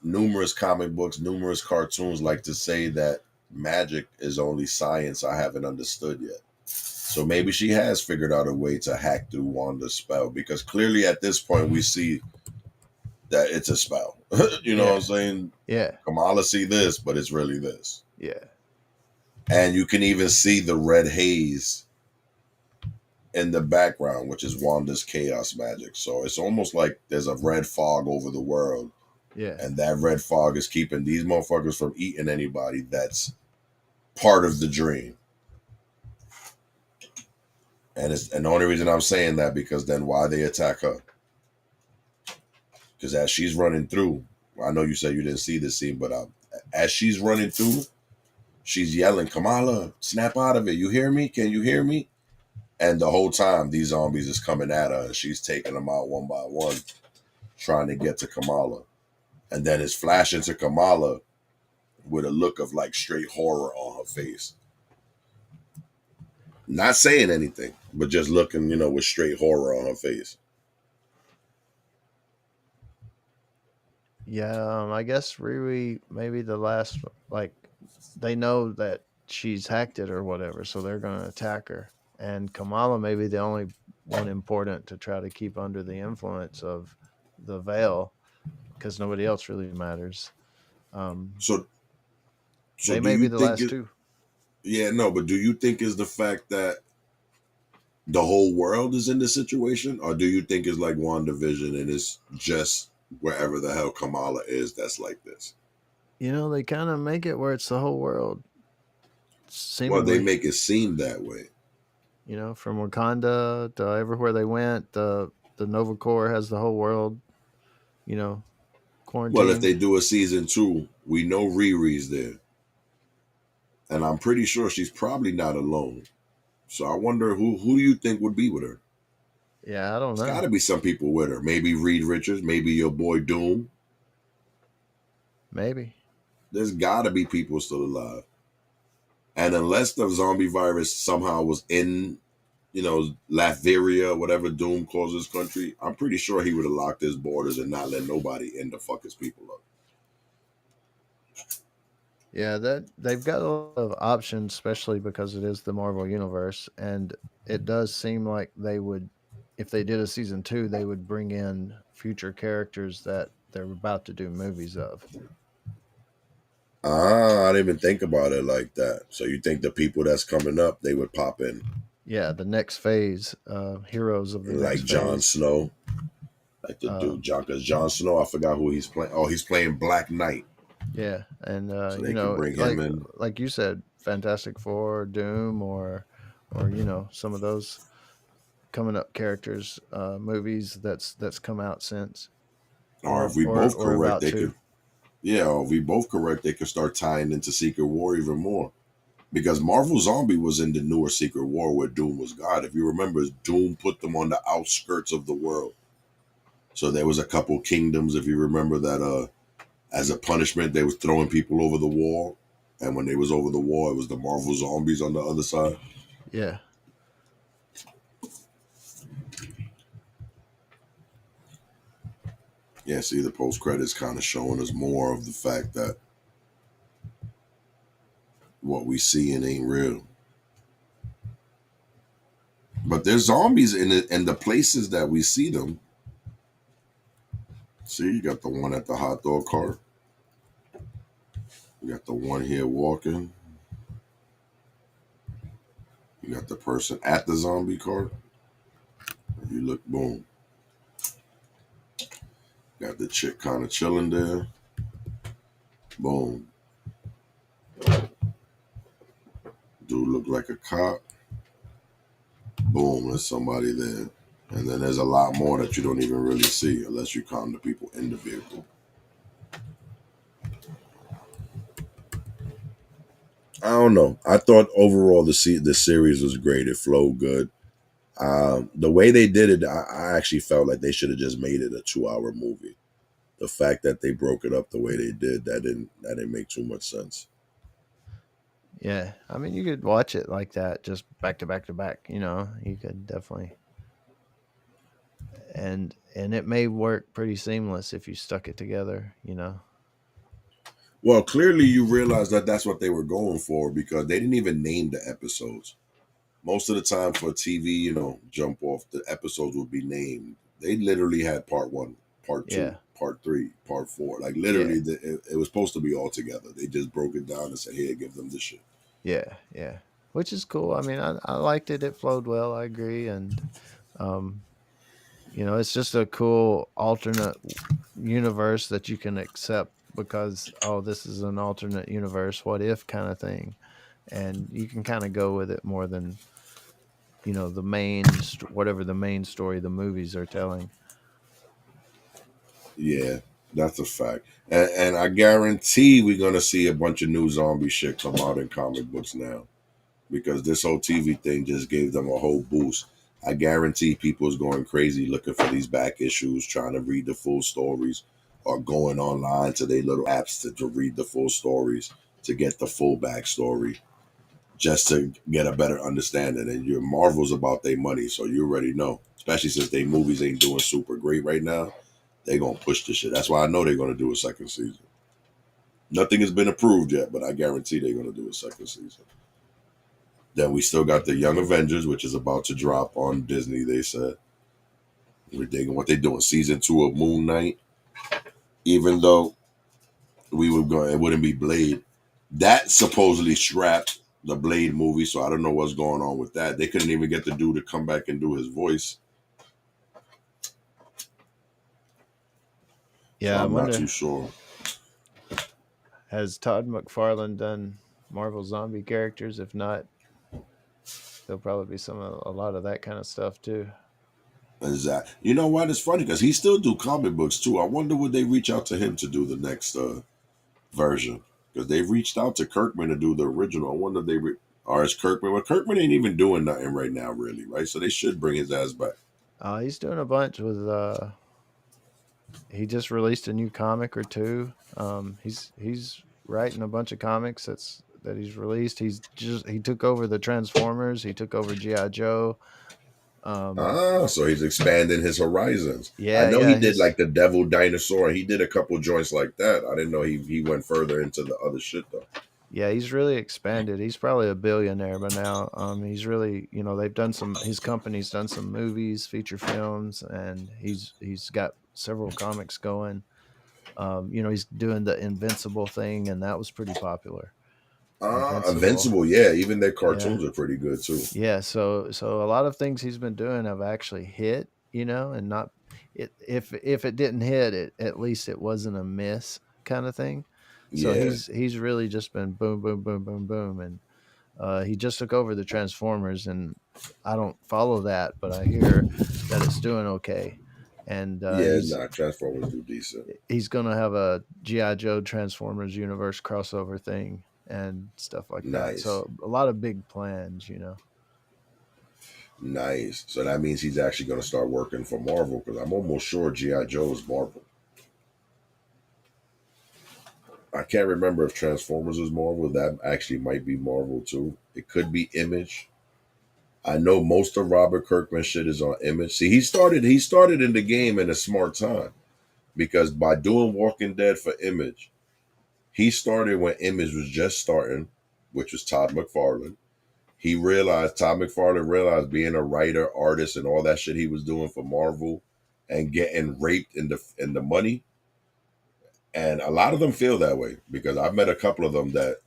numerous comic books, numerous cartoons like to say that magic is only science I haven't understood yet. So maybe she has figured out a way to hack through Wanda's spell because clearly at this point we see that it's a spell. You know Yeah. what I'm saying? Yeah. Kamala see this, but it's really this. Yeah. And you can even see the red haze in the background, which is Wanda's chaos magic. So it's almost like there's a red fog over the world. Yeah. And that red fog is keeping these motherfuckers from eating anybody that's part of the dream. And the only reason I'm saying that because then why they attack her? Because as she's running through, I know you said you didn't see this scene, but as she's running through, she's yelling, "Kamala, snap out of it! You hear me? Can you hear me?" And the whole time, these zombies is coming at her, and she's taking them out one by one, trying to get to Kamala. And then it's flashing to Kamala with a look of like straight horror on her face. Not saying anything, but just looking, with straight horror on her face. Yeah, I guess Riri maybe the last like they know that she's hacked it or whatever, so they're going to attack her. And Kamala may be the only one important to try to keep under the influence of the veil because nobody else really matters. So, They do may be you the think last it? two. Yeah, no, but do you think is the fact that the whole world is in this situation, or do you think it's like WandaVision and it's just wherever the hell Kamala is that's like this? They kind of make it where it's the whole world, Well, they seemingly. make it seem that way. From Wakanda to everywhere they went, the Nova Corps has the whole world, you know, Well, if quarantined. they do a season 2, we know Riri's there, and I'm pretty sure she's probably not alone. So I wonder who do you think would be with her? Yeah, I don't It's got know. to be some people with her. Maybe Reed Richards, maybe your boy Doom. Maybe. There's got to be people still alive. And unless the zombie virus somehow was in, Latveria, whatever Doom calls his country, I'm pretty sure he would have locked his borders and not let nobody in to fuck his people up. Yeah, that they've got a lot of options, especially because it is the Marvel universe, and it does seem like they would, if they did a season two, they would bring in future characters that they're about to do movies of. Ah, I didn't even think about it like that. So you think the people that's coming up, they would pop in, Yeah, the next phase, heroes of the next like Jon phase. Snow, like the dude Um, John, because Jon Snow, I forgot who he's playing. Oh, he's playing Black Knight, yeah, and so they could bring him like in. you said, Fantastic Four, Doom, or some of those coming up characters, movies that's come out since, Or if we both or correct, about they to. could. Yeah, or if we both correct, they could start tying into Secret War even more. Because Marvel Zombie was in the newer Secret War where Doom was God. If you remember, Doom put them on the outskirts of the world. So there was a couple kingdoms, if you remember that as a punishment, they was throwing people over the wall. And when they was over the wall, it was the Marvel Zombies on the other side. Yeah, Yeah, see, the post credits kind of showing us more of the fact that what we seeing ain't real. But there's zombies in it, and the places that we see them. See, you got the one at the hot dog cart. You got the one here walking. You got the person at the zombie cart. If you look, boom. Got the chick kind of chilling there. Boom. Dude look like a cop. Boom, there's somebody there. And then there's a lot more that you don't even really see unless you count the people in the vehicle. I don't know. I thought overall the series was great. It flowed good. The way they did it, I actually felt like they should have just made it a 2-hour movie. The fact that they broke it up the way they did, that didn't make too much sense. yeah. I mean, you could watch it like that, just back to back to back. You could definitely, and it may work pretty seamless if you stuck it together. Well, clearly you realize that that's what they were going for because they didn't even name the episodes. Most of the time for TV, jump off, the episodes would be named. They literally had part 1, part 2, Yeah, part 3, part 4. Like Yeah, literally, it was supposed to be all together. They just broke it down and said, "Here, give them this shit." yeah, which is cool. I mean, I liked it. It flowed well. I agree, and um, it's just a cool alternate universe that you can accept because this is an alternate universe. What if kind of thing, and you can kind of go with it more than the whatever the main story the movies are telling. Yeah, that's a fact. And I guarantee we're gonna see a bunch of new zombie shit come out in comic books now, because this whole TV thing just gave them a whole boost. I guarantee people's going crazy looking for these back issues, trying to read the full stories, or going online to their little apps to read the full stories to get the full backstory, just to get a better understanding. And your Marvel's about their money, so you already know. Especially since they movies ain't doing super great right now, they gonna push this shit. That's why I know they're gonna do a second season. Nothing has been approved yet, but I guarantee they're gonna do a second season. Then we still got the Young Avengers, which is about to drop on Disney. They said we're digging what they're doing. Season 2 of Moon Knight. Even though we would go, it wouldn't be Blade. That supposedly scrapped the Blade movie, so I don't know what's going on with that. They couldn't even get the dude to come back and do his voice, so Yeah, I I'm not wonder, too sure. has Todd McFarlane done Marvel zombie characters? If not, there'll probably be a lot of that kind of stuff too. Is that, you know what? It's funny because he still do comic books too. I wonder would they reach out to him to do the next version, because they've reached out to Kirkman to do the original. I wonder if or is Kirkman? Well, Kirkman ain't even doing nothing right now, really, right? So they should bring his ass back. He's doing a bunch with. He just released a new comic or two. He's writing a bunch of comics that he's released. He took over the Transformers. He took over GI Joe. Um, So he's expanding his horizons. I yeah, know he yeah, did like the Devil Dinosaur. He did a couple joints like that. I didn't know he went further into the other shit though. yeah, he's really expanded. He's probably a billionaire by now. He's really, they've done his company's done some movies, feature films, and he's got several comics going. He's doing the Invincible thing, and that was pretty popular. Invincible, Invincible, yeah. Even their yeah, cartoons are pretty good too. yeah. So a lot of things he's been doing have actually hit, and not it. If it didn't hit, it at least it wasn't a miss kind of thing. So Yeah, he's really just been boom, boom, boom, boom, boom, and he just took over the Transformers, and I don't follow that, but I hear that it's doing okay, and yeah. Nah, Transformers do decent. he's gonna have a GI Joe Transformers universe crossover thing and stuff like that. Nice, So a lot of big plans. nice. So that means he's actually going to start working for Marvel, because I'm almost sure GI Joe is Marvel. I can't remember if Transformers is Marvel. That actually might be Marvel too. It could be Image. I know most of Robert Kirkman's shit is on Image. See, he started in the game in a smart time, because by doing Walking Dead for Image, he started when Image was just starting, which was Todd McFarlane. Todd McFarlane realized being a writer, artist, and all that shit he was doing for Marvel and getting raped in the money. And a lot of them feel that way, because I've met a couple of them that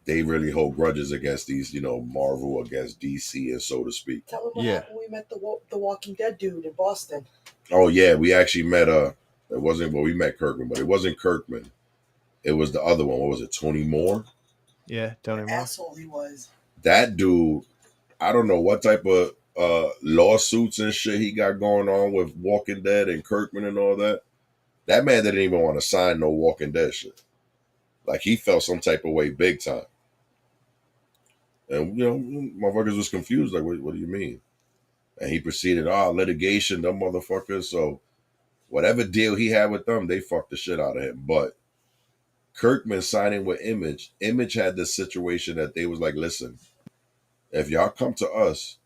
they really hold grudges against these, Marvel against DC, and so to speak. Tell them what Yeah, happened when we met the Walking Dead dude in Boston. Oh yeah, we actually met it wasn't, well, we met Kirkman, but it wasn't Kirkman. It was the other one. What was it? Tony Moore? yeah, What Tony an Moore. asshole he was. That dude, I don't know what type of lawsuits and shit he got going on with Walking Dead and Kirkman and all that. That man didn't even want to sign no Walking Dead shit. Like, he felt some type of way big time. And, motherfuckers was confused. Like, what do you mean? And he proceeded, litigation, them motherfuckers. So whatever deal he had with them, they fucked the shit out of him. But Kirkman signing with Image had this situation that they was like, listen, if y'all come to us,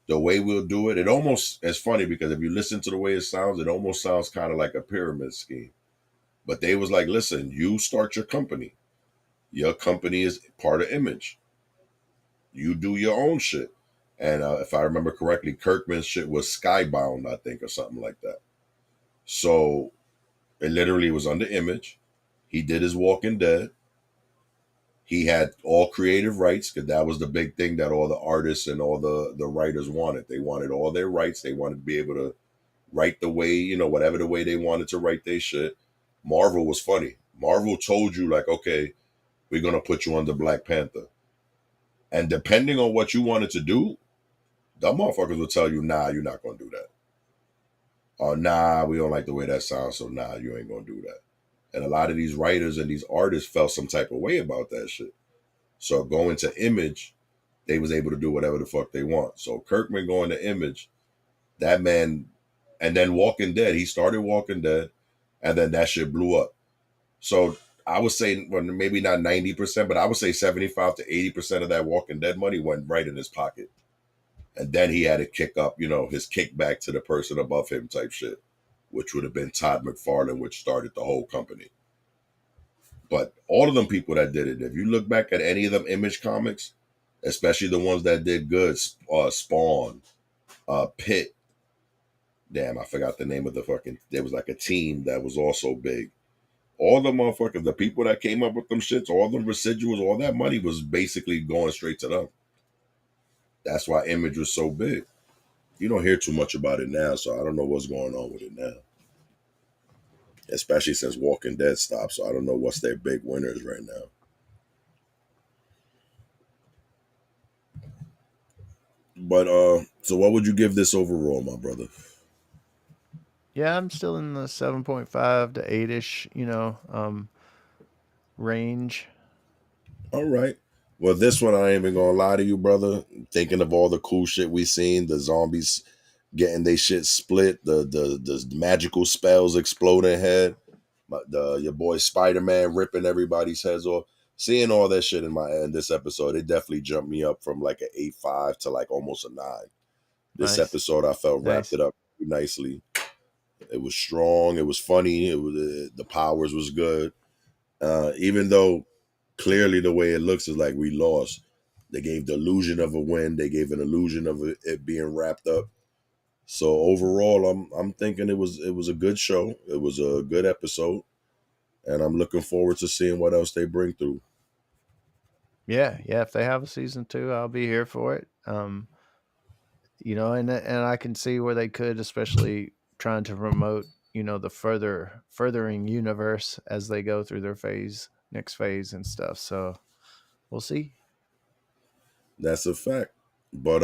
the way we'll do it, it's funny, because if you listen to the way it almost sounds kind of like a pyramid scheme. But they was like, listen, you start your company. Your company is part of Image. You do your own shit. And if I remember correctly, Kirkman's shit was Skybound, I think, or something like that. So It literally was under Image. He did his Walking Dead. He had all creative rights because that was the big thing that all the artists and all the writers wanted. They wanted all their rights. They wanted to be able to write the way, whatever the way they wanted to write their shit. Marvel was funny. Marvel told you, like, okay, we're going to put you under Black Panther. And depending on what you wanted to do, the motherfuckers will tell you, nah, you're not going to do that. Or, nah, we don't like the way that sounds, so nah, you ain't going to do that. And a lot of these writers and these artists felt some type of way about that shit. So going to Image, they was able to do whatever the fuck they want. So Kirkman going to Image, that man, and then Walking Dead, he started Walking Dead, and then that shit blew up. So I would say, well, maybe not 90%, but I would say 75 to 80% of that Walking Dead money went right in his pocket. And then he had to kick up, his kickback to the person above him type shit, which would have been Todd McFarlane, which started the whole company. But all of them people that did it, if you look back at any of them Image comics, especially the ones that did good, Spawn, Pit, damn, I forgot the name of there was like a team that was also big. All the motherfuckers, the people that came up with them shits, all the residuals, all that money was basically going straight to them. That's why Image was so big. You don't hear too much about it now, so I don't know what's going on with it now. Especially since Walking Dead stopped, so I don't know what's their big winners right now. But so what would you give this overall, my brother? Yeah, I'm still in the 7.5 to 8-ish, range. All right. Well, this one I ain't even gonna lie to you, brother. Thinking of all the cool shit we seen, the zombies getting they shit split, the magical spells exploding head, your boy Spider-Man ripping everybody's heads off. Seeing all that shit in this episode, it definitely jumped me up from like an 8.5 to like almost a 9. This Nice. episode I felt wrapped Nice. it up nicely. It was strong. It was funny. It was the powers was good. Even though clearly the way it looks is like we lost, they gave the illusion of a win. They gave an illusion of it being wrapped up. So overall, I'm thinking it was a good show. It was a good episode, and I'm looking forward to seeing what else they bring through. Yeah. If they have a season 2, I'll be here for it. And I can see where they could, especially trying to promote, the furthering universe as they go through their next phase and stuff. So we'll see. That's a fact. But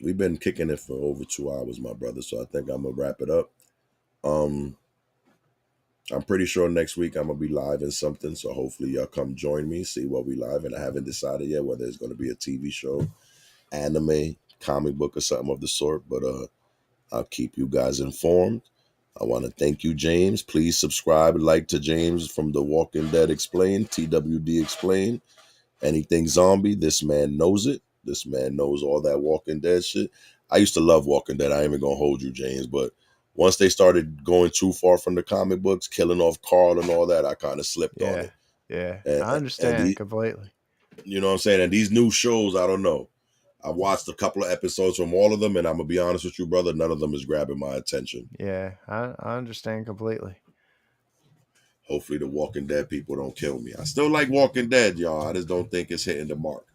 we've been kicking it for over 2 hours, my brother. So I think I'm gonna wrap it up. I'm pretty sure next week I'm gonna be live in something. So hopefully y'all come join me, see what we live. And I haven't decided yet whether it's gonna be a TV show, anime, comic book, or something of the sort. But I'll keep you guys informed. I want to thank you, James. Please subscribe and like to James from The Walking Dead Explained, TWD Explained. Anything zombie, this man knows it. This man knows all that Walking Dead shit. I used to love Walking Dead. I ain't even gonna hold you, James. But once they started going too far from the comic books, killing off Carl and all that, I kind of slipped on it. Yeah. And, I understand completely. You know what I'm saying? And these new shows, I don't know. I watched a couple of episodes from all of them, and I'm gonna be honest with you, brother, none of them is grabbing my attention. Yeah, I understand completely. Hopefully the Walking Dead people don't kill me. I still like Walking Dead, y'all. I just don't think it's hitting the mark.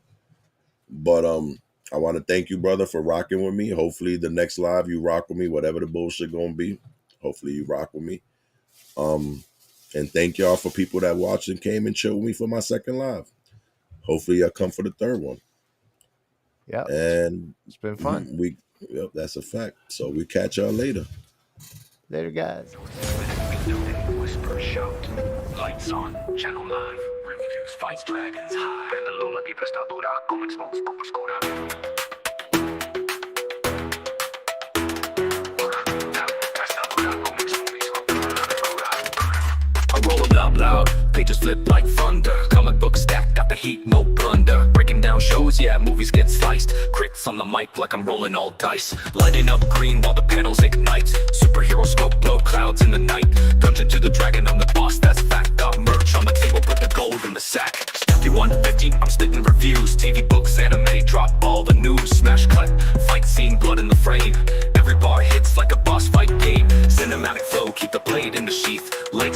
But I want to thank you, brother, for rocking with me. Hopefully the next live you rock with me, whatever the bullshit gonna be. Hopefully you rock with me. And thank y'all for people that watched and came and chilled with me for my second live. Hopefully y'all come for the third one. Yeah, And it's been fun. Yep, that's a fact. So we catch y'all later. Later, guys. Whisper, shout. Lights on, channel 9. Reviews, fights, dragons high. And the luna di prestadura, como expose, como oscura. I'm rolling up loud, pages flip like thunder. Comic book stack, got the heat, no blunder. Breaking down shows, yeah, movies get sliced. Crits on the mic like I'm rolling all dice. Lighting up green while the panels ignite. Superhero smoke, blow clouds in the night. Dungeon to the dragon, I'm the boss, that's fact. Got merch on the table, put the gold in the sack. 5150, I'm spitting reviews. TV, books, anime, drop all the news. Smash cut, fight scene, blood in the frame. Every bar hits like a boss fight game. Cinematic flow, keep the blade in the sheath. Like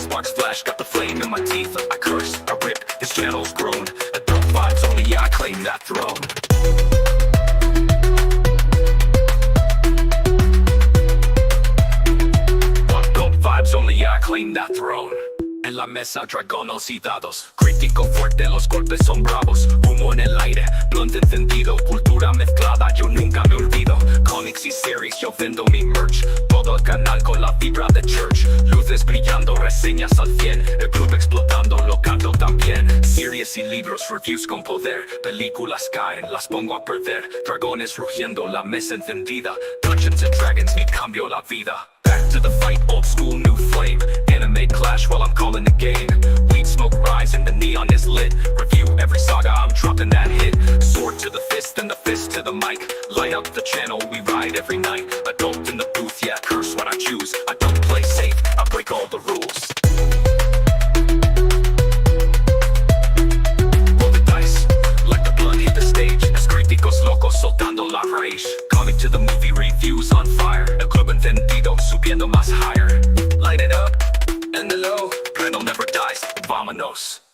mesa dragones y dados. Crítico fuerte, los golpes son bravos. Humo en el aire, blunt encendido. Cultura mezclada, yo nunca me olvido. Comics y series, yo vendo mi merch. Todo el canal con la vibra de church. Luces brillando, reseñas al 100. El club explotando, lo canto también. Series y libros, reviews con poder. Películas caen, las pongo a perder. Dragones rugiendo, la mesa encendida. Dungeons and Dragons, me cambio la vida. Back to the fight, old school, new flame. Anime clash while I'm calling the game. Weed smoke rise and the neon is lit. Review every saga, I'm dropping that hit. Sword to the fist and the fist to the mic. Light up the channel, we ride every night. Adult in the booth, yeah, curse what I choose. I don't play safe, I break all the rules. Roll the dice, let the blood hit the stage. Es críticos locos soltando la rage. Coming to the movie reviews on fire. El club encendido, subiendo más higher. Light it up, and the low. Brandon never dies, vámonos.